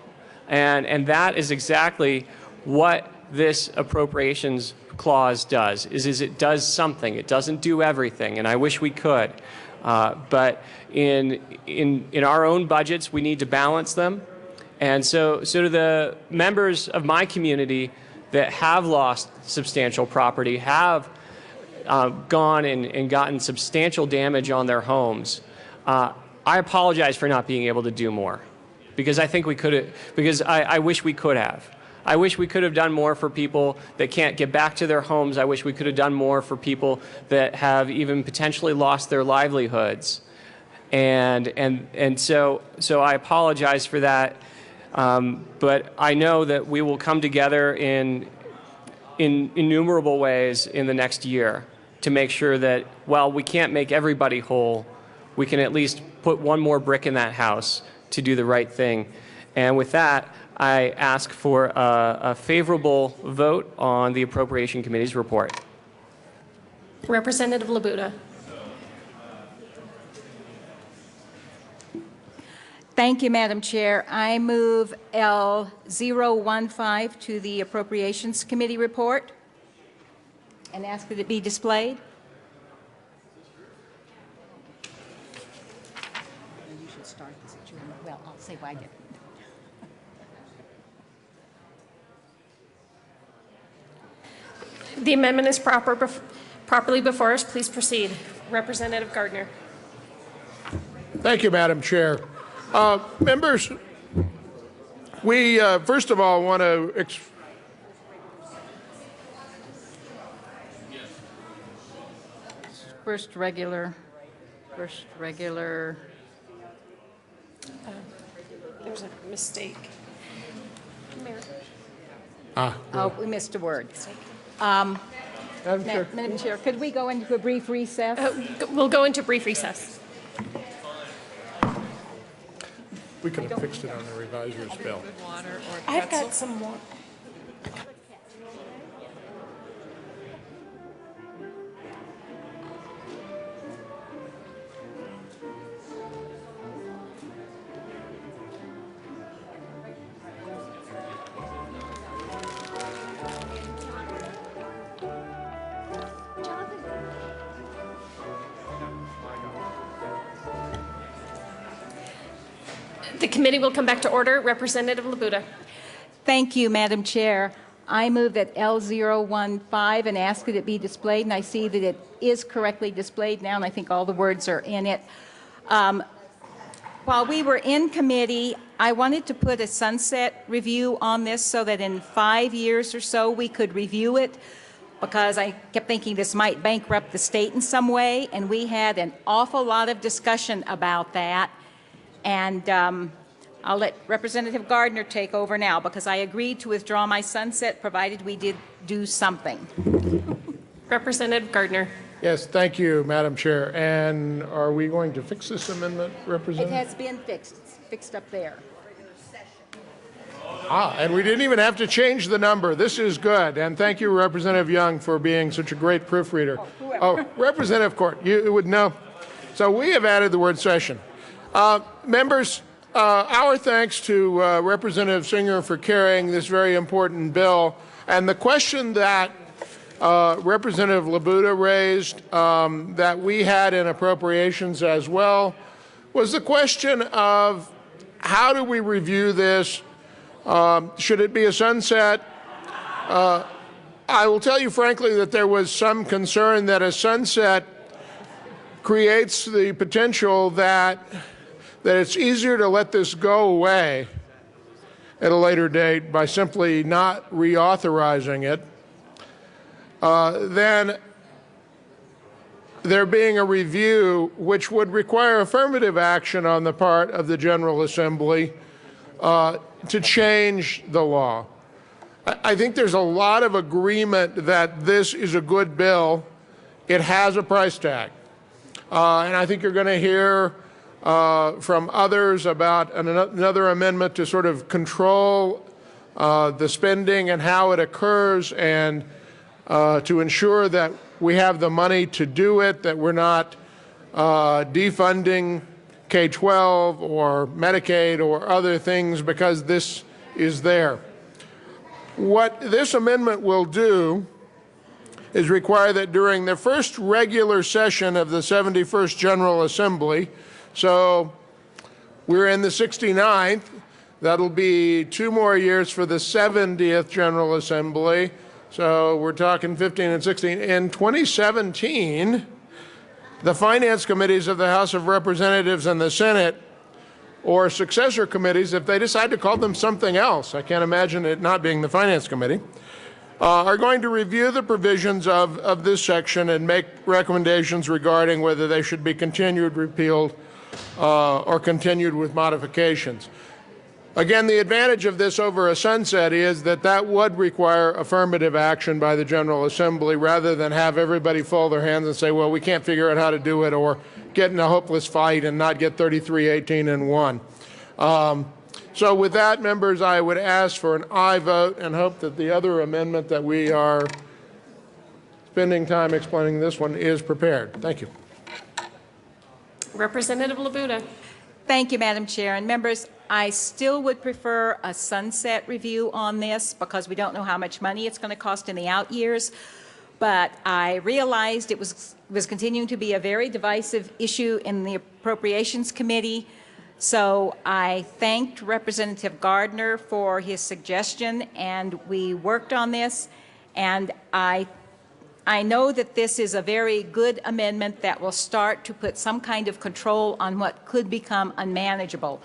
And that is exactly what this appropriations clause does, is it does something. It doesn't do everything, and I wish we could. But in our own budgets, we need to balance them. And so to the members of my community that have lost substantial property, have gone and gotten substantial damage on their homes, I apologize for not being able to do more, because I think we could have, because I wish we could have. I wish we could have done more for people that can't get back to their homes. I wish we could have done more for people that have even potentially lost their livelihoods. And so I apologize for that. But I know that we will come together in innumerable ways in the next year to make sure that, while we can't make everybody whole, we can at least put one more brick in that house to do the right thing. And with that, I ask for a favorable vote on the Appropriation Committee's report. Representative Labuda. Thank you, Madam Chair. I move L015 to the Appropriations Committee report and ask that it be displayed. You should start this at your, well, I'll say why I did. The amendment is properly before us. Please proceed. Representative Gardner. Thank you, Madam Chair. Members, we first of all want to First regular. There's a mistake. Mayor. Oh, we missed a word. Madam Chair, could we go into a brief recess? We'll go into brief recess. We could have fixed it on the reviser's bill. I've got some more. The committee will come back to order. Representative Labuda. Thank you, Madam Chair. I move that L015 and ask that it be displayed, and I see that it is correctly displayed now, and I think all the words are in it. While we were in committee, I wanted to put a sunset review on this so that in 5 years or so we could review it, because I kept thinking this might bankrupt the state in some way, and we had an awful lot of discussion about that. And I'll let Representative Gardner take over now, because I agreed to withdraw my sunset provided we did do something. Representative Gardner. Yes, thank you, Madam Chair. And are we going to fix this amendment, It Representative? has been fixed. It's fixed up there. And we didn't even have to change the number. This is good. And thank you, Representative Young, for being such a great proofreader. Oh, Representative Court, you would know. So we have added the word session. Members, our thanks to Representative Singer for carrying this very important bill. And the question that Representative Labuda raised that we had in appropriations as well was the question of how do we review this? Should it be a sunset? I will tell you frankly that there was some concern that a sunset creates the potential that it's easier to let this go away at a later date by simply not reauthorizing it than there being a review which would require affirmative action on the part of the General Assembly to change the law. I think there's a lot of agreement that this is a good bill. It has a price tag. And I think you're going to hear from others about another amendment to sort of control the spending and how it occurs, and to ensure that we have the money to do it, that we're not defunding K-12 or Medicaid or other things because this is there. What this amendment will do is require that during the first regular session of the 71st General Assembly, so we're in the 69th, that'll be 2 more years for the 70th General Assembly, so we're talking 15 and 16. In 2017, the finance committees of the House of Representatives and the Senate, or successor committees, if they decide to call them something else, I can't imagine it not being the Finance Committee, are going to review the provisions of this section and make recommendations regarding whether they should be continued, repealed, or continued with modifications. Again, the advantage of this over a sunset is that that would require affirmative action by the General Assembly rather than have everybody fold their hands and say, well, we can't figure out how to do it, or get in a hopeless fight and not get 33-18-1. So with that, members, I would ask for an aye vote and hope that the other amendment that we are spending time explaining this one is prepared. Thank you. Representative Labuda. Thank you, Madam Chair. And members, I still would prefer a sunset review on this because we don't know how much money it's going to cost in the out years. But I realized it was continuing to be a very divisive issue in the Appropriations Committee. So I thanked Representative Gardner for his suggestion, and we worked on this. And I know that this is a very good amendment that will start to put some kind of control on what could become unmanageable.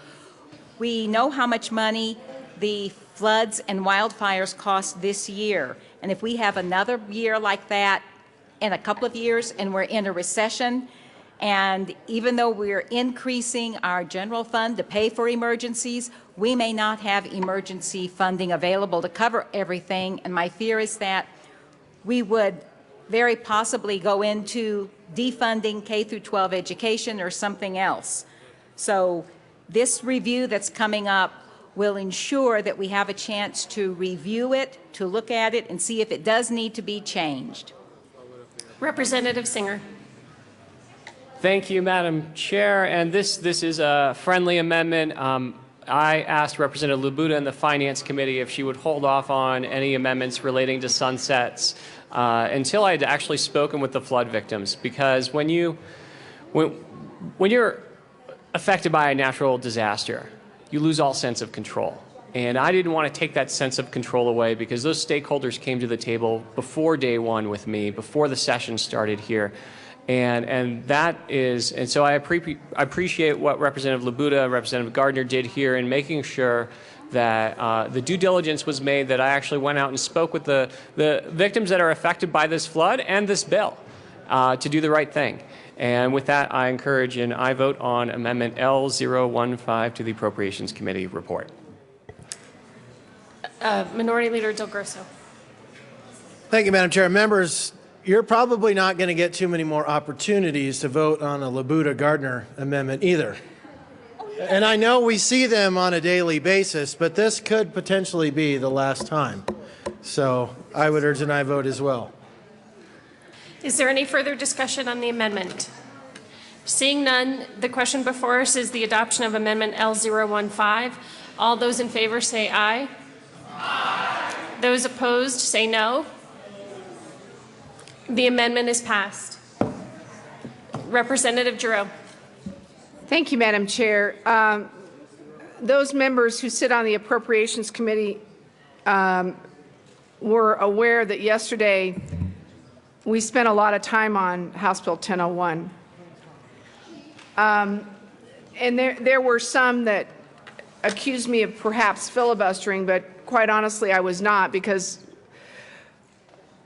We know how much money the floods and wildfires cost this year. And if we have another year like that in a couple of years and we're in a recession, and even though we're increasing our general fund to pay for emergencies, we may not have emergency funding available to cover everything. And my fear is that we would very possibly go into defunding K-12 education or something else. So this review that's coming up will ensure that we have a chance to review it, to look at it, and see if it does need to be changed. Representative Singer. Thank you, Madam Chair. And this is a friendly amendment. I asked Representative Labuda in the Finance Committee if she would hold off on any amendments relating to sunsets until I had actually spoken with the flood victims. Because when you're affected by a natural disaster, you lose all sense of control. And I didn't want to take that sense of control away because those stakeholders came to the table before day one with me, before the session started here. And so I appreciate what Representative Labuda and Representative Gardner did here in making sure that the due diligence was made, that I actually went out and spoke with the victims that are affected by this flood and this bill to do the right thing. And with that, I encourage an aye vote on Amendment L015 to the Appropriations Committee report. Minority Leader Del Grosso. Thank you, Madam Chair. Members, you're probably not going to get too many more opportunities to vote on a Labuda-Gardner amendment either. And I know we see them on a daily basis, but this could potentially be the last time. So I would urge an aye vote as well. Is there any further discussion on the amendment? Seeing none, the question before us is the adoption of Amendment L015. All those in favor say aye. Aye. Those opposed say no. The amendment is passed. Representative Giroux. Thank you, Madam Chair. Those members who sit on the Appropriations Committee were aware that yesterday we spent a lot of time on House Bill 1001. And there were some that accused me of perhaps filibustering, but quite honestly, I was not, because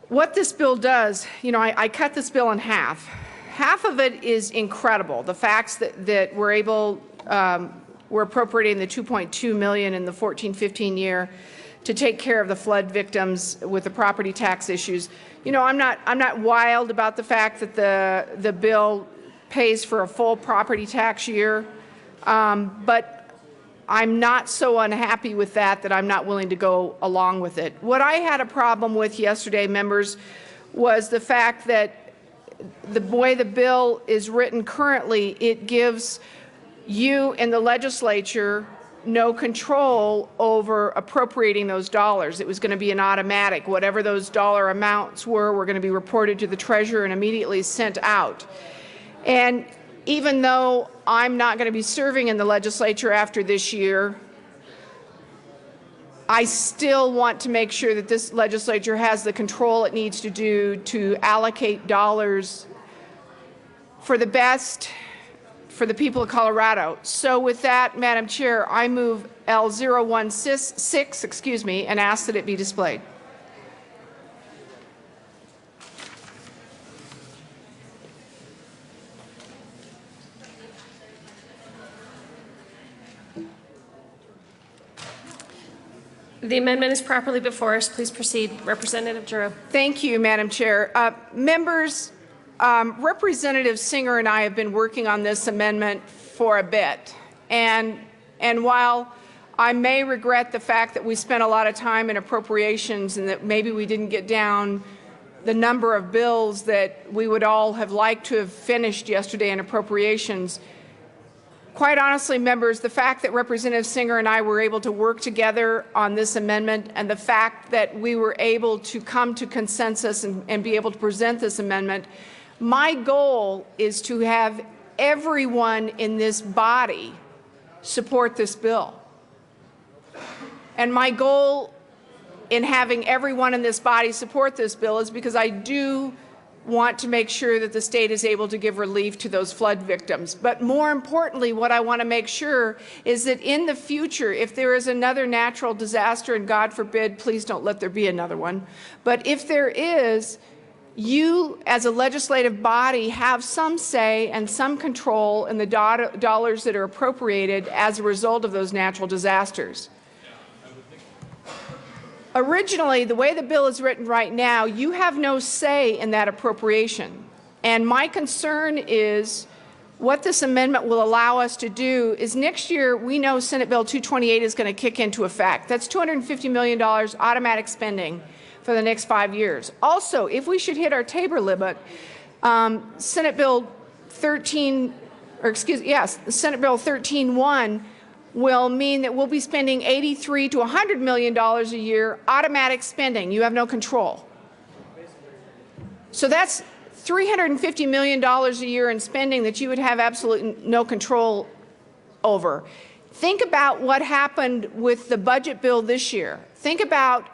what this bill does, you know, I cut this bill in half. Half of it is incredible. The facts that we're appropriating the $2.2 million in the 14-15 year to take care of the flood victims with the property tax issues. You know, I'm not wild about the fact that the bill pays for a full property tax year, but I'm not so unhappy with that I'm not willing to go along with it. What I had a problem with yesterday, members, was the fact that the way the bill is written currently, it gives you and the legislature no control over appropriating those dollars. It was going to be an automatic. Whatever those dollar amounts were going to be reported to the treasurer and immediately sent out. And even though I'm not going to be serving in the legislature after this year, I still want to make sure that this legislature has the control it needs to do to allocate dollars for the best for the people of Colorado. So with that, Madam Chair, I move L016, and ask that it be displayed. The amendment is properly before us. Please proceed. Representative Giroux. Thank you, Madam Chair. Members, Representative Singer and I have been working on this amendment for a bit. And while I may regret the fact that we spent a lot of time in appropriations and that maybe we didn't get down the number of bills that we would all have liked to have finished yesterday in appropriations, quite honestly, members, the fact that Representative Singer and I were able to work together on this amendment and the fact that we were able to come to consensus and be able to present this amendment, my goal is to have everyone in this body support this bill. And my goal in having everyone in this body support this bill is because I do want to make sure that the state is able to give relief to those flood victims. But more importantly, what I want to make sure is that in the future, if there is another natural disaster, and God forbid, please don't let there be another one, but if there is, you as a legislative body have some say and some control in the dollars that are appropriated as a result of those natural disasters. Originally, the way the bill is written right now, you have no say in that appropriation. And my concern is what this amendment will allow us to do is next year we know Senate Bill 228 is going to kick into effect. That's $250 million automatic spending for the next 5 years. Also, if we should hit our Tabor limit, Senate Bill 13.1 will mean that we'll be spending $83 to $100 million a year, automatic spending. You have no control. So that's $350 million a year in spending that you would have absolutely no control over. Think about what happened with the budget bill this year. Think about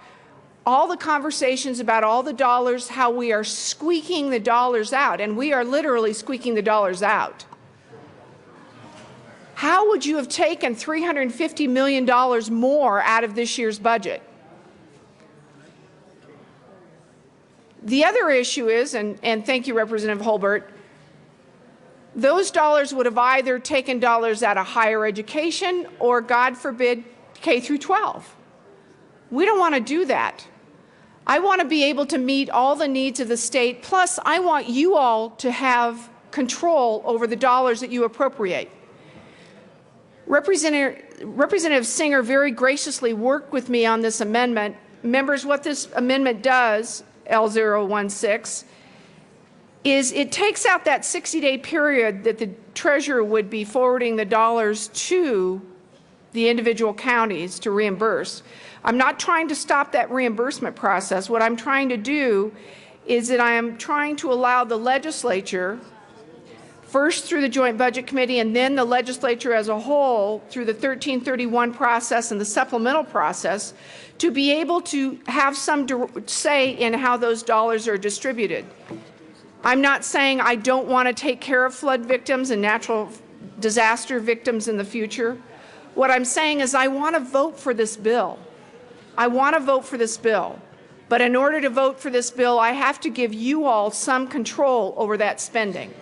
all the conversations about all the dollars, how we are squeaking the dollars out, and we are literally squeaking the dollars out. How would you have taken $350 million more out of this year's budget? The other issue is, and thank you, Representative Holbert, those dollars would have either taken dollars out of higher education or, God forbid, K through 12. We don't want to do that. I want to be able to meet all the needs of the state, plus I want you all to have control over the dollars that you appropriate. Representative Singer very graciously worked with me on this amendment. Members, what this amendment does, L016, is it takes out that 60-day period that the treasurer would be forwarding the dollars to the individual counties to reimburse. I'm not trying to stop that reimbursement process. What I'm trying to do is that I am trying to allow the legislature, first through the Joint Budget Committee and then the legislature as a whole through the 1331 process and the supplemental process, to be able to have some say in how those dollars are distributed. I'm not saying I don't want to take care of flood victims and natural disaster victims in the future. What I'm saying is I want to vote for this bill. I want to vote for this bill. But in order to vote for this bill, I have to give you all some control over that spending.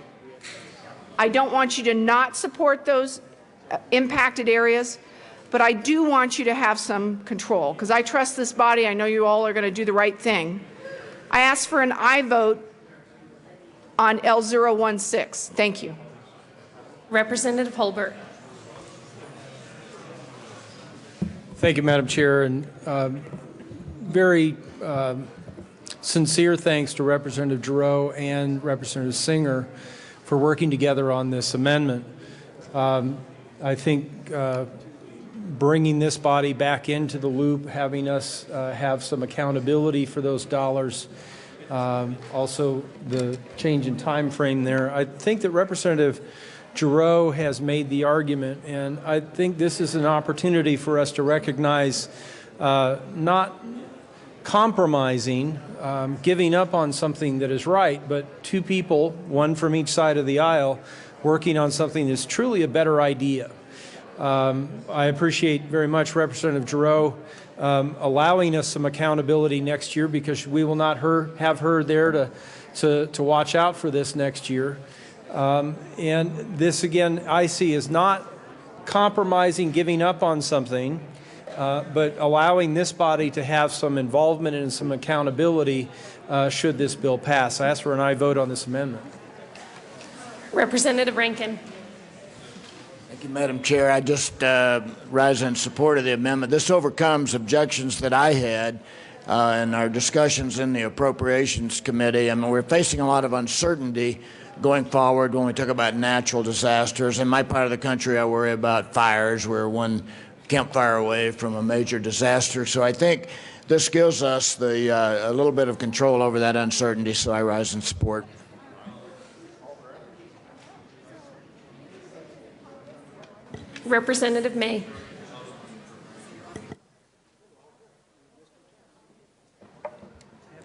I don't want you to not support those impacted areas, but I do want you to have some control, because I trust this body. I know you all are going to do the right thing. I ask for an aye vote on L016. Thank you. Representative Holbert. Thank you, Madam Chair, and very sincere thanks to Representative Giroux and Representative Singer for working together on this amendment. I think bringing this body back into the loop, having us have some accountability for those dollars, also the change in time frame there. I think that Representative Giroux has made the argument, and I think this is an opportunity for us to recognize not compromising, giving up on something that is right, but two people, one from each side of the aisle, working on something that's truly a better idea. I appreciate very much Representative Giroux allowing us some accountability next year, because we will not have her there to watch out for this next year. And this, again, I see as not compromising, giving up on something, but allowing this body to have some involvement and some accountability should this bill pass. I ask for an aye vote on this amendment. Representative Rankin. Thank you, Madam Chair. I just rise in support of the amendment. This overcomes objections that I had in our discussions in the Appropriations Committee. I mean, we're facing a lot of uncertainty going forward when we talk about natural disasters. In my part of the country, I worry about fires. We're one campfire away from a major disaster. So I think this gives us a little bit of control over that uncertainty, so I rise in support. Representative May.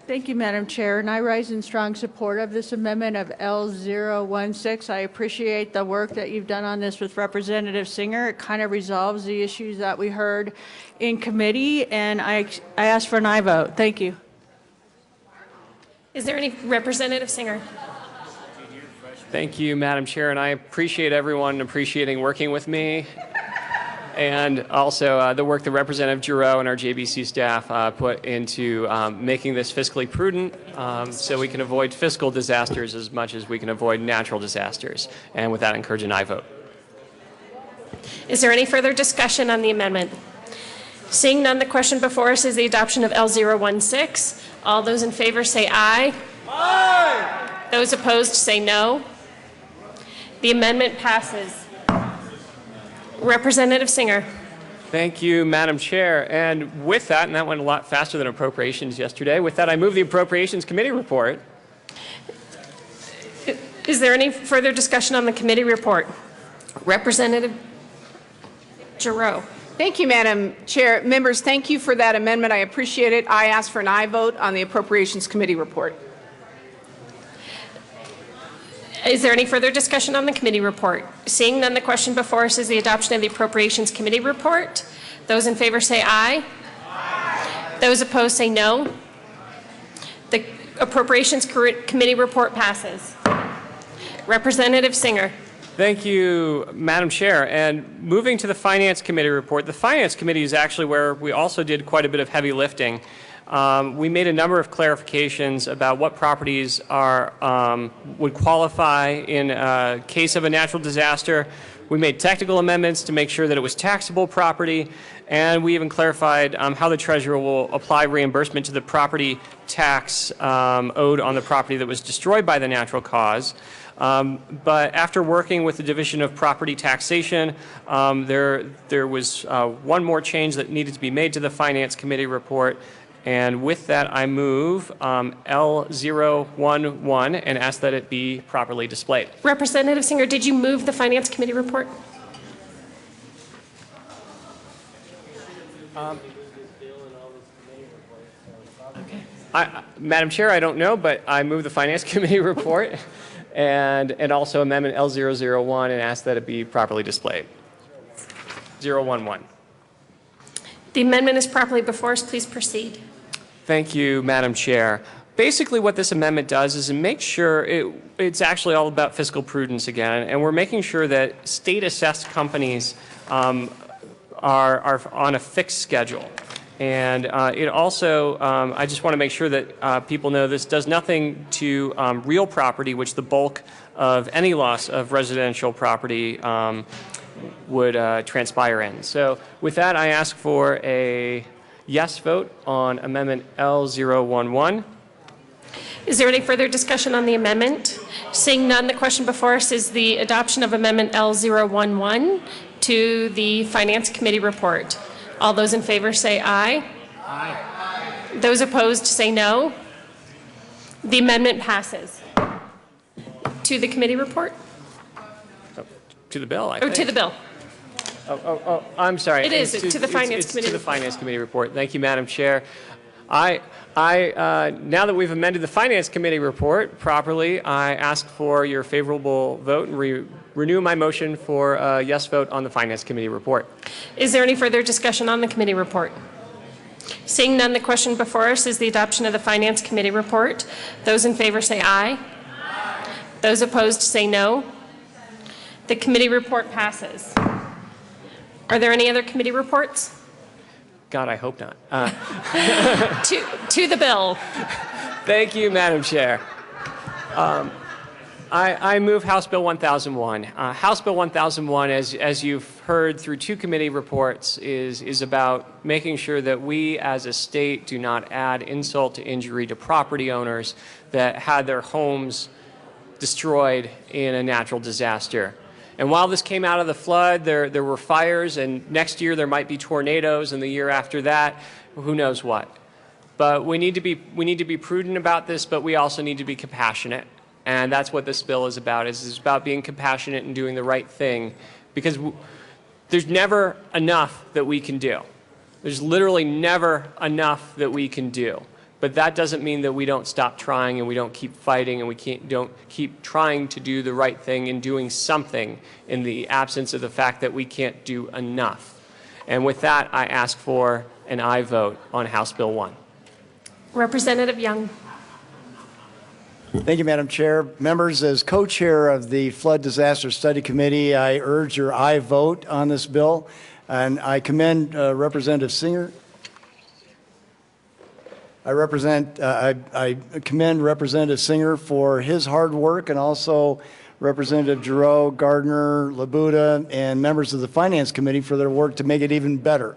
Thank you, Madam Chair, and I rise in strong support of this amendment of L016. I appreciate the work that you've done on this with Representative Singer. It kind of resolves the issues that we heard in committee, and I ask for an aye vote. Thank you. Is there any Representative Singer? Thank you, Madam Chair, and I appreciate everyone appreciating working with me, and also the work that Representative Giroux and our JBC staff put into making this fiscally prudent so we can avoid fiscal disasters as much as we can avoid natural disasters. And with that, I encourage an aye vote. Is there any further discussion on the amendment? Seeing none, the question before us is the adoption of L016. All those in favor say aye. Aye. Those opposed say no. The amendment passes. Representative Singer. Thank you, Madam Chair. And with that, and that went a lot faster than appropriations yesterday, with that I move the Appropriations Committee report. Is there any further discussion on the committee report? Representative Giroux. Thank you, Madam Chair. Members, thank you for that amendment. I appreciate it. I ask for an aye vote on the Appropriations Committee report. Is there any further discussion on the committee report? Seeing none, the question before us is the adoption of the Appropriations Committee report. Those in favor say aye. Aye. Those opposed say no. The Appropriations Committee report passes. Representative Singer. Thank you, Madam Chair. And moving to the Finance Committee report, the Finance Committee is actually where we also did quite a bit of heavy lifting. We made a number of clarifications about what properties would qualify in case of a natural disaster We made technical amendments to make sure that it was taxable property, and we even clarified how the treasurer will apply reimbursement to the property tax owed on the property that was destroyed by the natural cause. But after working with the Division of Property Taxation, there was one more change that needed to be made to the Finance Committee report. And with that, I move L011 and ask that it be properly displayed. Representative Singer, did you move the Finance Committee report? Madam Chair, I don't know, but I move the Finance Committee report and also Amendment L001 and ask that it be properly displayed. 011. The amendment is properly before us. Please proceed. Thank you, Madam Chair. Basically what this amendment does is it makes sure it's actually all about fiscal prudence again, and we're making sure that state-assessed companies are on a fixed schedule. And it also, I just want to make sure that people know this does nothing to real property, which the bulk of any loss of residential property would transpire in. So with that, I ask for a yes vote on Amendment L011. Is there any further discussion on the amendment? Seeing none, the question before us is the adoption of Amendment L011 to the Finance Committee report. All those in favor say aye. Aye. Those opposed say no. The amendment passes. To the committee report? To the bill, I Or think. to the bill. Oh, I'm sorry. It is. It's to the Finance Committee To the report. Finance Committee report. Thank you, Madam Chair. Now that we've amended the Finance Committee report properly, I ask for your favorable vote and renew my motion for a yes vote on the Finance Committee report. Is there any further discussion on the committee report? Seeing none, the question before us is the adoption of the Finance Committee report. Those in favor say aye. Those opposed say no. The committee report passes. Are there any other committee reports? God, I hope not. To the bill. Thank you, Madam Chair. I move House Bill 1001. House Bill 1001, as you've heard through two committee reports, is about making sure that we as a state do not add insult to injury to property owners that had their homes destroyed in a natural disaster. And while this came out of the flood, there were fires, and next year there might be tornadoes, and the year after that, who knows what. But we need to be prudent about this, but we also need to be compassionate. And that's what this bill is about. It's about being compassionate and doing the right thing, because there's never enough that we can do. There's literally never enough that we can do. But that doesn't mean that we don't stop trying and we don't keep fighting and we don't keep trying to do the right thing and doing something in the absence of the fact that we can't do enough. And with that, I ask for an aye vote on House Bill 1. Representative Young. Thank you, Madam Chair. Members, as co-chair of the Flood Disaster Study Committee, I urge your aye vote on this bill. And I commend Representative Singer. I commend Representative Singer for his hard work, and also Representative Giroux, Gardner, Labuda, and members of the Finance Committee for their work to make it even better.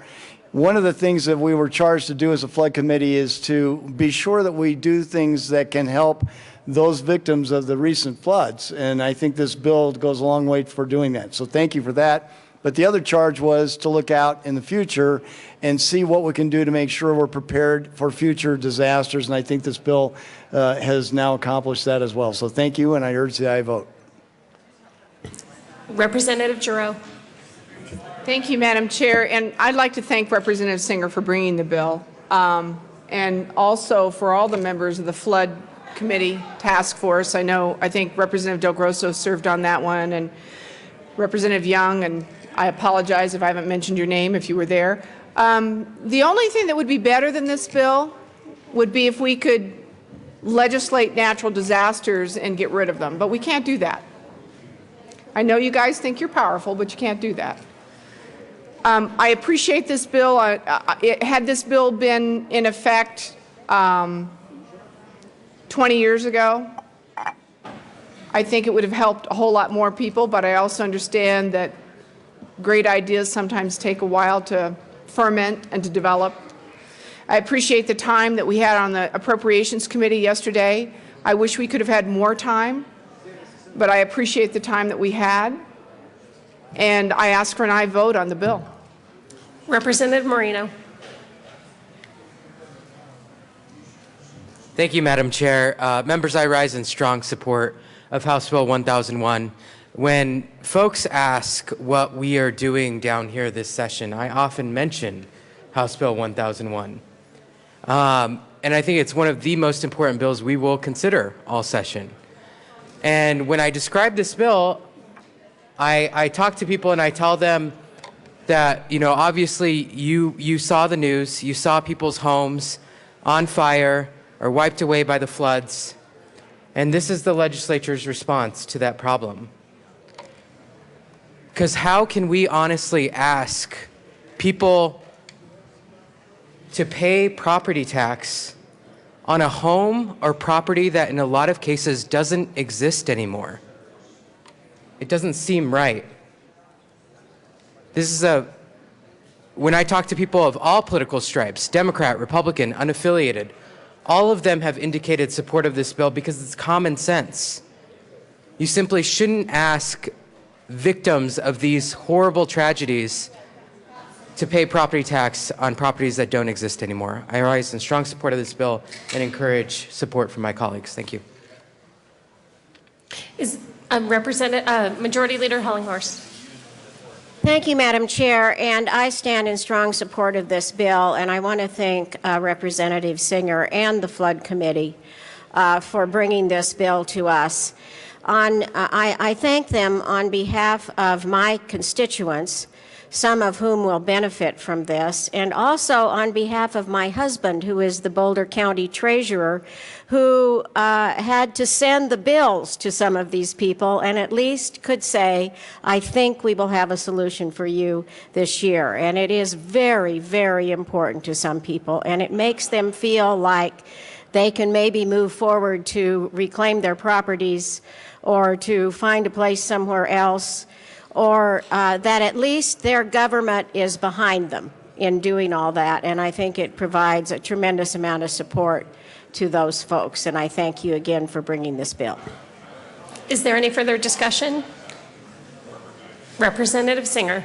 One of the things that we were charged to do as a flood committee is to be sure that we do things that can help those victims of the recent floods, and I think this bill goes a long way for doing that. So thank you for that. But the other charge was to look out in the future and see what we can do to make sure we're prepared for future disasters. And I think this bill has now accomplished that as well. So thank you, and I urge the aye vote. Representative Giroux. Thank you, Madam Chair. And I'd like to thank Representative Singer for bringing the bill, and also for all the members of the Flood Committee Task Force. I think Representative Del Grosso served on that one, and Representative Young, and I apologize if I haven't mentioned your name if you were there. The only thing that would be better than this bill would be if we could legislate natural disasters and get rid of them, but we can't do that. I know you guys think you're powerful, but you can't do that. I appreciate this bill. Had this bill been in effect 20 years ago, I think it would have helped a whole lot more people, but I also understand that great ideas sometimes take a while to ferment and to develop. I appreciate the time that we had on the Appropriations Committee yesterday. I wish we could have had more time, but I appreciate the time that we had, and I ask for an aye vote on the bill. Representative Moreno. Thank you, Madam Chair. Members, I rise in strong support of House Bill 1001. When folks ask what we are doing down here this session, I often mention House Bill 1001. And I think it's one of the most important bills we will consider all session. And when I describe this bill, I talk to people and I tell them that, you know, obviously you saw the news, you saw people's homes on fire or wiped away by the floods, and this is the legislature's response to that problem. Because how can we honestly ask people to pay property tax on a home or property that in a lot of cases doesn't exist anymore? It doesn't seem right. When I talk to people of all political stripes, Democrat, Republican, unaffiliated, all of them have indicated support of this bill because it's common sense. You simply shouldn't ask victims of these horrible tragedies to pay property tax on properties that don't exist anymore. I rise in strong support of this bill and encourage support from my colleagues. Thank you. Majority Leader Hollinghorst. Thank you, Madam Chair, and I stand in strong support of this bill, and I want to thank Representative Singer and the Flood Committee for bringing this bill to us. I thank them on behalf of my constituents, some of whom will benefit from this, and also on behalf of my husband, who is the Boulder County Treasurer, who had to send the bills to some of these people and at least could say, I think we will have a solution for you this year. And it is very, very important to some people, and it makes them feel like they can maybe move forward to reclaim their properties or to find a place somewhere else, or that at least their government is behind them in doing all that. And I think it provides a tremendous amount of support to those folks. And I thank you again for bringing this bill. Is there any further discussion? Representative Singer.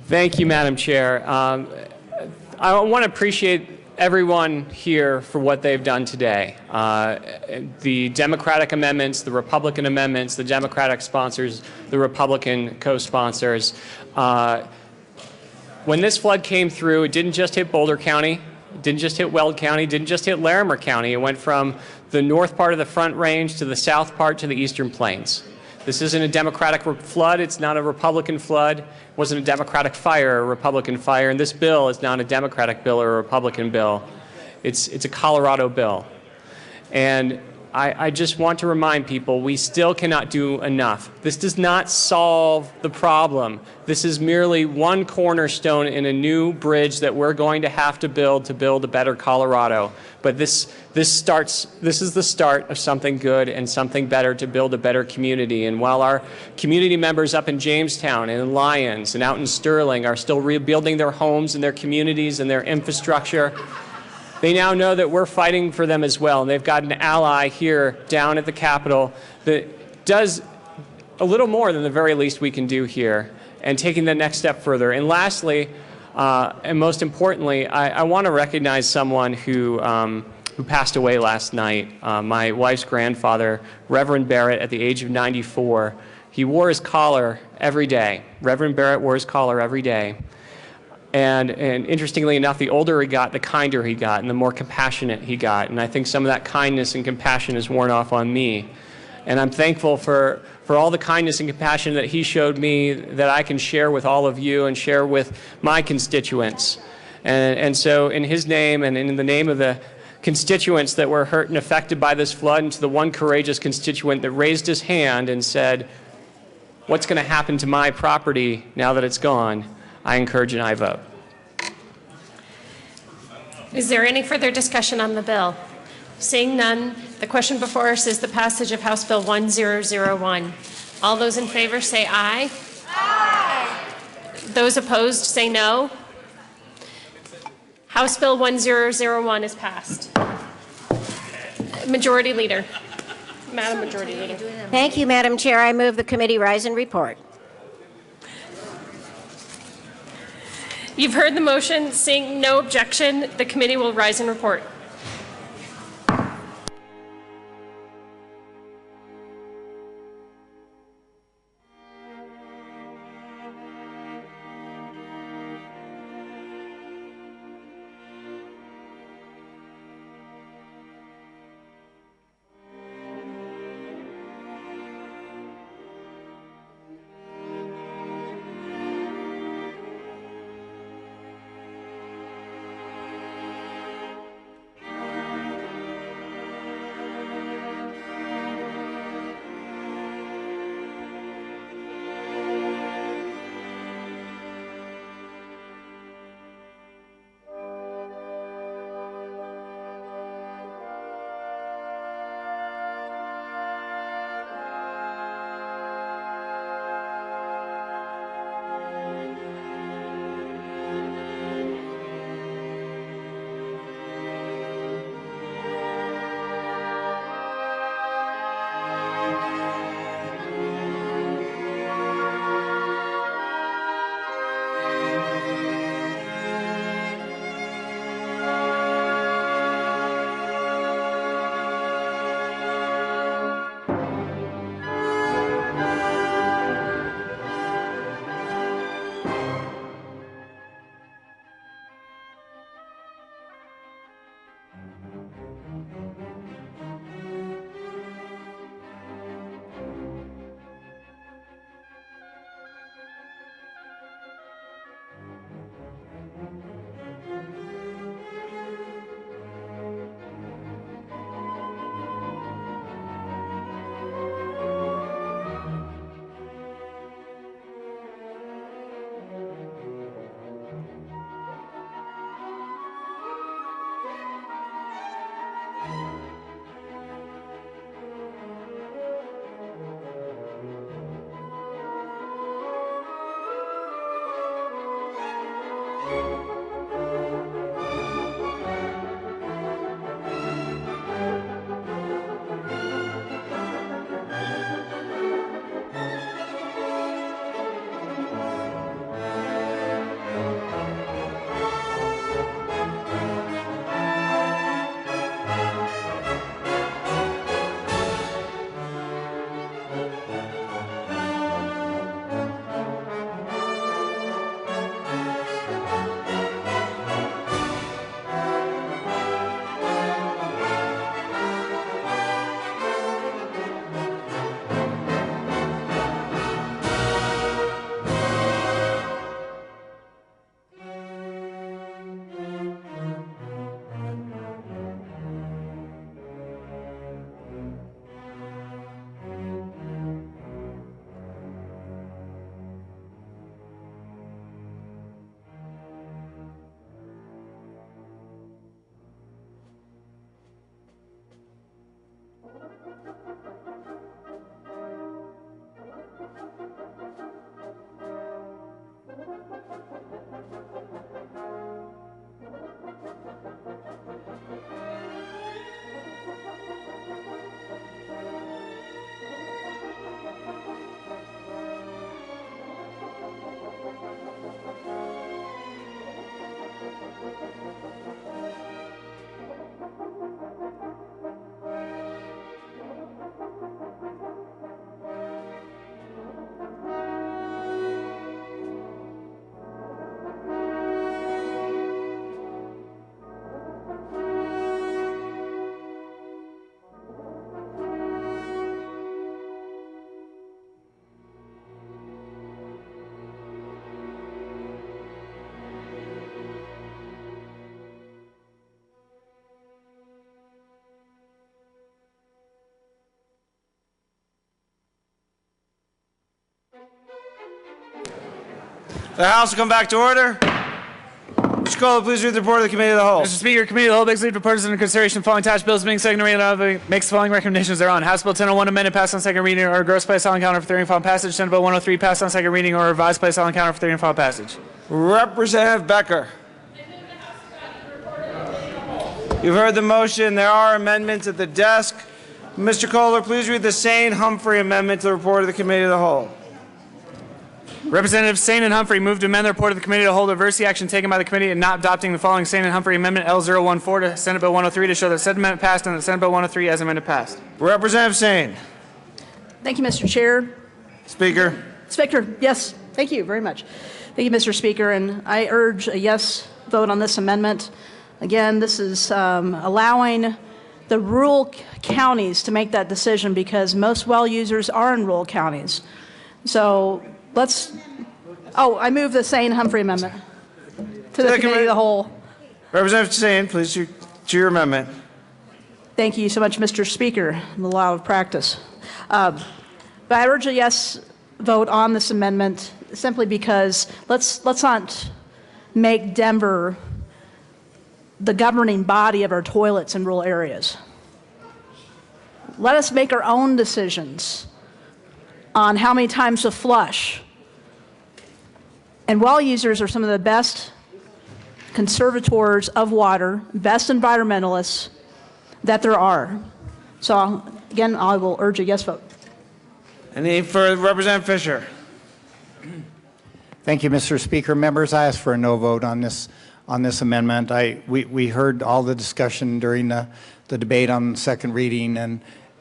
Thank you, Madam Chair. I want to appreciate everyone here for what they've done today. The Democratic amendments, the Republican amendments, the Democratic sponsors, the Republican co-sponsors. When this flood came through, it didn't just hit Boulder County, it didn't just hit Weld County, it didn't just hit Larimer County. It went from the north part of the Front Range to the south part to the Eastern Plains. This isn't a Democratic flood, it's not a Republican flood. It wasn't a Democratic fire or a Republican fire, and this bill is not a Democratic bill or a Republican bill. It's a Colorado bill. And I just want to remind people, we still cannot do enough. This does not solve the problem. This is merely one cornerstone in a new bridge that we're going to have to build a better Colorado. But this is the start of something good and something better to build a better community. And while our community members up in Jamestown and in Lyons and out in Sterling are still rebuilding their homes and their communities and their infrastructure, they now know that we're fighting for them as well, and they've got an ally here down at the Capitol that does a little more than the very least we can do here, and taking the next step further. And lastly, and most importantly, I want to recognize someone who passed away last night, my wife's grandfather, Reverend Barrett, at the age of 94. He wore his collar every day. Reverend Barrett wore his collar every day. And interestingly enough, the older he got, the kinder he got, and the more compassionate he got. And I think some of that kindness and compassion has worn off on me. And I'm thankful for all the kindness and compassion that he showed me that I can share with all of you and share with my constituents. And so in his name and in the name of the constituents that were hurt and affected by this flood, and to the one courageous constituent that raised his hand and said, what's going to happen to my property now that it's gone? I encourage an aye vote. Is there any further discussion on the bill? Seeing none, the question before us is the passage of House Bill 1001. All those in favor say aye. Aye. Those opposed say no. House Bill 1001 is passed. Majority Leader. Madam Majority Leader. Thank you, Madam Chair. I move the committee rise and report. You've heard the motion. Seeing no objection, the committee will rise and report. The House will come back to order. Mr. Kohler, please read the report of the Committee of the Whole. Mr. Speaker, Committee of the Whole begs leave to purpose under consideration the following attached bills being second reading makes the following recommendations thereon. House Bill 1001 amended passed on second reading or reversed by silent counter for third and final passage. Senate Bill 103 passed on second reading or revised by silent counter for third and final passage. Representative Becker. You've heard the motion. There are amendments at the desk. Mr. Kohler, please read the Sane-Humphrey amendment to the report of the Committee of the Whole. Representatives Sane and Humphrey moved to amend the report of the Committee to hold reverse the action taken by the committee in not adopting the following Sane and Humphrey Amendment L014 to Senate Bill 103 to show that said amendment passed and that Senate Bill 103 as amended passed. Representative Sane. Thank you, Mr. Chair. Speaker. Speaker, yes. Thank you very much. Thank you, Mr. Speaker. And I urge a yes vote on this amendment. Again, this is allowing the rural counties to make that decision because most well users are in rural counties. So I move the Sane-Humphrey amendment to the Committee of the Whole. Representative Sane, please to your amendment. Thank you so much, Mr. Speaker. I'm a lot of practice. But I urge a yes vote on this amendment simply because let's not make Denver the governing body of our toilets in rural areas. Let us make our own decisions on how many times to flush. And well users are some of the best conservators of water, best environmentalists that there are. So again, I will urge a yes vote. Any for Representative Fisher? Thank you, Mr. Speaker. Members, I ask for a no vote on this amendment. We heard all the discussion during the debate on second reading,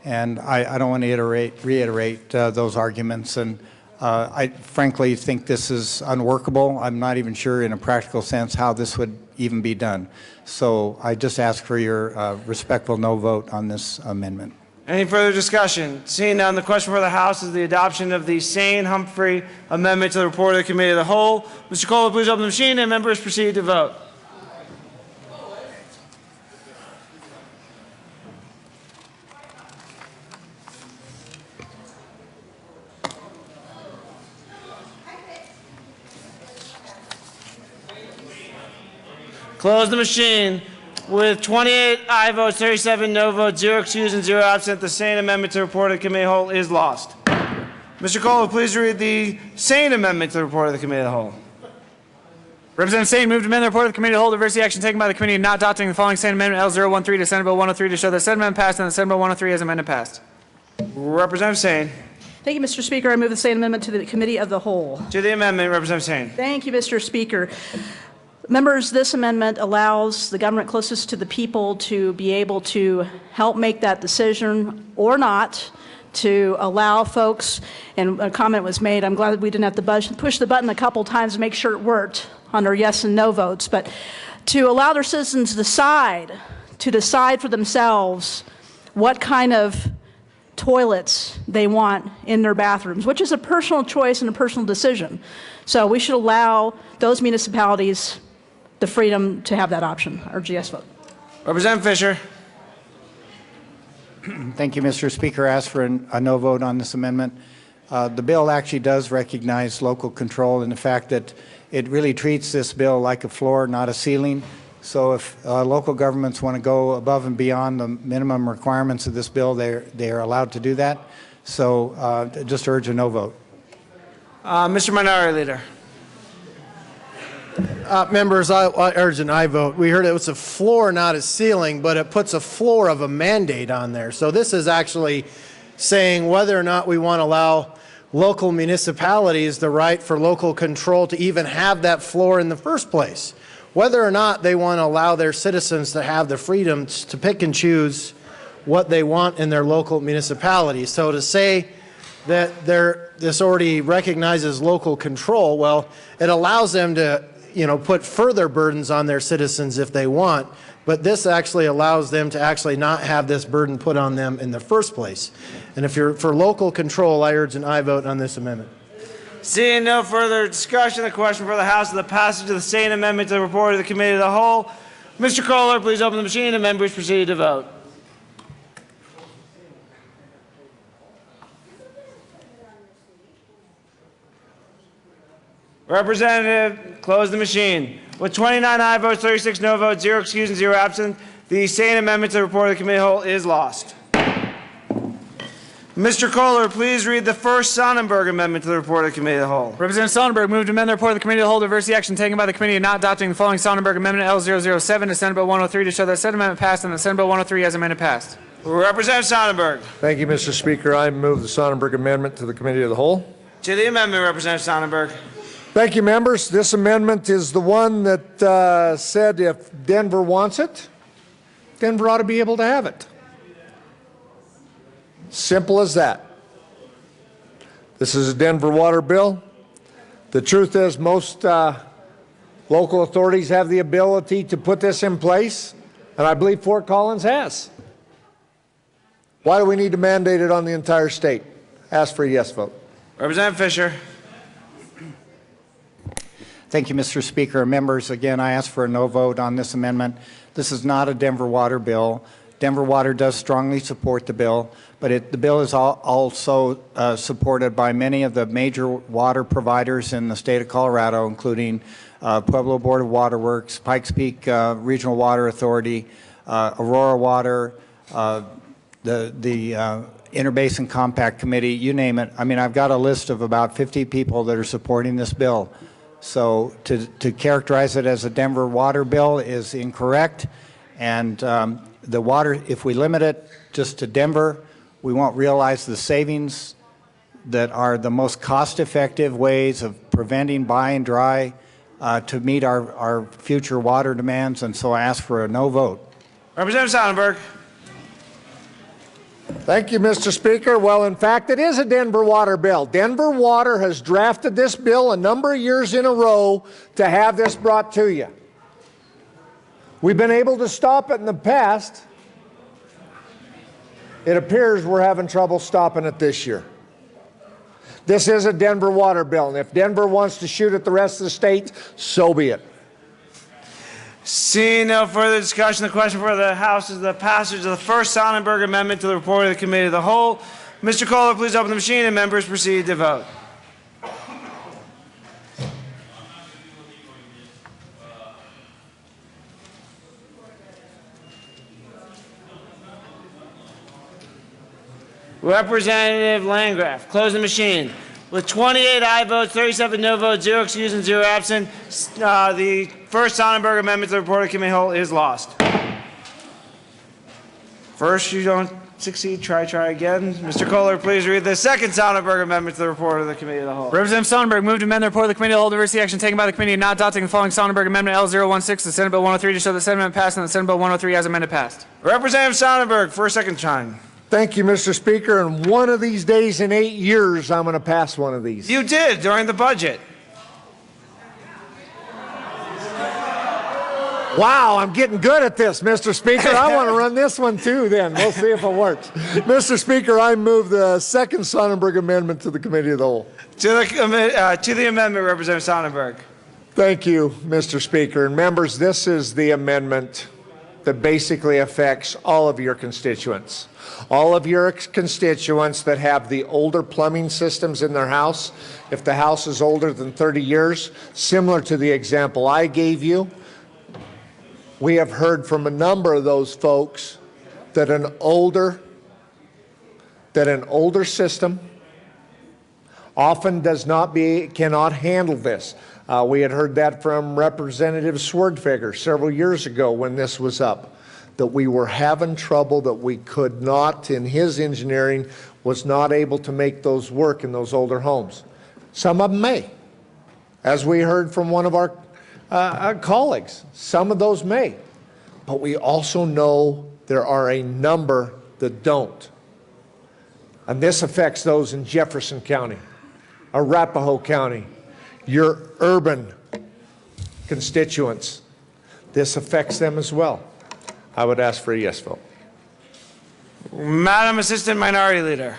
and I don't want to reiterate those arguments. And I frankly think this is unworkable. I'm not even sure in a practical sense how this would even be done. So I just ask for your respectful no vote on this amendment. Any further discussion? Seeing none, the question for the House is the adoption of the Sane-Humphrey amendment to the report of the Committee of the Whole. Mr. Kohler, please open the machine and members proceed to vote. Close the machine. With 28 aye votes, 37 no votes, 0 excused, and 0 absent, the Sane amendment to the report of the Committee of the Whole is lost. Mr. Kohler, please read the Sane amendment to the report of the Committee of the Whole. Representative Sane moved to amend the report of the Committee to hold reverse the action taken by the committee in not adopting the following Sane amendment L013 to Senate Bill 103 to show that said amendment passed and that Senate Bill 103 as amended passed. Representative Sane. Thank you, Mr. Speaker. I move the Sane amendment to the Committee of the Whole. To the amendment, Representative Sane. Thank you, Mr. Speaker. Members, this amendment allows the government closest to the people to be able to help make that decision or not, to allow folks, and a comment was made, I'm glad that we didn't have to push the button a couple times to make sure it worked on our yes and no votes, but to allow their citizens to decide for themselves what kind of toilets they want in their bathrooms, which is a personal choice and a personal decision. So we should allow those municipalities the freedom to have that option. Urge yes vote. Representative Fisher. Thank you, Mr. Speaker. I ask for a no vote on this amendment. The bill actually does recognize local control and the fact that it really treats this bill like a floor, not a ceiling. So if local governments want to go above and beyond the minimum requirements of this bill, they are allowed to do that. So just urge a no vote. Mr. Minority Leader. Members, I urge an aye vote. We heard it was a floor, not a ceiling, but it puts a floor of a mandate on there. So this is actually saying whether or not we want to allow local municipalities the right for local control to even have that floor in the first place. Whether or not they want to allow their citizens to have the freedom to pick and choose what they want in their local municipality. So to say that this already recognizes local control, well, it allows them to put further burdens on their citizens if they want, but this actually allows them to actually not have this burden put on them in the first place. And if you're for local control, I urge an aye vote on this amendment. Seeing no further discussion, the question for the House is the passage of the Sane amendment to the report of the Committee of the Whole. Mr. Kohler, please open the machine and members proceed to vote. Representative, close the machine. With 29 aye votes, 36 no votes, 0 excused, and 0 absent, the same amendment to the report of the committee of the whole is lost. Mr. Kohler, please read the first Sonnenberg amendment to the report of the committee of the whole. Representative Sonnenberg moved to amend the report of the committee of the whole to reverse the action taken by the committee in not adopting the following Sonnenberg amendment L007 to Senate Bill 103 to show that said amendment passed and that Senate Bill 103 as amended passed. Representative Sonnenberg. Thank you, Mr. Speaker. I move the Sonnenberg amendment to the committee of the whole. To the amendment, Representative Sonnenberg. Thank you, members. This amendment is the one that said if Denver wants it, Denver ought to be able to have it. Simple as that. This is a Denver water bill. The truth is most local authorities have the ability to put this in place, and I believe Fort Collins has. Why do we need to mandate it on the entire state? Ask for a yes vote. Representative Fisher. Thank you, Mr. Speaker. Members, again, I ask for a no vote on this amendment. This is not a Denver water bill. Denver Water does strongly support the bill, but the bill is also supported by many of the major water providers in the state of Colorado, including Pueblo Board of Water Works, Pikes Peak Regional Water Authority, Aurora Water, the Interbasin Compact Committee, you name it. I mean, I've got a list of about 50 people that are supporting this bill. So to characterize it as a Denver water bill is incorrect, and the water, if we limit it just to Denver, we won't realize the savings that are the most cost-effective ways of preventing by and dry to meet our future water demands, and so I ask for a no vote. Representative Sonnenberg. Thank you, Mr. Speaker. Well, in fact, it is a Denver water bill. Denver Water has drafted this bill a number of years in a row to have this brought to you. We've been able to stop it in the past. It appears we're having trouble stopping it this year. This is a Denver water bill, and if Denver wants to shoot at the rest of the state, so be it. Seeing no further discussion, the question for the House is the passage of the first Sonnenberg amendment to the report of the committee of the whole. Mr. Kohler, please open the machine, and members proceed to vote. Representative Landgraf, close the machine. With 28 aye votes, 37 no votes, 0 excused, and 0 absent, the first Sonnenberg amendment to the report of the committee of the whole is lost. First, you don't succeed, try again. Mr. Kohler, please read the second Sonnenberg amendment to the report of the committee of the whole. Representative Sonnenberg moved to amend the report of the committee of the whole to reverse the action taken by the committee in not adopting the following Sonnenberg amendment L016 to Senate Bill 103 to show that said amendment passed and that Senate Bill 103 as amended passed. Representative Sonnenberg, for a second time. Thank you, Mr. Speaker, and one of these days in 8 years, I'm going to pass one of these. You did during the budget. Wow, I'm getting good at this, Mr. Speaker. I want to run this one too then. We'll see if it works. Mr. Speaker, I move the second Sonnenberg amendment to the committee of the whole. To the amendment, Representative Sonnenberg. Thank you, Mr. Speaker. And members, this is the amendment that basically affects all of your constituents. All of your constituents that have the older plumbing systems in their house, if the house is older than 30 years, similar to the example I gave you, we have heard from a number of those folks that an older system often cannot handle this. We had heard that from Representative Swerdfiger several years ago when this was up, that we were having trouble, that we could not, in his engineering, was not able to make those work in those older homes. Some of them may, as we heard from one of our colleagues. Some of those may, but we also know there are a number that don't. And this affects those in Jefferson County, Arapahoe County, your urban constituents. This affects them as well. I would ask for a yes vote. Madam Assistant Minority Leader.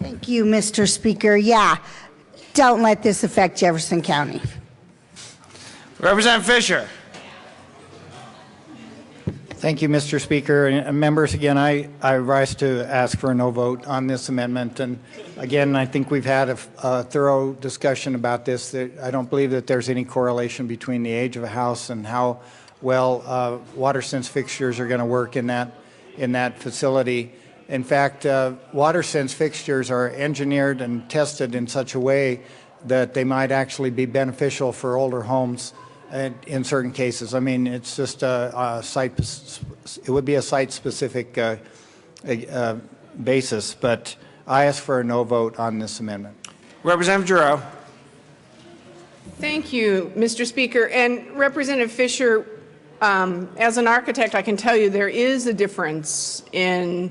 Thank you, Mr. Speaker. Yeah, don't let this affect Jefferson County. Representative Fisher. Thank you, Mr. Speaker. And members, again, I rise to ask for a no vote on this amendment. And again, I think we've had a thorough discussion about this. I don't believe that there's any correlation between the age of a house and how well WaterSense fixtures are going to work in that facility. In fact, WaterSense fixtures are engineered and tested in such a way that they might actually be beneficial for older homes in certain cases. I mean, it's just a site, it would be a site-specific basis, but I ask for a no vote on this amendment. Representative Giroux. Thank you, Mr. Speaker. And Representative Fisher, as an architect, I can tell you there is a difference in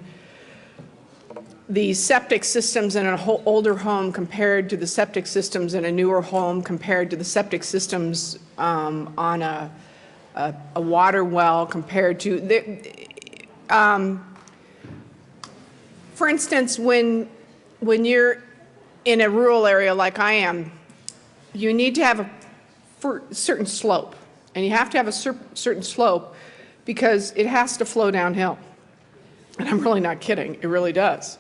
the septic systems in an older home compared to the septic systems in a newer home compared to the septic systems on a water well compared to for instance, when you're in a rural area like I am, you need to have a certain slope, and you have to have a certain slope because it has to flow downhill. And I'm really not kidding, it really does.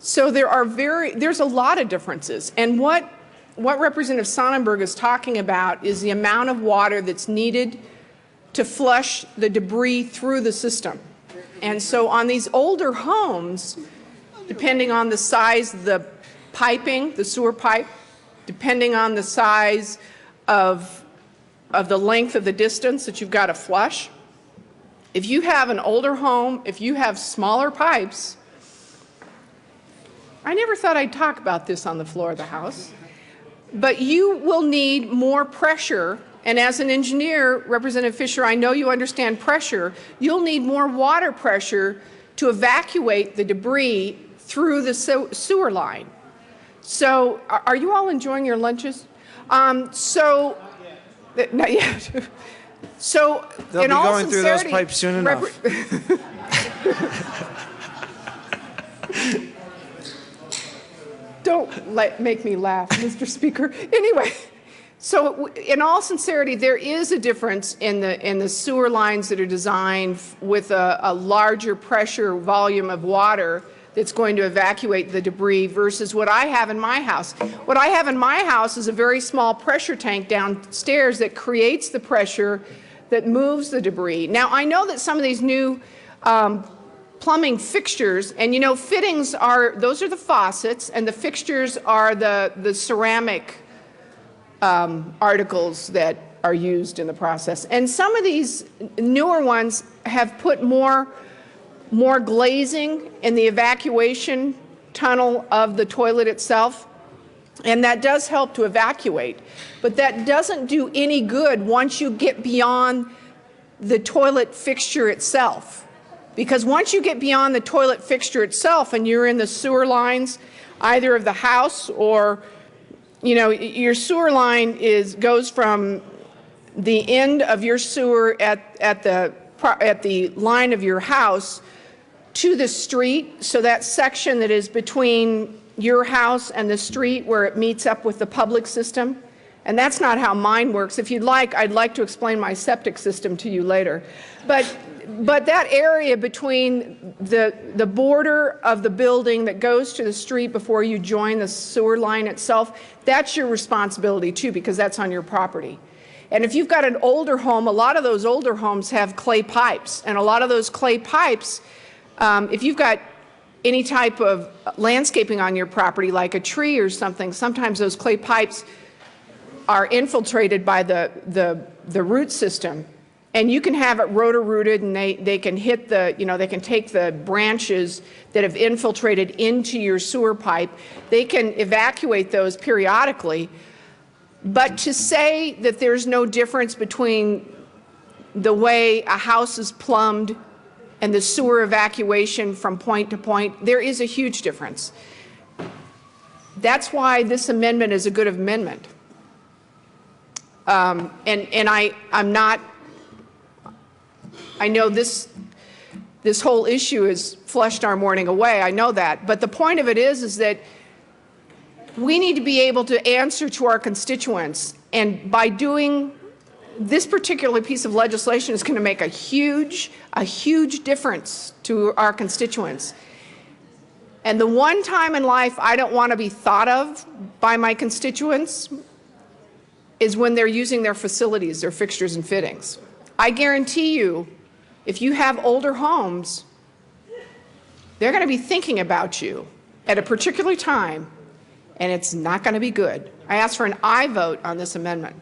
So there's a lot of differences. And what Representative Sonnenberg is talking about is the amount of water that's needed to flush the debris through the system. And so on these older homes, depending on the size of the piping, the sewer pipe, depending on the size of the length of the distance that you've got to flush, if you have an older home, if you have smaller pipes, I never thought I'd talk about this on the floor of the House, but you will need more pressure. And as an engineer, Representative Fisher, I know you understand pressure. You'll need more water pressure to evacuate the debris through the sewer line. So are you all enjoying your lunches? Not yet. So They'll be going through those pipes soon enough. Don't make me laugh, Mr. Speaker. Anyway, so in all sincerity, there is a difference in the sewer lines that are designed with a larger pressure volume of water that's going to evacuate the debris versus what I have in my house. What I have in my house is a very small pressure tank downstairs that creates the pressure that moves the debris. Now, I know that some of these new plumbing fixtures, and you know, fittings those are the faucets, and the fixtures are the ceramic articles that are used in the process. And some of these newer ones have put more glazing in the evacuation tunnel of the toilet itself, and that does help to evacuate. But that doesn't do any good once you get beyond the toilet fixture itself. Because once you get beyond the toilet fixture itself and you're in the sewer lines, either of the house or, you know, your sewer line goes from the end of your sewer at the line of your house to the street. So that section that is between your house and the street where it meets up with the public system. And that's not how mine works. If you'd like, I'd like to explain my septic system to you later. But that area between the border of the building that goes to the street before you join the sewer line itself, that's your responsibility too, because that's on your property. And if you've got an older home, a lot of those older homes have clay pipes. And a lot of those clay pipes, if you've got any type of landscaping on your property, like a tree or something, sometimes those clay pipes are infiltrated by the root system. And you can have it rotor-rooted, and they can hit they can take the branches that have infiltrated into your sewer pipe. They can evacuate those periodically. But to say that there's no difference between the way a house is plumbed and the sewer evacuation from point to point, there is a huge difference. That's why this amendment is a good amendment. I know this whole issue has flushed our morning away. I know that. But the point of it is that we need to be able to answer to our constituents. And by doing this particular piece of legislation is going to make a huge difference to our constituents. And the one time in life I don't want to be thought of by my constituents is when they're using their facilities, their fixtures and fittings. I guarantee you, if you have older homes, they're going to be thinking about you at a particular time, and it's not going to be good. I ask for an aye vote on this amendment.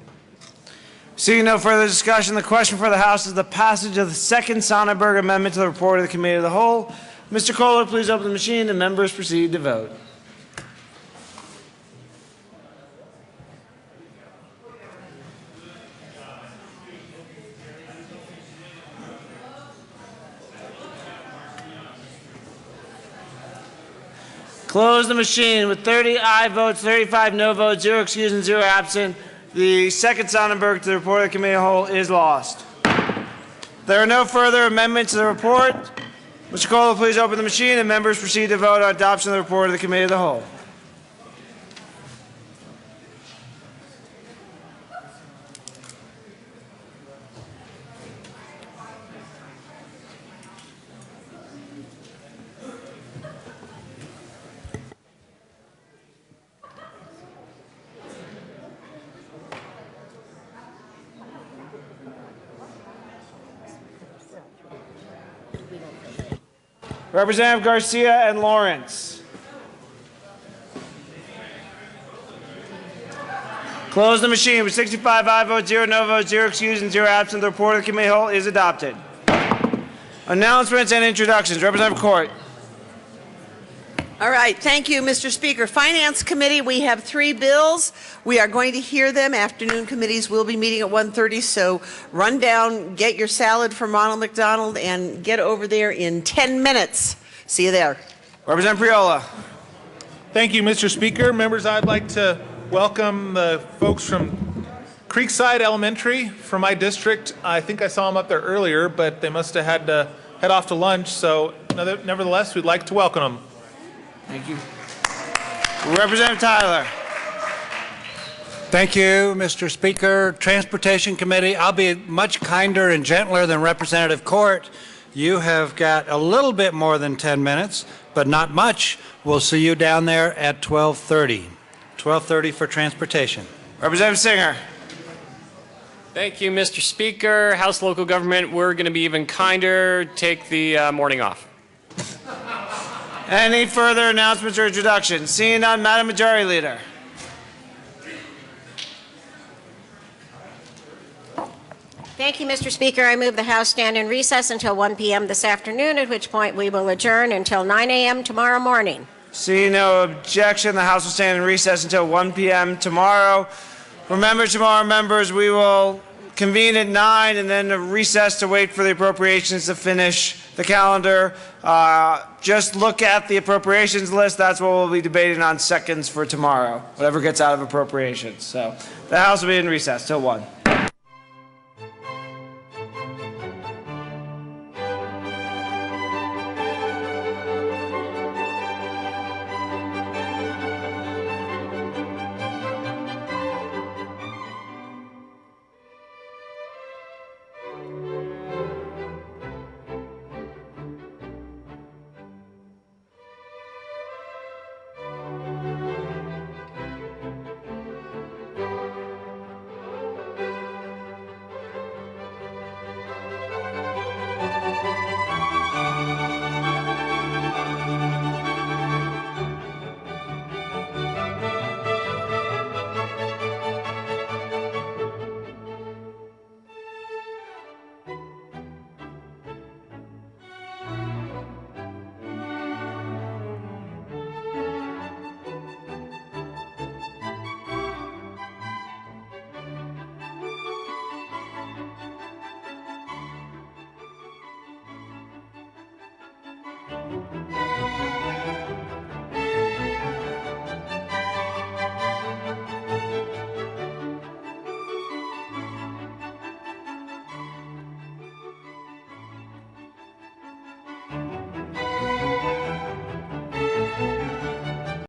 Seeing no further discussion, the question for the House is the passage of the second Sonnenberg Amendment to the report of the Committee of the Whole. Mr. Kohler, please open the machine and members proceed to vote. Close the machine. With 30 aye votes, 35 no votes, 0 excused, and 0 absent, the second Sonnenberg to the report of the Committee of the Whole is lost. There are no further amendments to the report. Mr. Kohler, please open the machine and members proceed to vote on adoption of the report of the Committee of the Whole. Representative Garcia and Lawrence. Close the machine. With 65 aye votes, 0 no votes, 0 excused, and 0 absent, the report of the Committee of the Whole is adopted. Announcements and introductions. Representative Court. All right, thank you, Mr. Speaker. Finance Committee, we have 3 bills. We are going to hear them. Afternoon committees will be meeting at 1:30, so run down, get your salad from Ronald McDonald, and get over there in 10 minutes. See you there. Representative Priola. Thank you, Mr. Speaker. Members, I'd like to welcome the folks from Creekside Elementary from my district. I think I saw them up there earlier, but they must have had to head off to lunch, so nevertheless, we'd like to welcome them. Thank you. Representative Tyler. Thank you, Mr. Speaker. Transportation Committee, I'll be much kinder and gentler than Representative Court. You have got a little bit more than 10 minutes, but not much. We'll see you down there at 12:30. 12:30 for transportation. Representative Singer. Thank you, Mr. Speaker. House Local Government, we're going to be even kinder. Take the morning off. Any further announcements or introductions? Seeing none, Madam Majority Leader. Thank you, Mr. Speaker. I move the House stand in recess until 1 p.m. this afternoon, at which point we will adjourn until 9 a.m. tomorrow morning. Seeing no objection, the House will stand in recess until 1 p.m. tomorrow. Remember, tomorrow, members, we will convene at 9 and then a recess to wait for the appropriations to finish the calendar. Just look at the appropriations list. That's what we'll be debating on seconds for tomorrow, whatever gets out of appropriations. So the House will be in recess till 1.